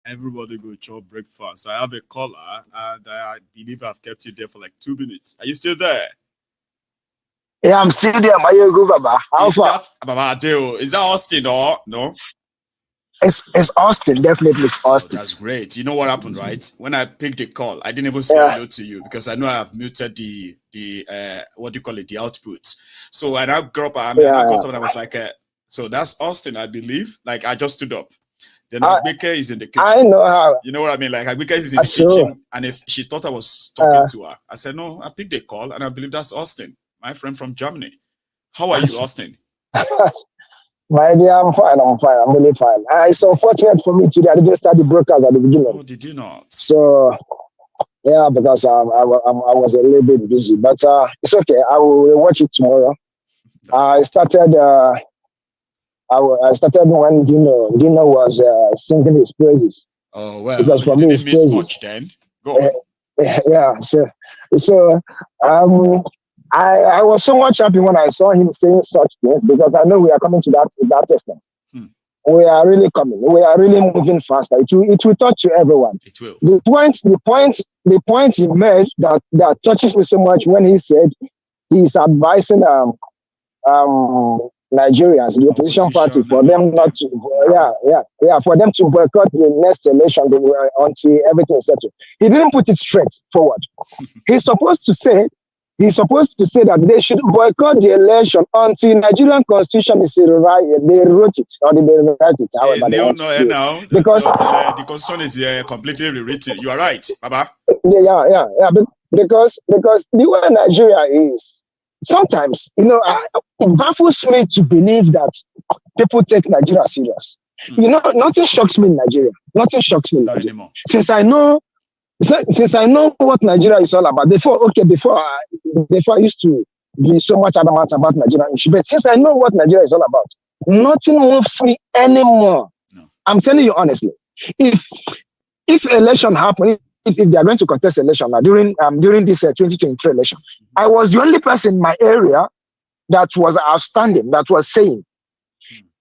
Everybody go chop breakfast. I have a caller, and I believe I've kept you there for like 2 minutes. Are you still there? Yeah, I'm still there, Maiyegun, Baba. How far? Baba Adeo, is that Austin or no? It's Austin, definitely it's Austin. Oh, that's great. You know what happened, right? When I picked the call, I didn't even say hello to you because I know I have muted the what do you call it, the output. So when I got up, and I was like, so that's Austin, I believe. Like I just stood up. Then Agbeke is in the kitchen. I know how. You know what I mean? Like Agbeke is in the kitchen, and if she thought I was talking to her, I said no. I picked the call, and I believe that's Austin, my friend from Germany. How are you, Austin? My dear, I'm fine. I'm really fine. It's unfortunate for me today. I didn't start the broadcast at the beginning. Oh, did you not? So, yeah, because I was a little bit busy. But it's okay. I will watch it tomorrow. I started when Dino was singing his praises. Oh, well, because for you me, didn't miss much then. Go on. Yeah. So I was so much happy when I saw him saying such things because I know we are coming to that extent. We are really coming. We are really moving faster. It will touch to everyone. It will. The point he made that touches me so much when he said he's advising Nigerians, the opposition party, for them not to for them to boycott the next election until everything is settled. He didn't put it straight forward. He's supposed to say that they should boycott the election until Nigerian constitution is rewrite. They wrote it or they rewrite it. However, now because the constitution is completely rewritten. You are right, Baba. Yeah. Because the way Nigeria is, sometimes it baffles me to believe that people take Nigeria serious. Nothing shocks me in Nigeria. Nothing shocks me in Nigeria. Anymore. Since I know what Nigeria is all about. Before I used to be so much adamant about Nigeria issue, but since I know what Nigeria is all about, nothing moves me anymore. No. I'm telling you honestly. If election happen, if they are going to contest election now during this 2023 election, I was the only person in my area that was outstanding, that was saying,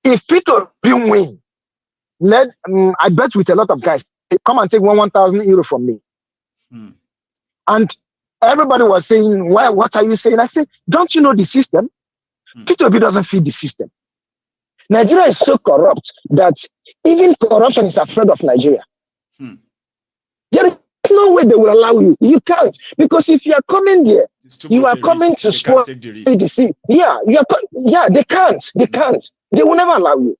if Peter win, I bet with a lot of guys, come and take 1,000 euro from me. And everybody was saying, well, what are you saying? I said, don't you know the system? Peter Obi doesn't feed the system. Nigeria is so corrupt that even corruption is afraid of Nigeria. There is no way they will allow you. You can't. Because if you are coming there, you are coming to spoil the sea. Yeah, they can't. They can't. They will never allow you.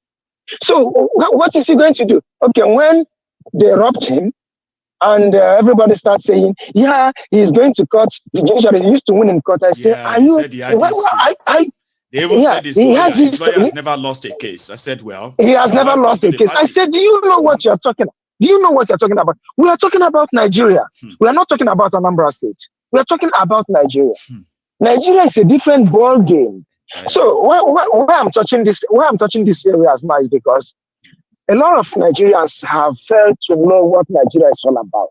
So what is he going to do? Okay, when they robbed him and everybody starts saying, yeah, he's going to court. The judiciary, he used to win in court. I say, are you? They even said his lawyer has never lost a case. I said, well. He has never lost a case. I said, do you know what you're talking about? Do you know what you're talking about? We are talking about Nigeria. We are not talking about Anambra State. We are talking about Nigeria. Nigeria is a different ball game. So why I'm touching this areas now is because a lot of Nigerians have failed to know what Nigeria is all about.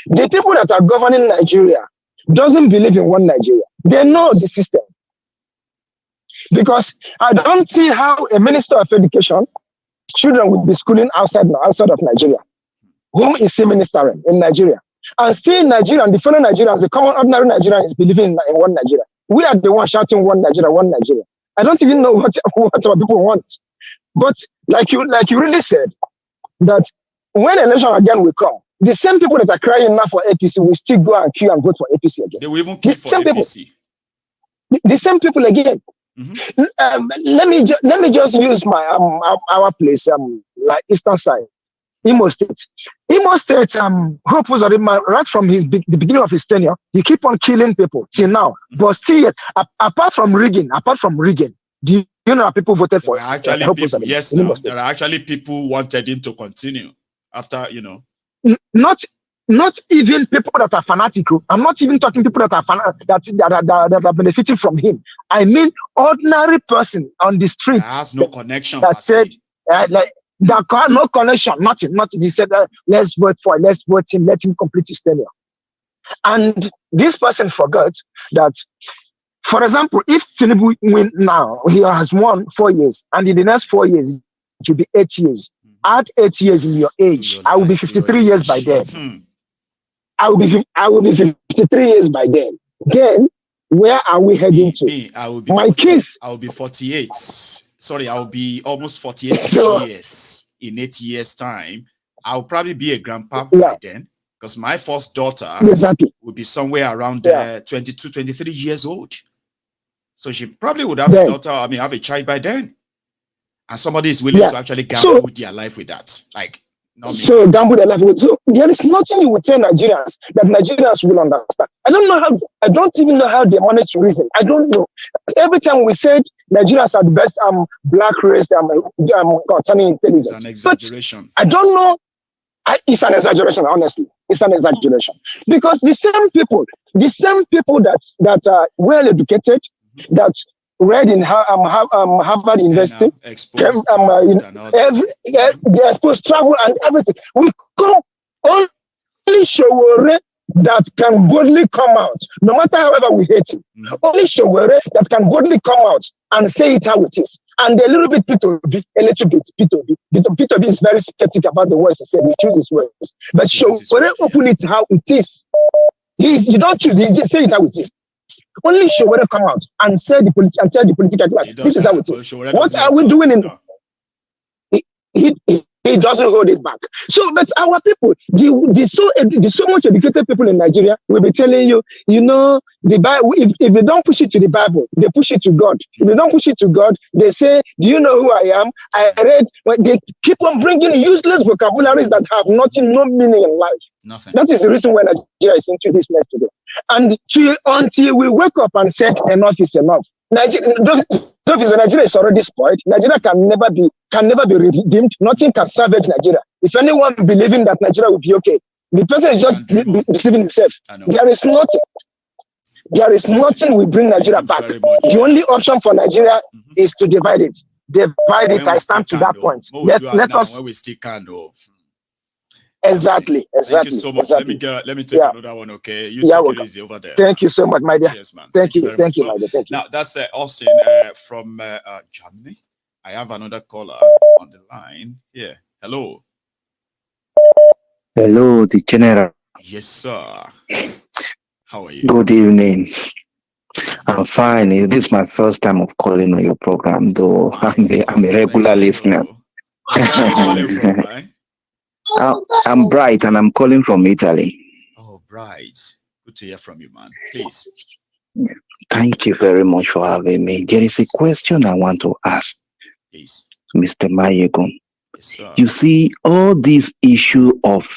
The people that are governing Nigeria doesn't believe in one Nigeria. They know the system. Because I don't see how a minister of education, children would be schooling outside of Nigeria. Whom is he ministering in Nigeria? And still in Nigeria, and the fellow Nigerians, the common ordinary Nigerian is believing in one Nigeria. We are the ones shouting one Nigeria, one Nigeria. I don't even know what our people want. But like you really said, that when election again will come, the same people that are crying now for APC will still go and queue and vote for APC again. They will even queue for APC. The same people again. Let me just use my our place, like Eastern side, Imo State. Imo State, Hope was right from the beginning of his tenure. He keep on killing people till now. But still, yet, apart from rigging, do you know how people voted for? Actually, yes, there are actually people who wanted him to continue after, Not even people that are fanatical. I'm not even talking people that are that are benefiting from him. I mean, ordinary person on the street that has no connection. That said, that got no connection, nothing. He said, let's vote him, let him complete his tenure. And this person forgot that, for example, if Tinubu win now, he has won 4 years, and in the next 4 years, it will be 8 years. Add 8 years in your age. I will be 53 years by then. I will be 53 years by then. Then, where are we heading to? I will be 48. Sorry, I will be almost 48 years in 8 years' time. I'll probably be a grandpa by then, because my first daughter will be somewhere around 22, 23 years old. So she probably would have a daughter, have a child by then. And somebody is willing to actually gamble their life with that. Gamble their life with. So there is nothing you would tell Nigerians that Nigerians will understand. I don't even know how they manage to reason. I don't know. Every time we said Nigerians are the best black race concerning intelligence. It's an exaggeration. But I don't know. It's an exaggeration, honestly. It's an exaggeration. Because the same people that are well educated, that read in Harvard University, they exposed travel and everything. We come only Showore that can boldly come out, no matter however we hate him. Only Showore that can boldly come out and say it how it is. And a little bit P2B, a little bit P2B. P2B is very skeptic about the words he said. He chooses words. But Showore open it how it is. You don't choose, he just say it how it is. Only Showore come out and say tell the political class, this is how it is. What are we doing in he doesn't hold it back. So, but our people, the so much educated people in Nigeria will be telling you, the Bible, if they don't push it to the Bible, they push it to God. If they don't push it to God, they say, do you know who I am? I read, they keep on bringing useless vocabularies that have no meaning in life. Nothing. That is the reason why Nigeria is into this mess today. And until we wake up and say, enough is enough. Nigeria is already spoiled. Nigeria can never be redeemed. Nothing can salvage Nigeria. If anyone believing that Nigeria will be okay, the person is just deceiving himself. There is nothing. Will bring Nigeria back. The only option for Nigeria is to divide it. I stand to that point. Let us. When we still can, Exactly. Thank you so much. Exactly. Let me take another one, okay? You take it easy over there. Thank you so much, my dear. Yes, man. Thank you, my dear. Thank you. Now, that's Austin from Germany. I have another caller on the line. Yeah. Hello. Hello, the general. Yes, sir. How are you? Good evening. I'm fine. This is my first time of calling on your program, though I'm a regular listener. I'm Bright, and I'm calling from Italy. Oh, Bright. Good to hear from you, man. Please. Thank you very much for having me. There is a question I want to ask, please, Mr. Maiyegun. Yes, sir. You see, all this issue of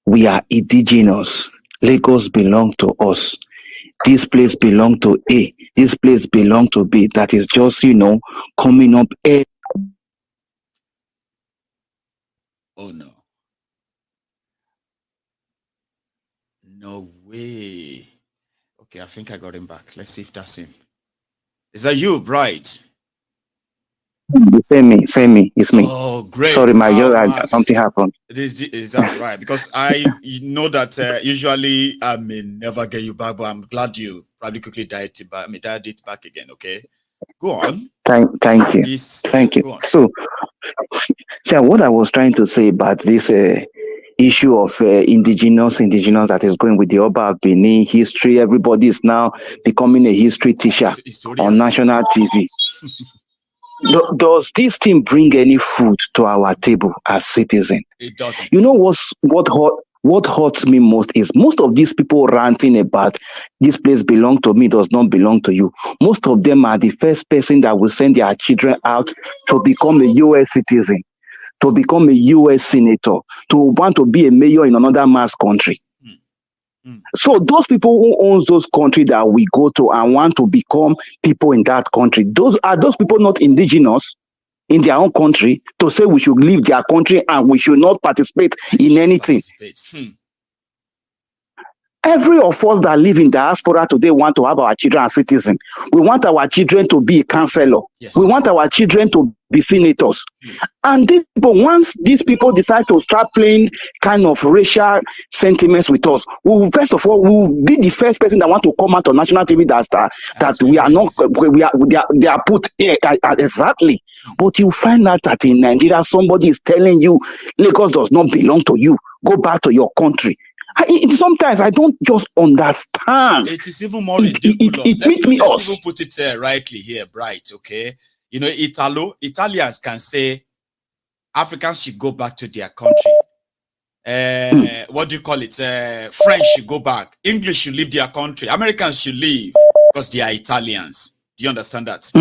we are indigenous, Lagos belong to us, this place belong to A, this place belong to B, that is just, coming up. Oh, no. No way. Okay, I think I got him back. Let's see if that's him. Is that you, Bright? Say me. It's me. Oh, great. Sorry, something happened. Is that right? Because I know that usually I may never get you back, but I'm glad you probably quickly dialed it back again, okay? Go on. Thank you. Thank you. So, what I was trying to say about this issue of indigenous that is going with the Oba of Benin history, everybody is now becoming a history teacher on national TV. Does this thing bring any food to our table as citizens? It doesn't. You know what hurts me most is most of these people ranting about this place belong to me, does not belong to you. Most of them are the first person that will send their children out to become a U.S. citizen, to become a U.S. senator, to want to be a mayor in another man's country. So those people who owns those countries that we go to and want to become people in that country, those people not indigenous in their own country to say we should leave their country and we should not participate in anything. Every of us that live in diaspora today want to have our children as citizens. We want our children to be a counselor. Yes. We want our children to be senators. And once these people decide to start playing kind of racial sentiments with us, first of all, we will be the first person that want to come out on national TV that we are not, they are put here. Exactly. But you find out that in Nigeria, somebody is telling you, Lagos does not belong to you. Go back to your country. Sometimes I don't just understand. It is even more ridiculous. Let's even put it rightly here, Bright, okay? You know, Italians can say Africans should go back to their country. What do you call it? French should go back. English should leave their country. Americans should leave because they are Italians. Do you understand that?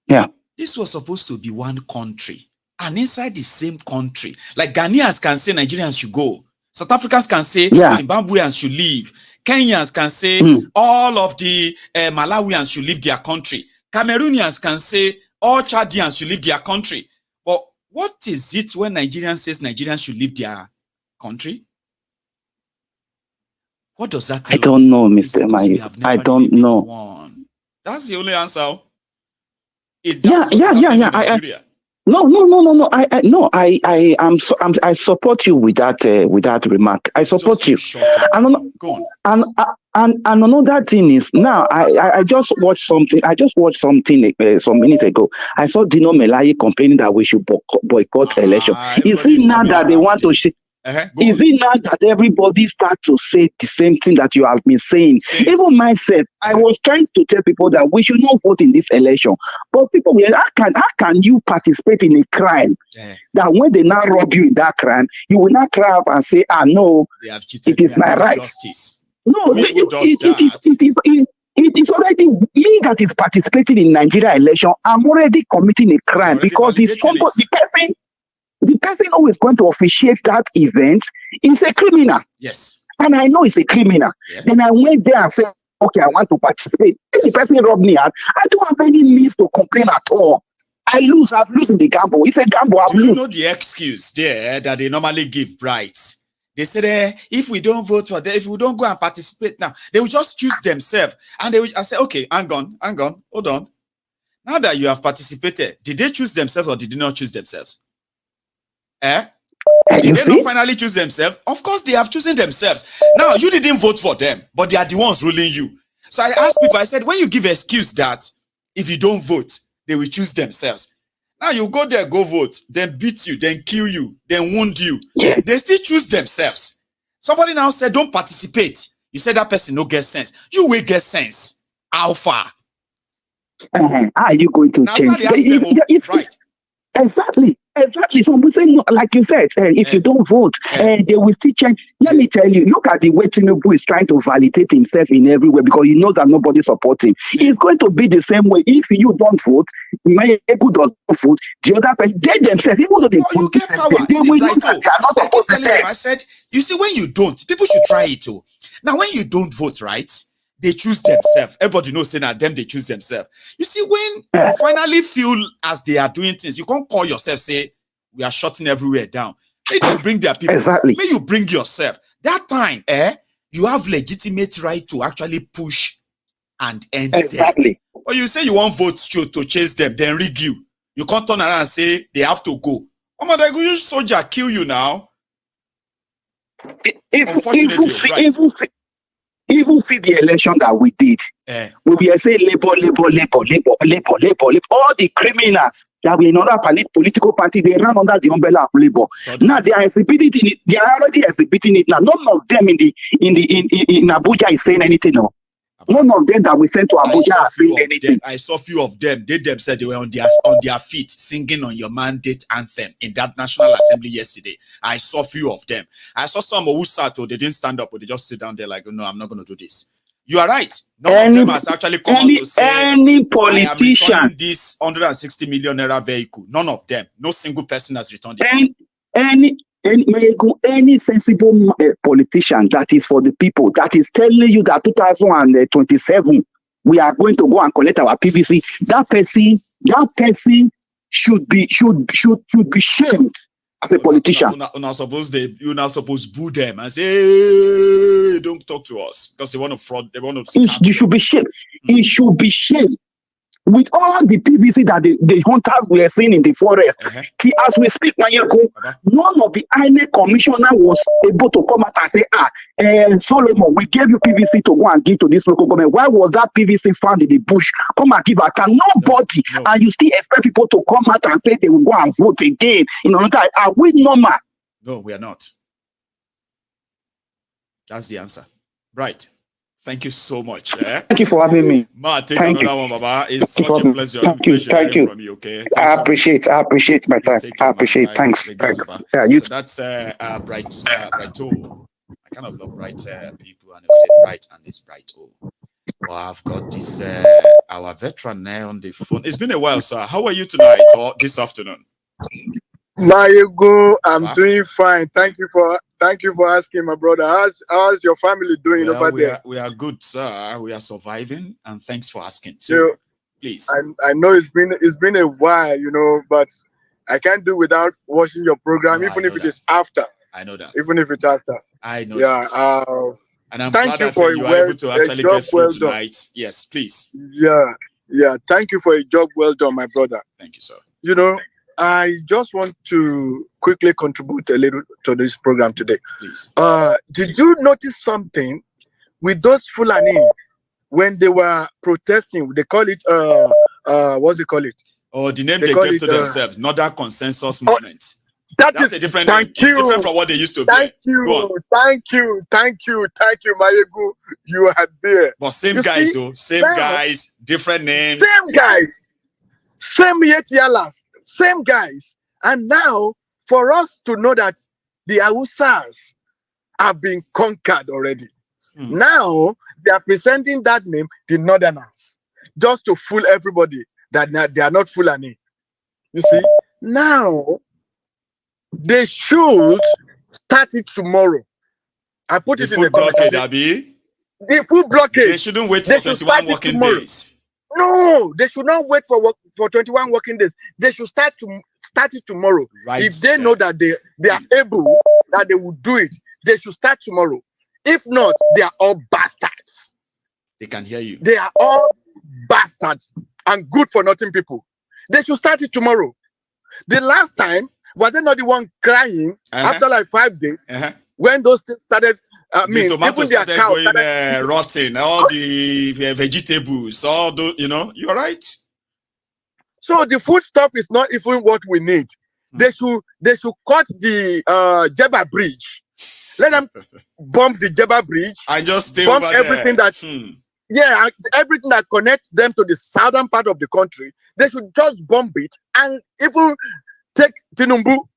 Yeah. This was supposed to be one country. And inside the same country, like Ghanaians can say Nigerians should go. South Africans can say Zimbabweans should leave. Kenyans can say all of the Malawians should leave their country. Cameroonians can say all Chadians should leave their country. But what is it when Nigerians says Nigerians should leave their country? What does that tell us? I don't know, Mr. Maiyegun. I don't know. That's the only answer. No. I support you with that remark. I support you. And another thing is now I just watched something. Some minutes ago. I saw Dino complaining that we should boycott election. Is it now that they want to? Is it now that everybody start to say the same thing that you have been saying? Even myself, I was trying to tell people that we should not vote in this election. But people, how can you participate in a crime that when they now rob you in that crime, you will not cry up and say, no, it is my right. No, it is already me that is participating in Nigeria election. I'm already committing a crime because the person who is going to officiate that event is a criminal. Yes. And I know it's a criminal. Yeah. Then I went there and said, okay, I want to participate. If the person robbed me out, I don't have any means to complain at all. I've lost in the gamble. It's a gamble. You know the excuse there that they normally give, Bright? They said, if we don't vote for them, if we don't go and participate now, they will just choose themselves. And I say, okay, hang on, hold on. Now that you have participated, did they choose themselves or did they not choose themselves? Did they not finally choose themselves? Of course, they have chosen themselves. Now, you didn't vote for them, but they are the ones ruling you. So I asked people, I said, when you give excuse that if you don't vote, they will choose themselves. Now you go there, go vote, then beat you, then kill you, then wound you. They still choose themselves. Somebody now said, don't participate. You said that person no get sense. You will get sense. How far? How are you going to Now, change? Right. Exactly. So we say, no, like you said, if you don't vote, they will still change. Let me tell you, look at the way Tinubu is trying to validate himself in every way because he knows that nobody supports him. It's going to be the same way. If you don't vote, Maiyegun does not vote, the other person, they themselves, even though they vote, they will know that they are not supposed to tell. I said, you see, when you don't, people should try it too. Now, when you don't vote, right? They choose themselves. Everybody knows saying that them, they choose themselves. You see, when you finally feel as they are doing things, you can't call yourself, say, we are shutting everywhere down. May they bring their people. Exactly. May you bring yourself. That time, you have legitimate right to actually push and end them. Or you say you want votes to chase them, then rig you. You can't turn around and say they have to go. Oh my God, you soldier kill you now. Even see the election that we did. We will say labor. All the criminals that were in other political parties, they ran under the umbrella of labor. Now they are exhibiting it. They are already exhibiting it. Now none of them in Abuja is saying anything. No. None of them that we sent to Abuja are saying anything. I saw few of them. They said they were on their feet singing on your mandate anthem in that National Assembly yesterday. I saw few of them. I saw some who sat, they didn't stand up, but they just sit down there like, no, I'm not going to do this. You are right. None of them has actually come out to say, any politician, I am returning this 160 million naira vehicle. None of them. No single person has returned it. Any sensible politician that is for the people, that is telling you that 2027 we are going to go and collect our PVC, that person should be shamed as a politician. You're not supposed to boo them and say, hey, don't talk to us because they want to fraud. They want to. You should be shamed. It should be shamed. With all the PVC that the hunters were seeing in the forest, as we speak, Maiyegun, none of the INEC commissioner was able to come out and say, Solomon, we gave you PVC to go and give to this local government. Why was that PVC found in the bush? Come and give account. Nobody. No. And you still expect people to come out and say they will go and vote again. Are we normal? No, we are not. That's the answer. Right. Thank you so much. Thank you for having me. Take another one, Baba. It's such a pleasure. Thank you. From you, okay? I appreciate my time. I appreciate. Thanks. Yeah, you. So that's Bright. I kind of love bright people, and they say bright and it's bright. Well, I've got this our veteran now on the phone. It's been a while, sir. How are you tonight or this afternoon? Maiyegun, I'm doing fine. Thank you for asking, my brother. How's your family doing over there? We are good, sir. We are surviving, and thanks for asking too. Please. I know it's been a while, but I can't do without watching your program, even if it is after. I know that. Even if it's after. I know that. And I'm glad that you are able to actually get through tonight. Yes, please. Yeah. Thank you for a job well done, my brother. Thank you, sir. I just want to quickly contribute a little to this program today. Please. Did you notice something with those Fulani when they were protesting? They call it what's it call it? Oh, the name they gave to themselves, not that consensus movement. That's a different name. It's different from what they used to be. Thank you, Maiyegun. You are there. But same guys, guys, different names. Same guys, same Yetialas. Same guys. And now, for us to know that the Hausas have been conquered already. Now, they are presenting that name, the Northerners, just to fool everybody that they are not Fulani. You see? Now, they should start it tomorrow. I put it in the blockade, Abi. The full blockade. They shouldn't wait for 21 working days. No, they should not wait for 21 working days. They should start it tomorrow. Right. If they know that they are able, that they will do it, they should start tomorrow. If not, they are all bastards. They can hear you. They are all bastards and good for nothing people. They should start it tomorrow. The last time, were they not the one crying after like 5 days when those things started? The tomatoes started going rotten, all the vegetables, all those, you're right. So the food stuff is not even what we need. They should cut the Jebba Bridge Let them bomb the Jebba Bridge. I just stay bomb over everything there. that yeah, everything that connects them to the southern part of the country. They should just bomb it and even take Tinubu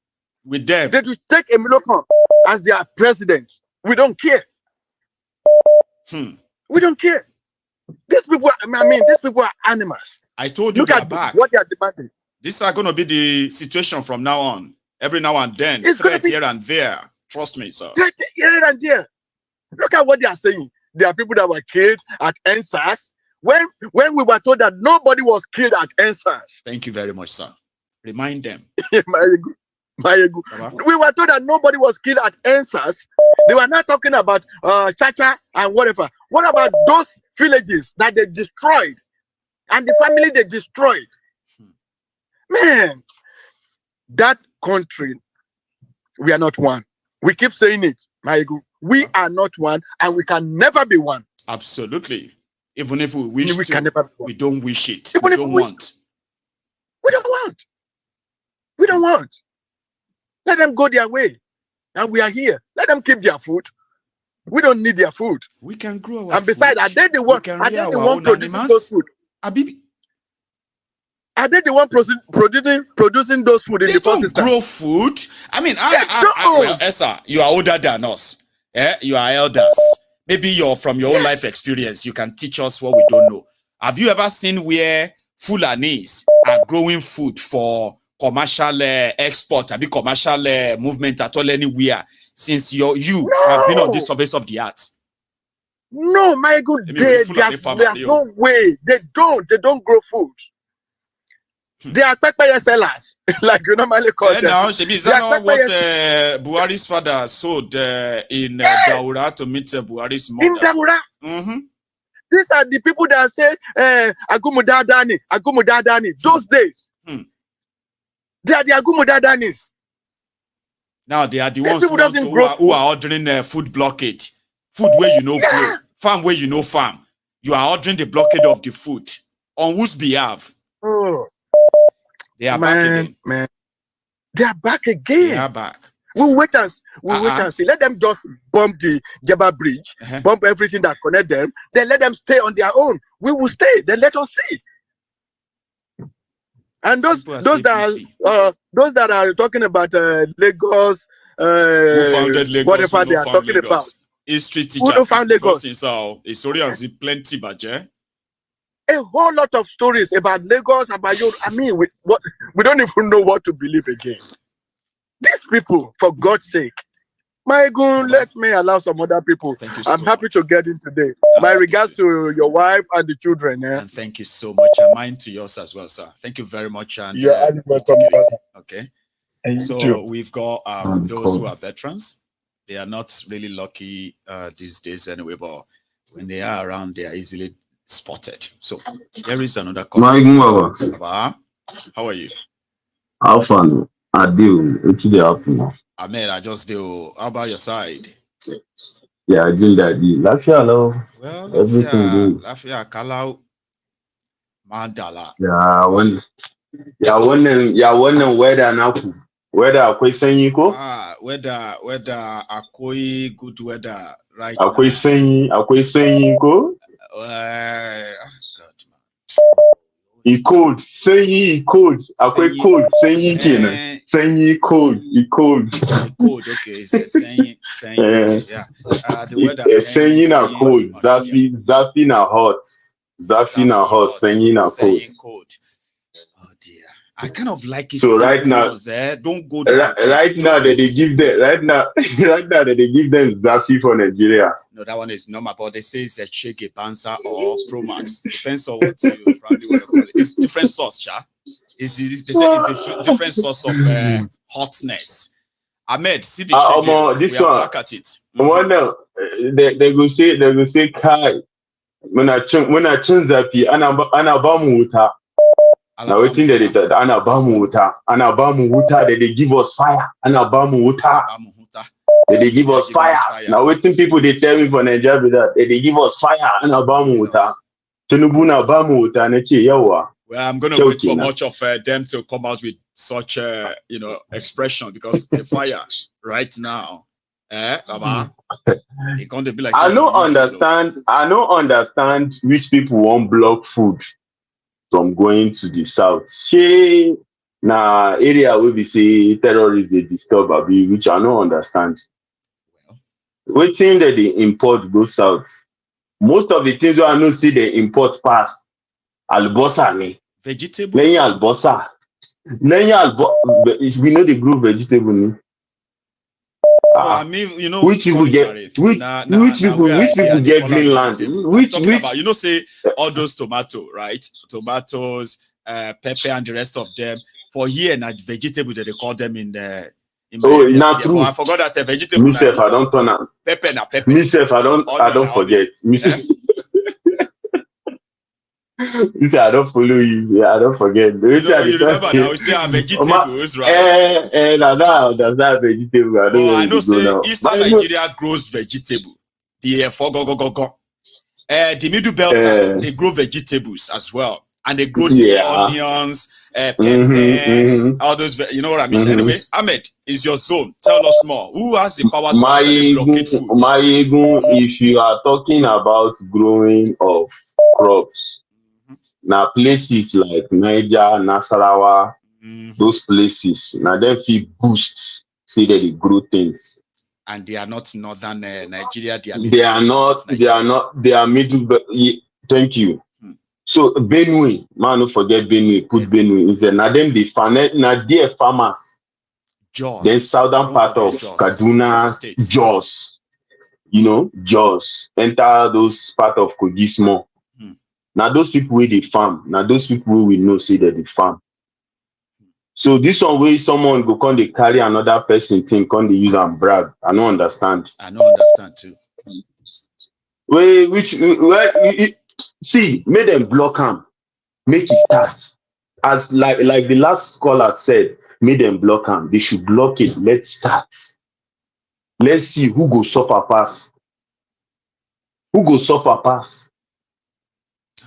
with them. They should take Emilokon as their president. We don't care. We don't care. These people, these people are animals. I told you. Look at back. What they are demanding. These are going to be the situation from now on. Every now and then, it's threat here and there. Trust me, sir. Threat here and there. Look at what they are saying. There are people that were killed at NSAS when we were told that nobody was killed at NSAS. Thank you very much, sir. Remind them. Maiyegun. We were told that nobody was killed at NSAS. They were not talking about Chacha and whatever. What about those villages that they destroyed and the family they destroyed? Man, that country, we are not one. We keep saying it, Maiyegun. We are not one, and we can never be one. Absolutely. Even if we wish we can never be one. We don't wish it. Even we don't want. We don't want. We don't want. Let them go their way. And we are here. Let them keep their food. We don't need their food. We can grow our And besides, are they the one producing those food? Abibi. Are they the one producing those food in the first instance? They don't grow food. I mean, well, Esa, you are older than us. You are elders. Maybe you're from your own life experience. You can teach us what we don't know. Have you ever seen where Fulanis are growing food for commercial export? Have you commercial movement at all anywhere since you have been on this surface of the earth? No, Maiyegun, there's no way. They don't grow food. They are pepper sellers, like you normally call them. Now, is that not what Buhari's father sold in Daura to meet Buhari's mother? In Daura? These are the people that say, Agumudadani. Those days. They are the Agumudadanis. Now, they are the ones who are ordering food blockade. Food where you know grow. Farm where you know farm. You are ordering the blockade of the food. On whose behalf? They are back again. Man. They are back again. They are back. We'll wait and see. Let them just bomb the Jebba Bridge, bomb everything that connect them. Then let them stay on their own. We will stay. Then let us see. And those that are talking about Lagos, who founded Lagos, whatever they are talking about. History teachers. Who found Lagos? Historians plenty, budget. A whole lot of stories about Lagos, about you. I mean, we don't even know what to believe again. These people, for God's sake, Maiyegun, let me allow some other people. I'm happy to get in today. My regards to your wife and the children. And thank you so much. And mine to yours as well, sir. Thank you very much. And welcome. Okay. So we've got those who are veterans. They are not really lucky these days anyway, but when they are around, they are easily spotted. So there is another call. How are you? How fun? I do. It's the afternoon. Ahmed, I just do. How about your side? Yeah, I did that. Lafia, well, everything good. Lafia, Kalau, Mandala. One weather now. Weather akwai sanyi ko? Weather akwai good weather right akwai sanyi ko? Cold, sanyi, cold. Akwai cold, sanyi kenan. Sanyi, cold, cold. Cold, okay. Sanyi, yeah. The weather. Sanyi na cold, zafi na hot. Zafi na hot, sanyi na cold. Oh dear. I kind of like it. So right now, don't go there. Right now that they give them, right now that they give them Zafi for Nigeria. No, that one is normal, but they say it's a Chege Panza or Pro Max. Depends on what you probably want to call it. It's different sauce, cha. They say it's a different source of hotness. Ahmed, see the Chege. This we one, are back at it. They go say, Kai. When I change Zafi, ana ba mu wuta. Now we think that ana ba mu wuta, that they give us fire. Ana ba mu wuta. That they give us fire. Now we think people they tell me for Nigeria that they give us fire. Ana ba mu wuta. Tinubu na ba mu wuta na ce yawa. Well, I'm gonna wait for much of them to come out with such expression, because the fire right now Baba. They can't be like I don't understand which people won't block food from going to the south. She na area where we say terrorists they disturb abi, which I don't understand. Waiting that they import go south. Most of the things I know see they import pass. Albosa ni. Vegetables. Lẹ́yìn albosa. We know they grow vegetable ni. I mean, you know, which people get which people get green land? Which about, you know, say all those tomatoes, pepper, and the rest of them. For here, not vegetable that they call them in the. Not true. I forgot that a vegetable. Myself, I don't turn up. Pepper na pepper. Myself, I don't forget. You say I don't follow you. I don't forget. You remember now? We say our vegetables, right? That's not vegetable. I know. Say Eastern Nigeria grows vegetable. The the middle belters they grow vegetables as well, and they grow these onions, pepper, all those. You know what I mean? Anyway, Ahmed, is your zone. Tell us more. Who has the power to blockade food? Maiyegun, if you are talking about growing of crops. Now places like Niger, Nasarawa, those places, now they feel boosts, say that they grow things. And they are not northern Nigeria. They are middle. Thank you. So Benue, man, don't forget Benue. Put Benue in there. Now them they farm. Now they farmers. Jos. Then southern part of Kaduna, Jos. You know, Jos. Enter those part of Kogismo. Now those people where they farm, now those people where we know say that they farm. So this one where someone go come they carry another person thing, come they use and brag. I don't understand. I don't understand too. See, make them block him, make it start. As like the last caller said, make them block him. They should block it. Let's start. Let's see who go suffer pass. Who go suffer pass.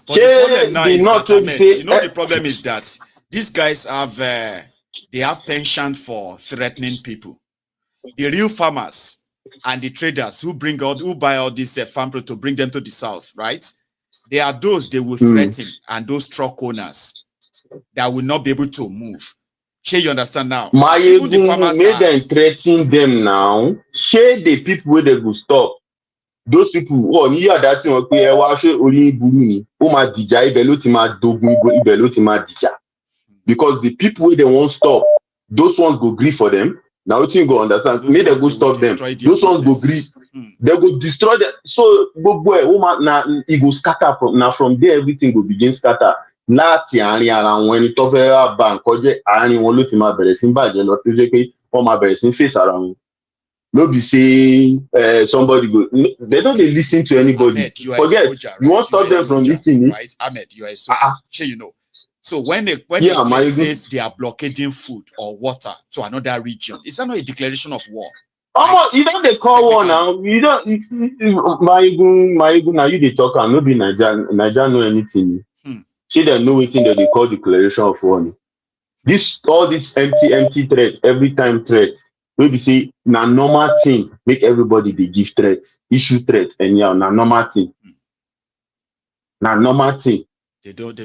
But the problem now is that, Ahmed, you know, the problem is that these guys have they have penchant for threatening people. The real farmers and the traders who buy all this farm product to bring them to the south, right? They are those they will threaten, and those truck owners that will not be able to move. Sure, you understand now? Maiyegun made them threaten them now. Share the people where they go stop. Those people who are near that thing, because the people where they won't stop, those ones go grieve for them. Now you go understand. May they go stop them. Those ones go grieve. They go destroy them. So now it go scatter from there. Everything will begin scatter. When it face around. Nobody say somebody go. They don't listen to anybody. Ahmed, you forget. Soldier, right? You won't stop them from listening, right? Ahmed, you are a soldier. Sure, you know. So when the says they are blockading food or water to another region, is that not a declaration of war? You don't they call war now. You don't. Maiyegun. Now you they talk and nobody Niger know anything. See, they know anything that they call declaration of war. All this empty threat, every time threat. Maybe say na normal thing make everybody they give threats, issue threats, and yeah, na normal thing. Na normal thing. They don't. I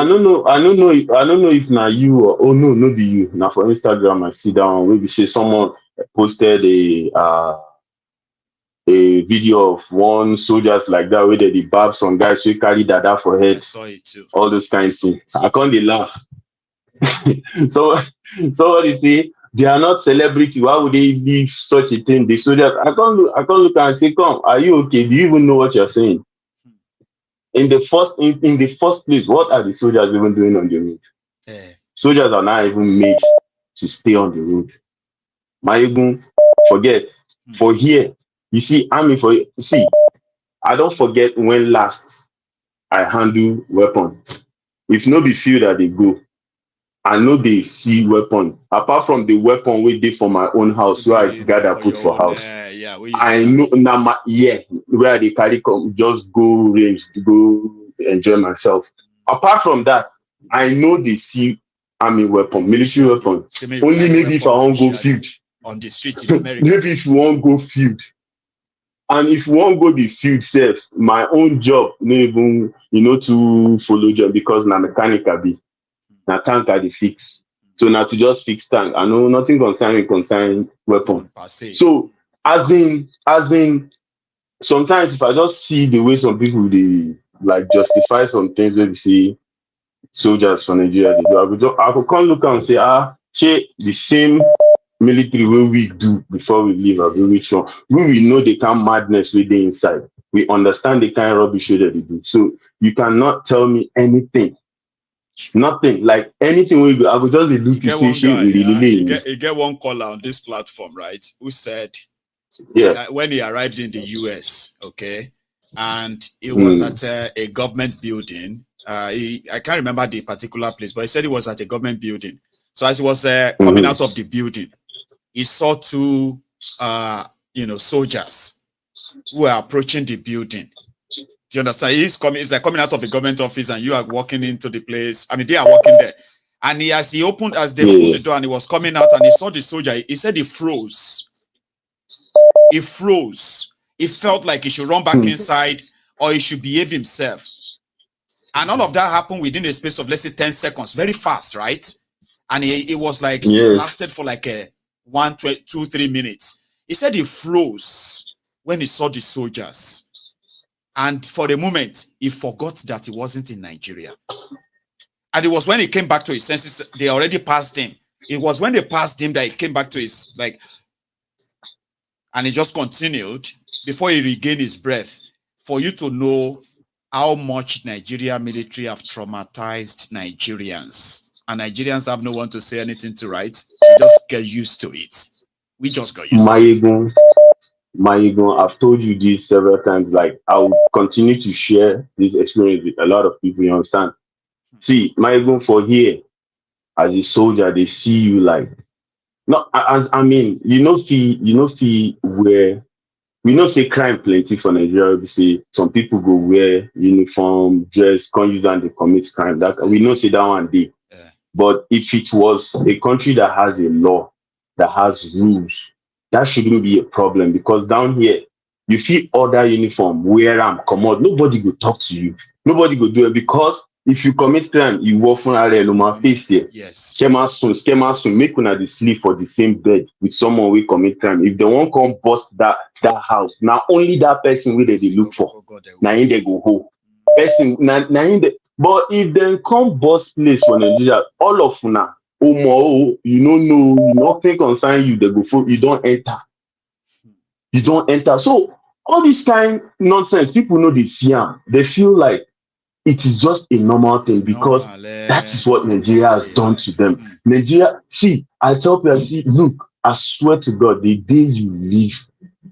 don't know if na you or no be you. Now for Instagram I see down maybe say someone posted a video of one soldiers like that where they barb some guys who carry dada for head. I saw it too. All those kinds of things. I can't laugh. So what you say? They are not celebrity. Why would they leave such a thing? The soldiers, I can't look and say, "Come, are you okay? Do you even know what you're saying?" In the first place, what are the soldiers even doing on the road? Soldiers are not even made to stay on the road. Maiyegun, forget. For here, you see, I don't forget when last I handle weapon. If no be few that they go. I know they see weapon. Apart from the weapon we did for my own house, where I gather put for house. I know now where they carry come, just go range, go enjoy myself. Apart from that, I know they see army weapon, military weapon. Only maybe if I won't go field. on the street in America. Maybe if you won't go field. And if you won't go the field self, my own job, even, to follow job because na mechanic I be. Na tank I dey fix. So now to just fix tank. I know nothing concern weapon. So as in, sometimes if I just see the way some people they like justify some things when we say soldiers from Nigeria, they do, I could come look and say, shey the same military way we do before we leave, which one? We know the kind of madness we dey inside. We understand the kind of rubbish that they do. So you cannot tell me anything. Nothing. Like anything we do, I would just look to say shit. You get one caller on this platform, right? Who said when he arrived in the US, okay, and it was at a government building. I can't remember the particular place, but he said it was at a government building. So as he was coming out of the building, he saw two, soldiers who were approaching the building. Do you understand? It's like coming out of a government office and you are walking into the place. I mean, they are walking there. And as they opened the door and he was coming out and he saw the soldier, he said he froze. He froze. He felt like he should run back inside or he should behave himself. And all of that happened within a space of, let's say, 10 seconds. Very fast, right? And it was like, it lasted for like 1, 2, 3 minutes. He said he froze when he saw the soldiers. And for a moment, he forgot that he wasn't in Nigeria. And it was when he came back to his senses, they already passed him. It was when they passed him that he came back to his, and he just continued before he regained his breath. For you to know how much Nigeria military have traumatized Nigerians. And Nigerians have no one to say anything to, right? We just get used to it. We just got used to it. Maiyegun, I've told you this several times. Like, I will continue to share this experience with a lot of people. You understand? See, Maiyegun, for here, as a soldier, they see you like, no, I mean, where we know say crime plenty for Nigeria. We say some people go wear uniform, dress, can't use and they commit crime. That we know say that one day. But if it was a country that has a law, that has rules, that shouldn't be a problem because down here, you feel order uniform, wear them, come out. Nobody will talk to you. Nobody will do it because if you commit crime, you walk from a face here. Yes. Schema soon, make una dey sleep for the same bed with someone we commit crime. If they won't come bust that house, now only that person will they look for. Now in they go home. Person now in the but if they come bust place for Nigeria, all of una, nothing concern you, they go for you don't enter. You don't enter. So all this kind of nonsense, people know they see them. They feel like it is just a normal thing because that is what Nigeria has done to them. Nigeria, see, I tell people, look, I swear to God, the day you leave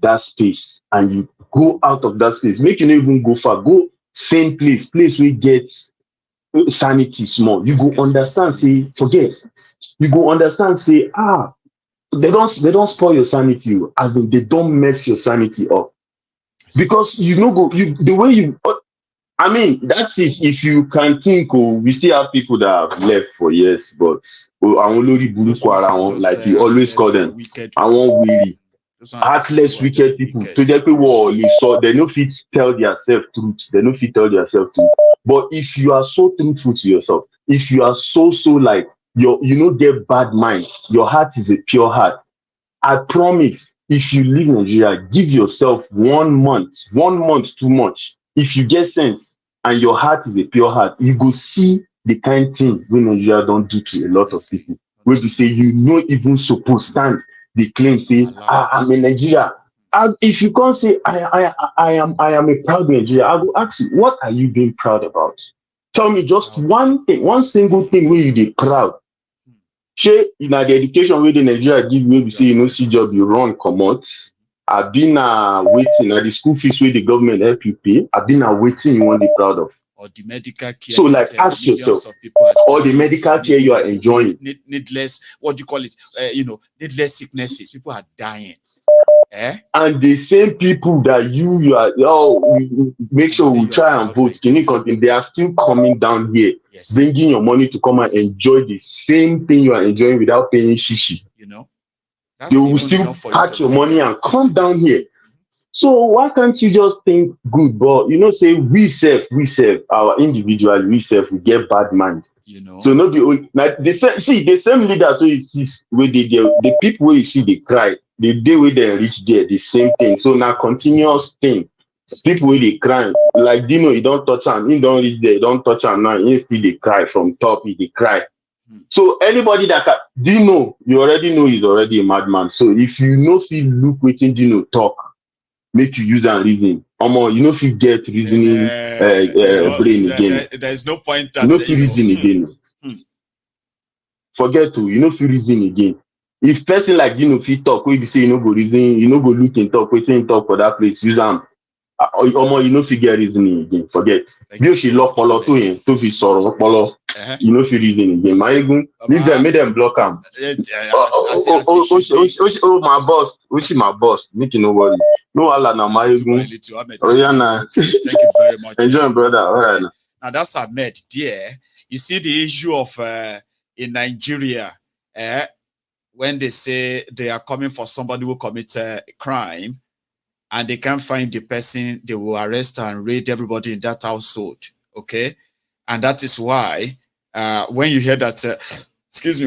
that space and you go out of that space, make you not even go far, go same place where you get sanity small. You go understand, say, forget. You go understand, say, they don't spoil your sanity, as in they don't mess your sanity up. Because the way you I mean, that is if you can think, we still have people that have left for years, but like you always call them, I want really heartless, wicked people. To the people so they no fit tell themselves truth. They no fit tell themselves truth. But if you are so truthful to yourself, if you are so like you get bad mind, your heart is a pure heart. I promise, if you leave Nigeria, give yourself 1 month, 1 month too much. If you get sense and your heart is a pure heart, you go see the kind thing when Nigeria don't do to a lot of people. Where they say you not even supposed stand. They claim say, I'm in Nigeria. If you can't say I am a proud Nigerian, I will ask you, what are you being proud about? Tell me just one thing, one single thing where you be proud. Shey, in the education where the Nigeria give me, say you know see job you run commot. I've been waiting at the school fees where the government help you pay. I've been waiting you want to be proud of. Or the medical care. So like ask yourself, all the medical care you are enjoying. Needless, what do you call it? Needless sicknesses. People are dying. And the same people that we make sure we try and vote, they are still coming down here, bringing your money to come and enjoy the same thing you are enjoying without paying shishi. they will still pack your money and come down here. So why can't you just think good? But you know, say we serve our individual, we get bad mind. You know. So not the only like the same leaders who you see where the people where you see they cry, the day where they reach there, the same thing. So now continuous thing. People where they cry, like Dino, you don't touch him, he don't reach there, you don't touch him now, he still they cry from top, they cry. So anybody that can, Dino, you already know he's already a madman. So if you know if you look waiting Dino talk, make you use and reason. You know if you get reasoning brain again. There's no point that you know if you reason again. Forget to, you know if you reason again. If person like Dino if you talk, we be say you know go reason, you know go look and talk, waiting talk for that place, use them. You know if you get reasoning again, forget. If you lock follow to him, to be sorrow follow. You know if you reason again. Maiyegun, leave them, make them block him. Oh my boss, my boss. Make you no worry. No Allah na Maiyegun. Oh yeah, nah. Thank you very much. Enjoy, brother. All right. Now that's Ahmed, dear. You see the issue of in Nigeria, when they say they are coming for somebody who commit a crime, and they can't find the person, they will arrest and raid everybody in that household. Okay, and that is why when you hear that,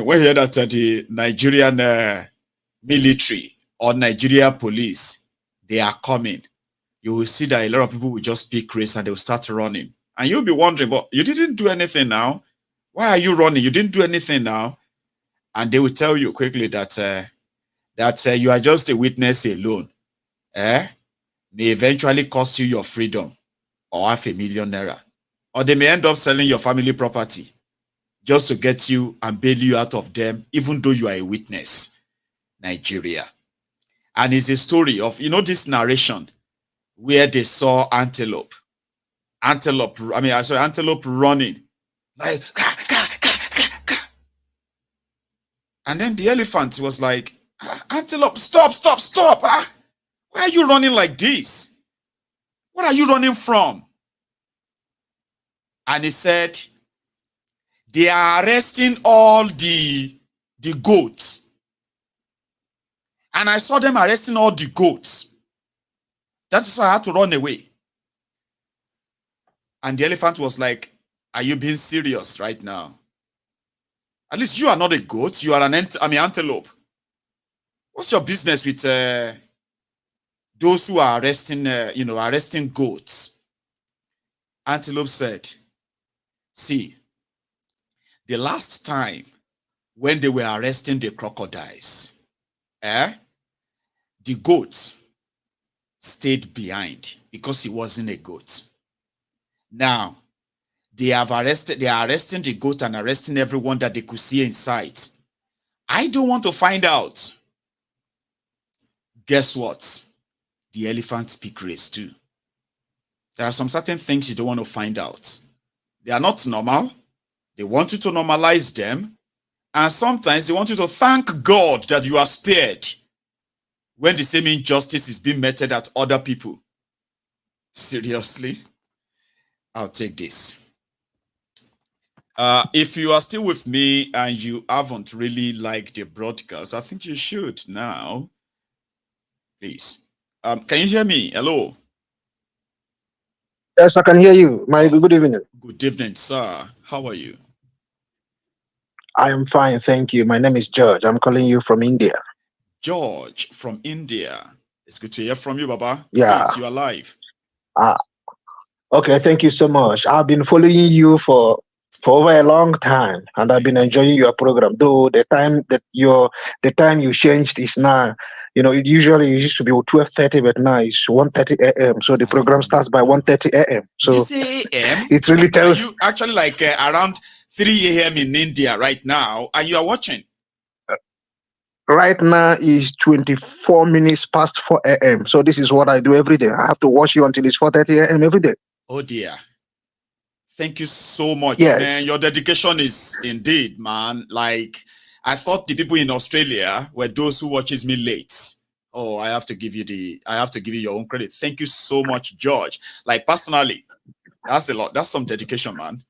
when you hear that the Nigerian military or Nigeria police, they are coming, you will see that a lot of people will just pick race and they will start running. And you'll be wondering, but you didn't do anything now. Why are you running? You didn't do anything now. And they will tell you quickly that you are just a witness alone. May eventually cost you your freedom or $500,000 naira. Or they may end up selling your family property just to get you and bail you out of them, even though you are a witness. Nigeria. And it's a story of, you know, this narration where they saw antelope running. Like, and then the elephant was like, antelope, stop. Why are you running like this? What are you running from? And he said, they are arresting all the goats. And I saw them arresting all the goats. That is why I had to run away. And the elephant was like, are you being serious right now? At least you are not a goat. You are an antelope. What's your business with those who are arresting goats? Antelope said, see, the last time when they were arresting the crocodiles, the goat stayed behind because he wasn't a goat. Now, they are arresting the goat and arresting everyone that they could see in sight. I don't want to find out. Guess what? The elephants speak race too. There are some certain things you don't want to find out. They are not normal. They want you to normalize them. And sometimes they want you to thank God that you are spared when the same injustice is being meted at other people. Seriously? I'll take this. If you are still with me and you haven't really liked the broadcast, I think you should now. Please. Can you hear me? Hello? Yes, I can hear you. Good evening. Good evening, sir. How are you? I am fine, thank you. My name is George. I'm calling you from India. George from India. It's good to hear from you, Baba. Yeah. Please, you are live. Okay, thank you so much. I've been following you for over a long time, and I've been enjoying your program. Though the time you changed is now, it used to be 12:30, but now it's 1:30 a.m. So the program starts by 1:30 a.m. So did you say a.m.? It really tells. Are you actually like around 3 a.m. in India right now, and you are watching? Right now is 24 minutes past 4 a.m. So this is what I do every day. I have to watch you until it's 4:30 a.m. every day. Oh dear. Thank you so much, yes. Man. Your dedication is indeed, man. Like, I thought the people in Australia were those who watches me late. Oh, I have to give you your own credit. Thank you so much, George. Like, personally, that's a lot. That's some dedication, man.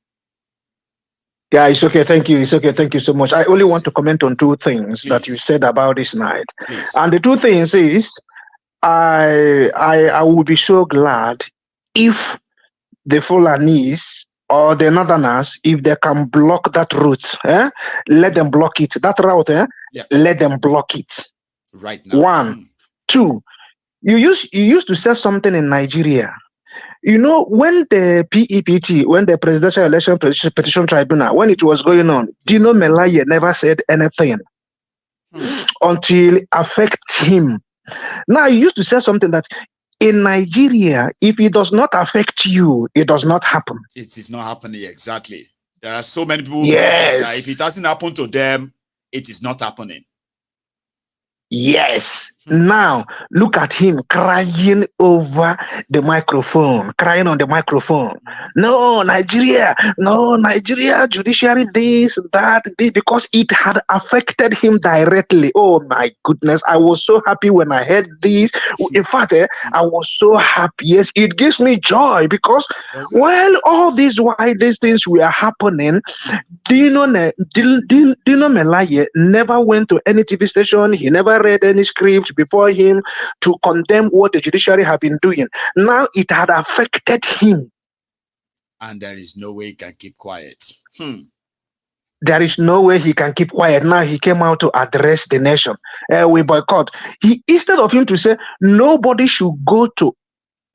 Yeah, it's okay. Thank you. It's okay. Thank you so much. I only want to comment on two things that you said about this night. And the two things is, I would be so glad if the Fulanis or the Northerners, if they can block that route, let them block it. That route, let them block it. Right now. One, two. You used to say something in Nigeria. You know, when the PEPT, when the Presidential Election Petition Tribunal, when it was going on, Dino Melaye never said anything until it affects him. Now, you used to say something that in Nigeria, if it does not affect you, it does not happen. It is not happening exactly. There are so many people yes. that if it doesn't happen to them, it is not happening. Yes. Now, look at him crying over the microphone, crying on the microphone. No, Nigeria, judiciary this, that, this, because it had affected him directly. Oh my goodness, I was so happy when I heard this. In fact, I was so happy. Yes, it gives me joy because while all these things were happening, Dino Melaye never went to any TV station. He never read any script before him to condemn what the judiciary have been doing. Now it had affected him. And there is no way he can keep quiet. There is no way he can keep quiet. Now he came out to address the nation. We boycott. Instead of him to say nobody should go to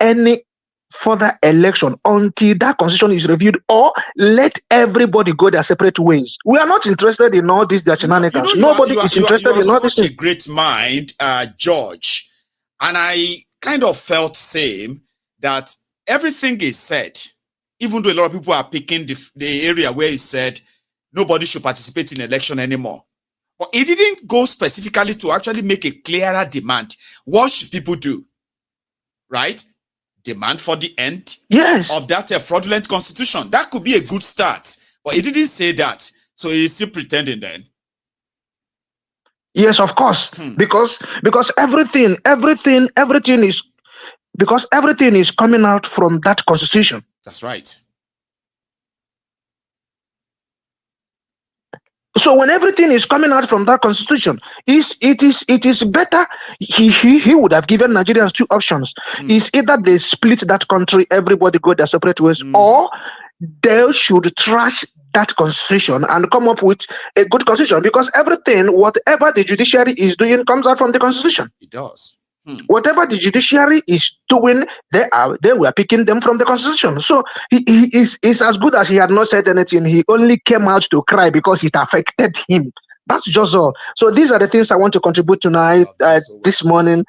any further election until that constitution is reviewed, or let everybody go their separate ways. We are not interested in all these shenanigans. Nobody is interested in all this. You are such a great mind, George, and I kind of felt same that everything is said, even though a lot of people are picking the area where he said nobody should participate in election anymore. But it didn't go specifically to actually make a clearer demand. What should people do? Right? Demand for the end of that fraudulent constitution. That could be a good start. But he didn't say that. So he's still pretending then. Yes, of course. Because everything is coming out from that constitution. That's right. So when everything is coming out from that constitution, it is better. He would have given Nigerians two options. It's either they split that country, everybody go their separate ways, or they should trash that constitution and come up with a good constitution, because everything, whatever the judiciary is doing, comes out from the constitution. It does. Whatever the judiciary is doing, they were picking them from the constitution. So he is as good as he had not said anything. He only came out to cry because it affected him. That's just all. So these are the things I want to contribute tonight. This morning,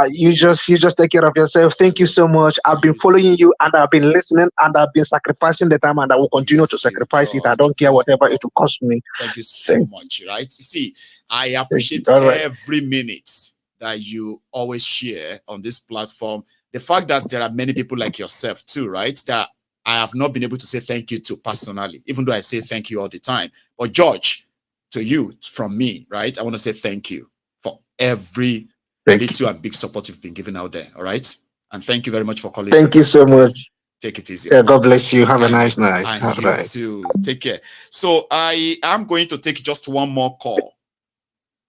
you just take care of yourself. Thank you so much. I've been following you, and I've been listening, and I've been sacrificing the time, and I will continue to sacrifice it. I don't care whatever it will cost me. Thank you so much. Right? See, I appreciate every minute that you always share on this platform. The fact that there are many people like yourself too, right? That I have not been able to say thank you to personally, even though I say thank you all the time. But George, to you, from me, right? I want to say thank you for every little and big support you've been giving out there, all right? And thank you very much for calling. Thank you so much. Take it easy. Yeah, God bless you. Have a nice night. And you too. Take care. So I am going to take just one more call.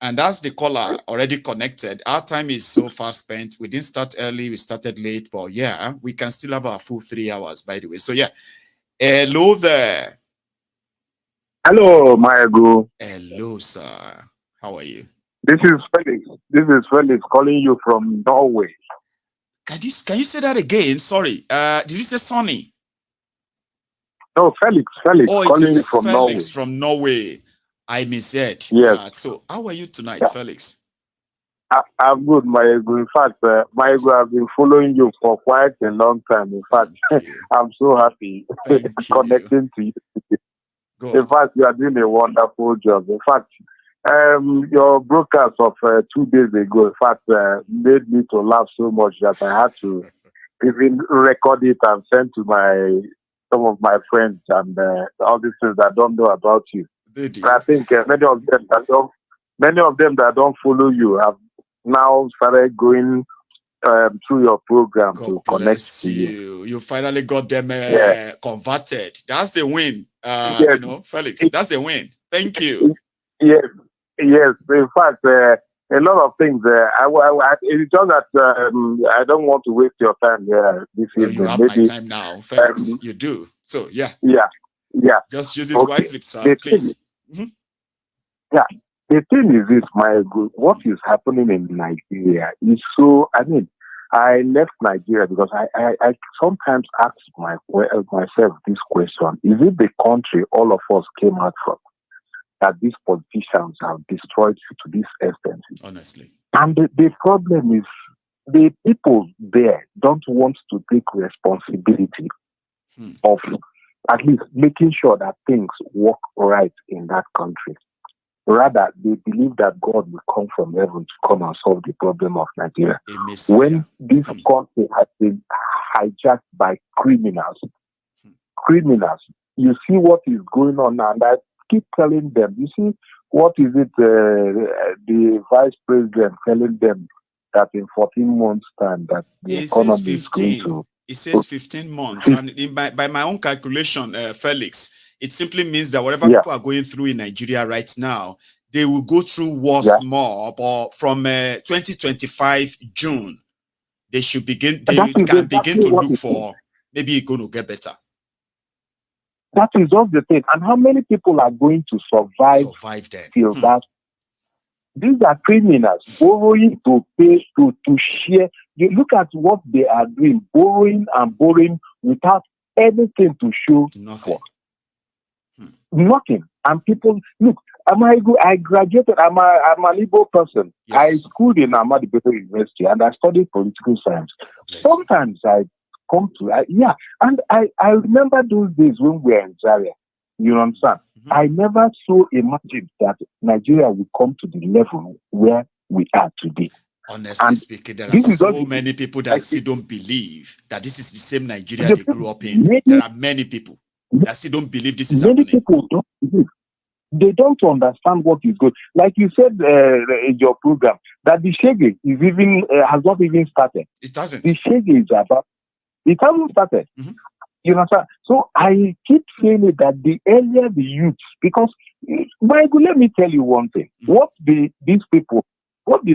And that's the caller already connected. Our time is so fast spent. We didn't start early. We started late. But yeah, we can still have our full 3 hours, by the way. So yeah. Hello there. Hello, Maiyegun. Hello, sir. How are you? This is Felix. This is Felix calling you from Norway. Can you say that again? Sorry. Did you say Sonny? No, Felix. Felix calling you from Norway. Felix from Norway. I missaid. Yes. So how are you tonight, Felix? I'm good, Maiyegun. In fact, Maiyegun, I've been following you for quite a long time. In fact, I'm so happy connecting to you. In fact, you are doing a wonderful job. In fact, your broadcast of 2 days ago, in fact, made me to laugh so much that I had to even record it and send to some of my friends and all these things that don't know about you. I think many of them that don't follow you have now started going through your program to connect to you. You finally got them converted. That's the win. You know, Felix, that's a win. Thank you. Yes, yes. In fact, a lot of things. It's just that I don't want to waste your time here this evening. You have my time now, Felix. You do. So, yeah. Yeah. Just use it wisely, sir, please. Yeah. The thing is this, what is happening in Nigeria is so, I left Nigeria because I sometimes ask myself this question: is it the country all of us came out from that these politicians have destroyed to this extent? Honestly. And the problem is the people there don't want to take responsibility of at least making sure that things work right in that country. Rather, they believe that God will come from heaven to come and solve the problem of Nigeria. When this country has been hijacked by criminals, you see what is going on now. And I keep telling them, you see, what is it, the vice president telling them that in 14 months' time that the economy is going to... It says 15 months. And by my own calculation, Felix, it simply means that whatever people are going through in Nigeria right now, they will go through worse more. But from 2025 June, they should begin. They can begin to look for maybe it's going to get better. That is just the thing. And how many people are going to survive till that? These are criminals borrowing to pay to share. You look at what they are doing, borrowing and borrowing without anything to show for. Nothing. And people, look, I graduated, I'm an Igbo person. Yes. I schooled in Ahmadu Bello University and I studied political science. Yes. Sometimes I come to, and I remember those days when we were in Zaria. You understand? I never so imagined that Nigeria would come to the level where we are today. Honestly speaking, there are so many people that still don't believe that this is the same Nigeria they grew up in. There are many people that still don't believe this is happening. People don't believe. They don't understand what is good. Like you said in your program, that the Shege is even has not even started. It hasn't. The Shege is about. It hasn't started. You understand? So I keep saying it that the earlier the youth, because Maiyegun, let me tell you one thing. What the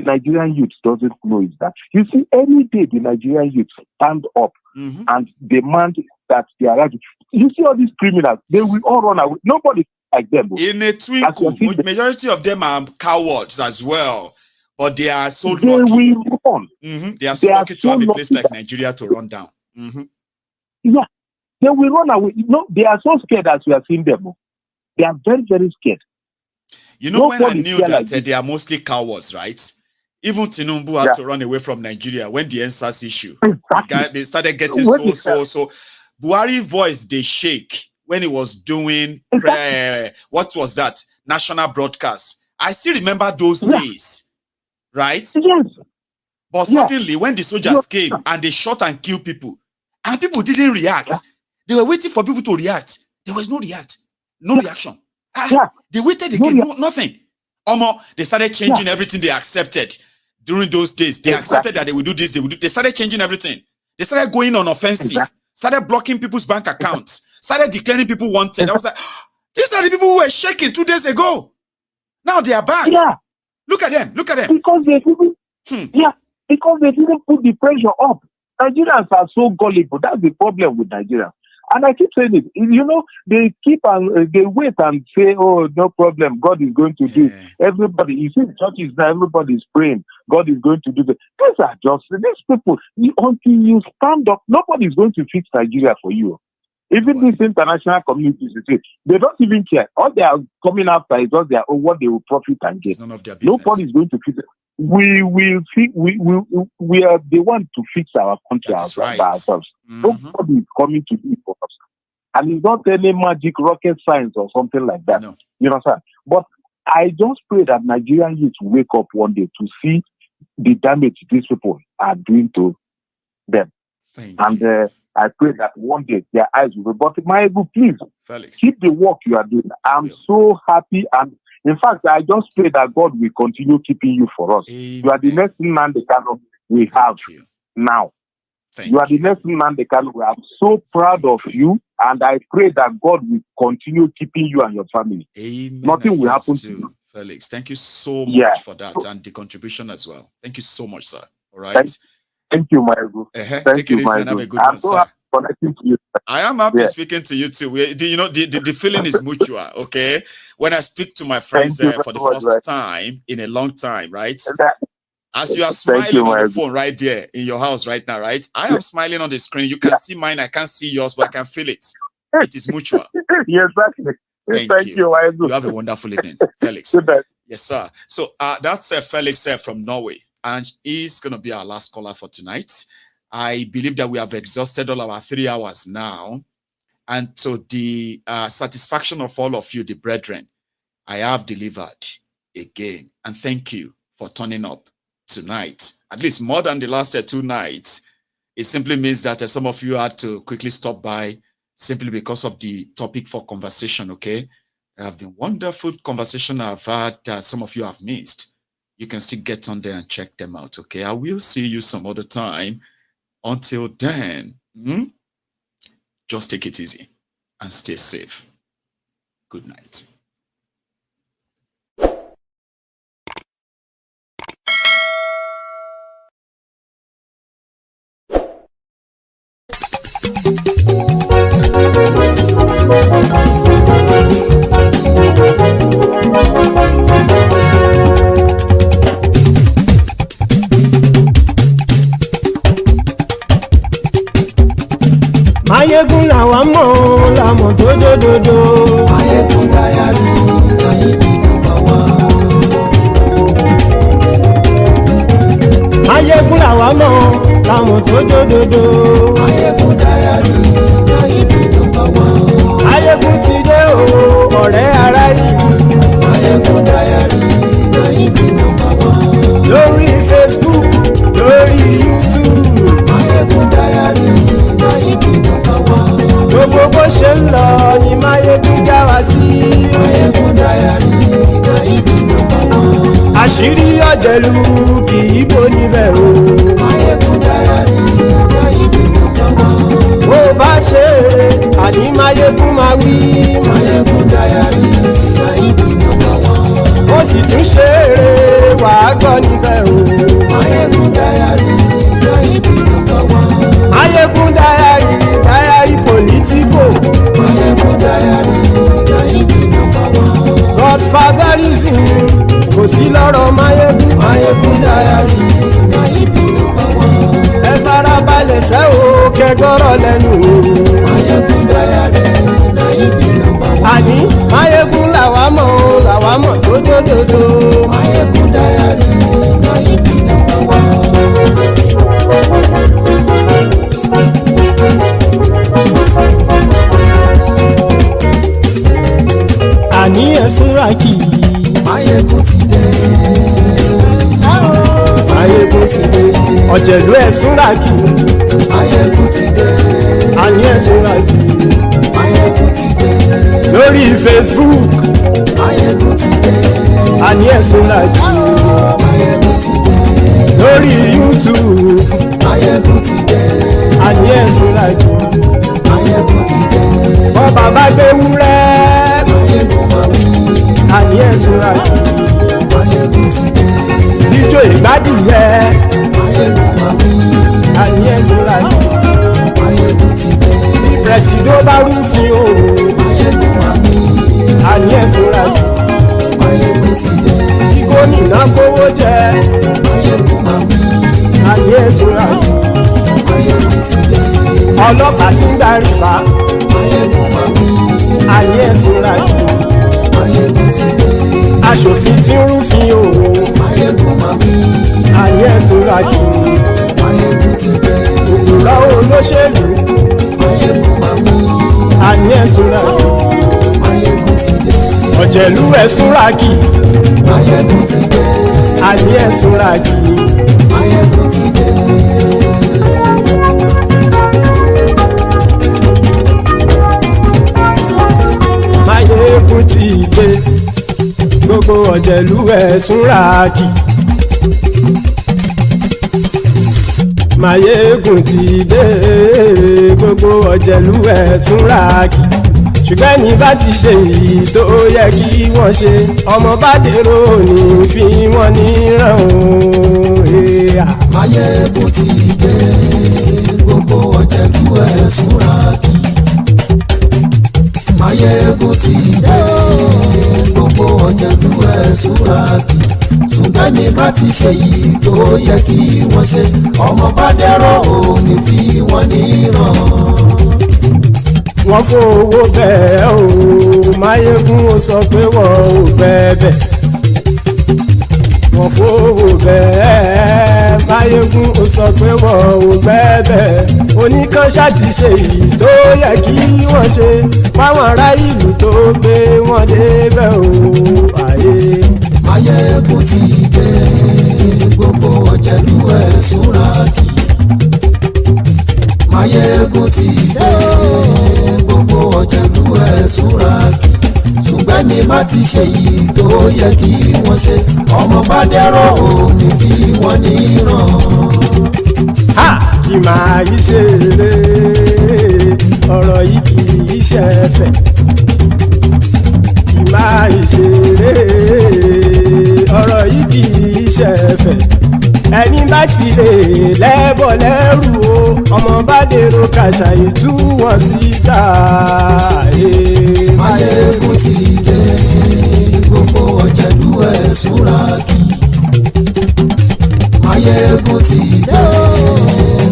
Nigerian youth doesn't know is that, you see, any day the Nigerian youth stand up and demand that they are right. You see all these criminals, they will all run away. Nobody like them. In a twinkle, majority of them are cowards as well. But they are so lucky. Will run. They are so lucky to have a place like Nigeria to run down. Yeah. They will run away. They are so scared as we are seeing them. They are very, very scared. You know, when I knew that they are mostly cowards, right? Even Tinubu had to run away from Nigeria when the NSAS issue. They started getting so. Buhari voice, they shake when he was doing, what was that? National broadcast. I still remember those days, right? Yes. But suddenly, when the soldiers came and they shot and killed people, and people didn't react, they were waiting for people to react. There was no reaction. They waited again, nothing. They started changing everything they accepted during those days. They accepted that they would do this, they started changing everything. They started going on offensive, started blocking people's bank accounts, started declaring people wanted. I was like, these are the people who were shaking 2 days ago. Now they are back. Look at them. Because they didn't put the pressure up. Nigerians are so gullible. That's the problem with Nigeria. And I keep saying it. You know, they keep and they wait and say, "Oh, no problem. God is going to do." Everybody, you see, the churches now. Everybody is praying. God is going to do this. These are just these people. Until you stand up, nobody is going to fix Nigeria for you. Even these international communities, they don't even care. All they are coming after is just what they will profit and get. None of their business. Nobody is going to fix it. We are the one to fix our country by ourselves. Nobody is coming to do it for us. And it's not any magic rocket science or something like that. No. You understand? But I just pray that Nigerian youth wake up one day to see the damage these people are doing to them. I pray that one day their eyes will be. But Maiyegun, please, Felix, keep the work you are doing. I'm so happy. And in fact, I just pray that God will continue keeping you for us. Amen. You are the next man the kind of we have now. You are the next Nnamdi Kanu. I'm so proud of you, and I pray that God will continue keeping you and your family. Amen. Nothing will happen to you. Felix, thank you so much for that and the contribution as well. Thank you so much, sir. All right. Thank you, Maiyegun. Thank you, and have a good one, so sir. happy connecting to you. I am happy speaking to you too. The feeling is mutual. Okay, when I speak to my friends for the first time in a long time, right? As you are smiling on the phone right there in your house right now, right? I am smiling on the screen. You can see mine. I can't see yours, but I can feel it. It is mutual. Yes, exactly. Thank you. You have a wonderful evening, Felix. Yes, sir. So that's Felix from Norway, and he's going to be our last caller for tonight. I believe that we have exhausted all our 3 hours now, and to the satisfaction of all of you, the brethren, I have delivered again, and thank you for turning up tonight, at least more than the last 2 nights. It simply means that some of you had to quickly stop by simply because of the topic for conversation. Okay, there have been wonderful conversation I've had that some of you have missed. You can still get on there and check them out. Okay, I will see you some other time. Until then, just take it easy and stay safe. Good night. Maiyegun làwa mọ̀ làmọ̀ tó dòdòdò. Maiyegun Diary Maiyegun number one. Maiyegun làwa mọ̀ làmọ̀ tó dòdòdò. Maiyegun Diary Maiyegun number one. Maiyegun ti dé o ọ̀rẹ́ ara ìlú. Maiyegun Diary Maiyegun number one. Lórí Facebook, lórí YouTube. Maiyegun Diary Maiyegun number one. Gbogbo bó ṣe ń lọ ni Maiyegun já wa sí. Maiyegun Diary Maiyegun number one. Àṣírí ọ̀jẹ̀lú kì í bò níbẹ̀ o. Maiyegun Diary Maiyegun number one. Bó bá ṣe eré àní Maiyegun máa wí. Maiyegun Diary Maiyegun number one. Ó sì tún ṣe eré wàá gbọ́ níbẹ̀ o. Maiyegun Diary Maiyegun number one. Maiyegun Diary Politico. Maiyegun Diary Maiyegun number one. Godfatherism kò sí lọ́rọ̀ Maiyegun. Maiyegun Diary Maiyegun number one. Ẹ farabalẹ̀ sẹ́ o kẹgọ́rọ̀ lẹ́nu o. Maiyegun Diary Maiyegun number one. Àní Maiyegun làwa mọ̀ tó dòdòdò. Maiyegun Diary Maiyegun number one. Àní ẹ̀sùn rákì. Maiyegun ti dé. Maiyegun ti dé. Ọ̀jẹ̀lú ẹ̀sùn rákì. Maiyegun ti dé. Àní ẹ̀sùn rákì. Maiyegun ti dé. Lórí Facebook. Maiyegun ti dé. Àní ẹ̀sùn rákì. Maiyegun ti dé. Lórí YouTube. Maiyegun ti dé. Àní ẹ̀sùn rákì. Maiyegun ti dé. Bọ́ bàbá gbé wúrẹ́. Maiyegun máa wí. Àní ẹ̀sùn rákì. Maiyegun ti dé. Ijó ìgbádìyẹ. Maiyegun máa wí. Àní ẹ̀sùn rákì. Maiyegun ti dé. Bí pẹ̀sìdó bá rúfin o. Maiyegun máa wí. Àní ẹ̀sùn rákì. Maiyegun ti dé. Bí gómìnà kówó jẹ. Maiyegun máa wí. Àní ẹ̀sùn rákì. Maiyegun ti dé. Ọlọ́pàá tí ń darí bá. Maiyegun máa wí. Àní ẹ̀sùn rákì. Maiyegun ti dé. Aṣòfin tí ń rúfin o. Maiyegun máa wí. Àní ẹ̀sùn rákì. Maiyegun ti dé. Òkúrọ̀ olóṣèlú. Maiyegun máa wí. Àní ẹ̀sùn rákì. Maiyegun ti dé. Ọ̀jẹ̀lú ẹ̀sùn rákì. Maiyegun ti dé. Àní ẹ̀sùn rákì. Maiyegun ti dé. Maiyegun ti dé. Gbogbo ọ̀jẹ̀lú ẹ̀sùn rákì. Maiyegun ti dé gbogbo ọ̀jẹ̀lú ẹ̀ súnra kì ṣùgbọ́n ní bá ti ṣe èyí tó yẹ kí wọ́n ṣe ọmọ bá dèrò ní fi wọ́n níran o. Maiyegun ti dé gbogbo ọ̀jẹ̀lú ẹ̀ súnra kì Maiyegun ti dé gbogbo ọ̀jẹ̀lú ẹ̀ súnra kì ṣùgbọ́n ní bá ti ṣe yìí tó yẹ kí wọ́n ṣe ọmọ bá dẹ́rọ̀ ò ní fi wọ́n níran. Wọ́n fowó bẹ́ẹ̀ o Maiyegun ó sọ pé wọ́n ò bẹ́ẹ̀ wọ́n fowó bẹ́ẹ̀ Maiyegun ó sọ pé wọ́n ò bẹ́ẹ̀ oníkanṣá ti ṣe yìí tó yẹ kí wọ́n ṣe fáwọn ará ìlú tó gbé wọn débẹ̀ o ayé. Maiyegun ti dé gbogbo ọ̀jẹ̀lú ẹ̀ súnra kì Maiyegun ti dé gbogbo ọ̀jẹ̀lú ẹ̀ súnra kì ṣùgbọ́n ní má ti ṣe yìí tó yẹ kí wọ́n ṣe ọmọ bá dẹ́rọ̀ ò ní fi wọ́n níran. Kì máa yí ṣe eré ọ̀rọ̀ yìí kì í ṣe ẹ̀fẹ̀ kì máa yí ṣe eré ọ̀rọ̀ yìí kì í ṣe ẹ̀fẹ̀ ẹni bá ti lè lẹ́bọ̀ lẹ́rù o ọmọ bá dèrò kàṣàyè tú wọn síta. Maiyegun ti dé gbogbo ọ̀jẹ̀lú ẹ̀ súnra kì Maiyegun ti dé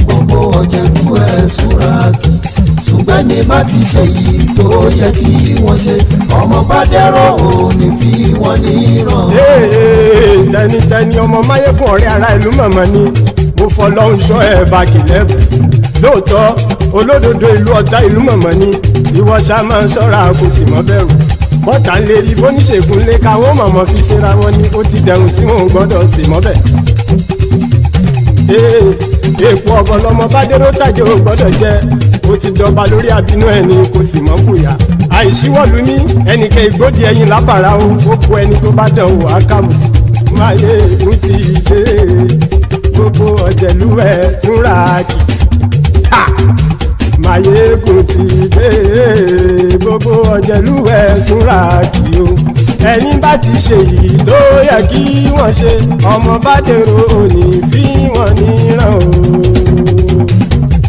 gbogbo ọ̀jẹ̀lú ẹ̀ súnra kì ṣùgbọ́n ní bá ti ṣe yìí tó yẹ kí wọ́n ṣe ọmọ bá dẹ́rọ̀ ò ní fi wọ́n níran. Tẹnitẹni ọmọ Maiyegun ọ̀rẹ́ ara ìlú mọ̀mọ́ ni mo fọlọ́hún ṣọ́ ẹ̀ bá kìlẹ́bù lóòótọ́ olódodo ìlú ọ̀tá ìlú mọ̀mọ́ ni ìwọ ṣá máa ń ṣọ́ra kò sì mọ́ bẹ̀rù bọ́tà ń lè rí bóníṣègùn lé káwọn mọ̀mọ́ fi ṣera wọn ni ó ti dẹrùn tí wọn ò gbọ́dọ̀ sì mọ́ bẹ̀. èèpo ọ̀bọ lọmọ bá dérò tàjẹ́ ò gbọ́dọ̀ jẹ́ ó ti jọba lórí àbínú ẹni kò sì mọ́ bùyà àìsíwọ́lu ní ẹnìkẹ́ ìgbódì ẹyin lábàrá o ó kó ẹni tó bá dán wò á kàmù. Maiyegun ti dé gbogbo ọ̀jẹ̀lú ẹ̀ túnra kì Maiyegun ti dé gbogbo ọ̀jẹ̀lú ẹ̀ túnra kì o ẹni bá ti ṣe yìí tó yẹ kí wọ́n ṣe ọmọ bá dèrò òní fi wọ́n níran o.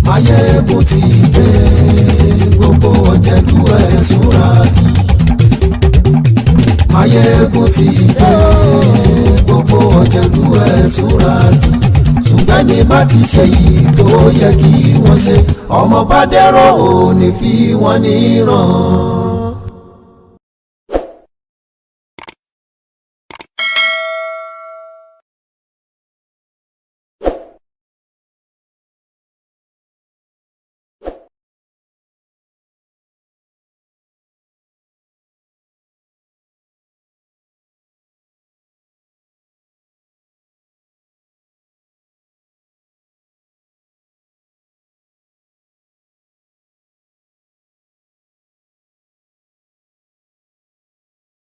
Maiyegun ti dé gbogbo ọ̀jẹ̀lú ẹ̀ súnra kì Maiyegun ti dé gbogbo ọ̀jẹ̀lú ẹ̀ súnra kì ṣùgbọ́n ní bá ti ṣe yìí tó yẹ kí wọ́n ṣe ọmọ bá dẹ́rọ̀ ò ní fi wọ́n níran.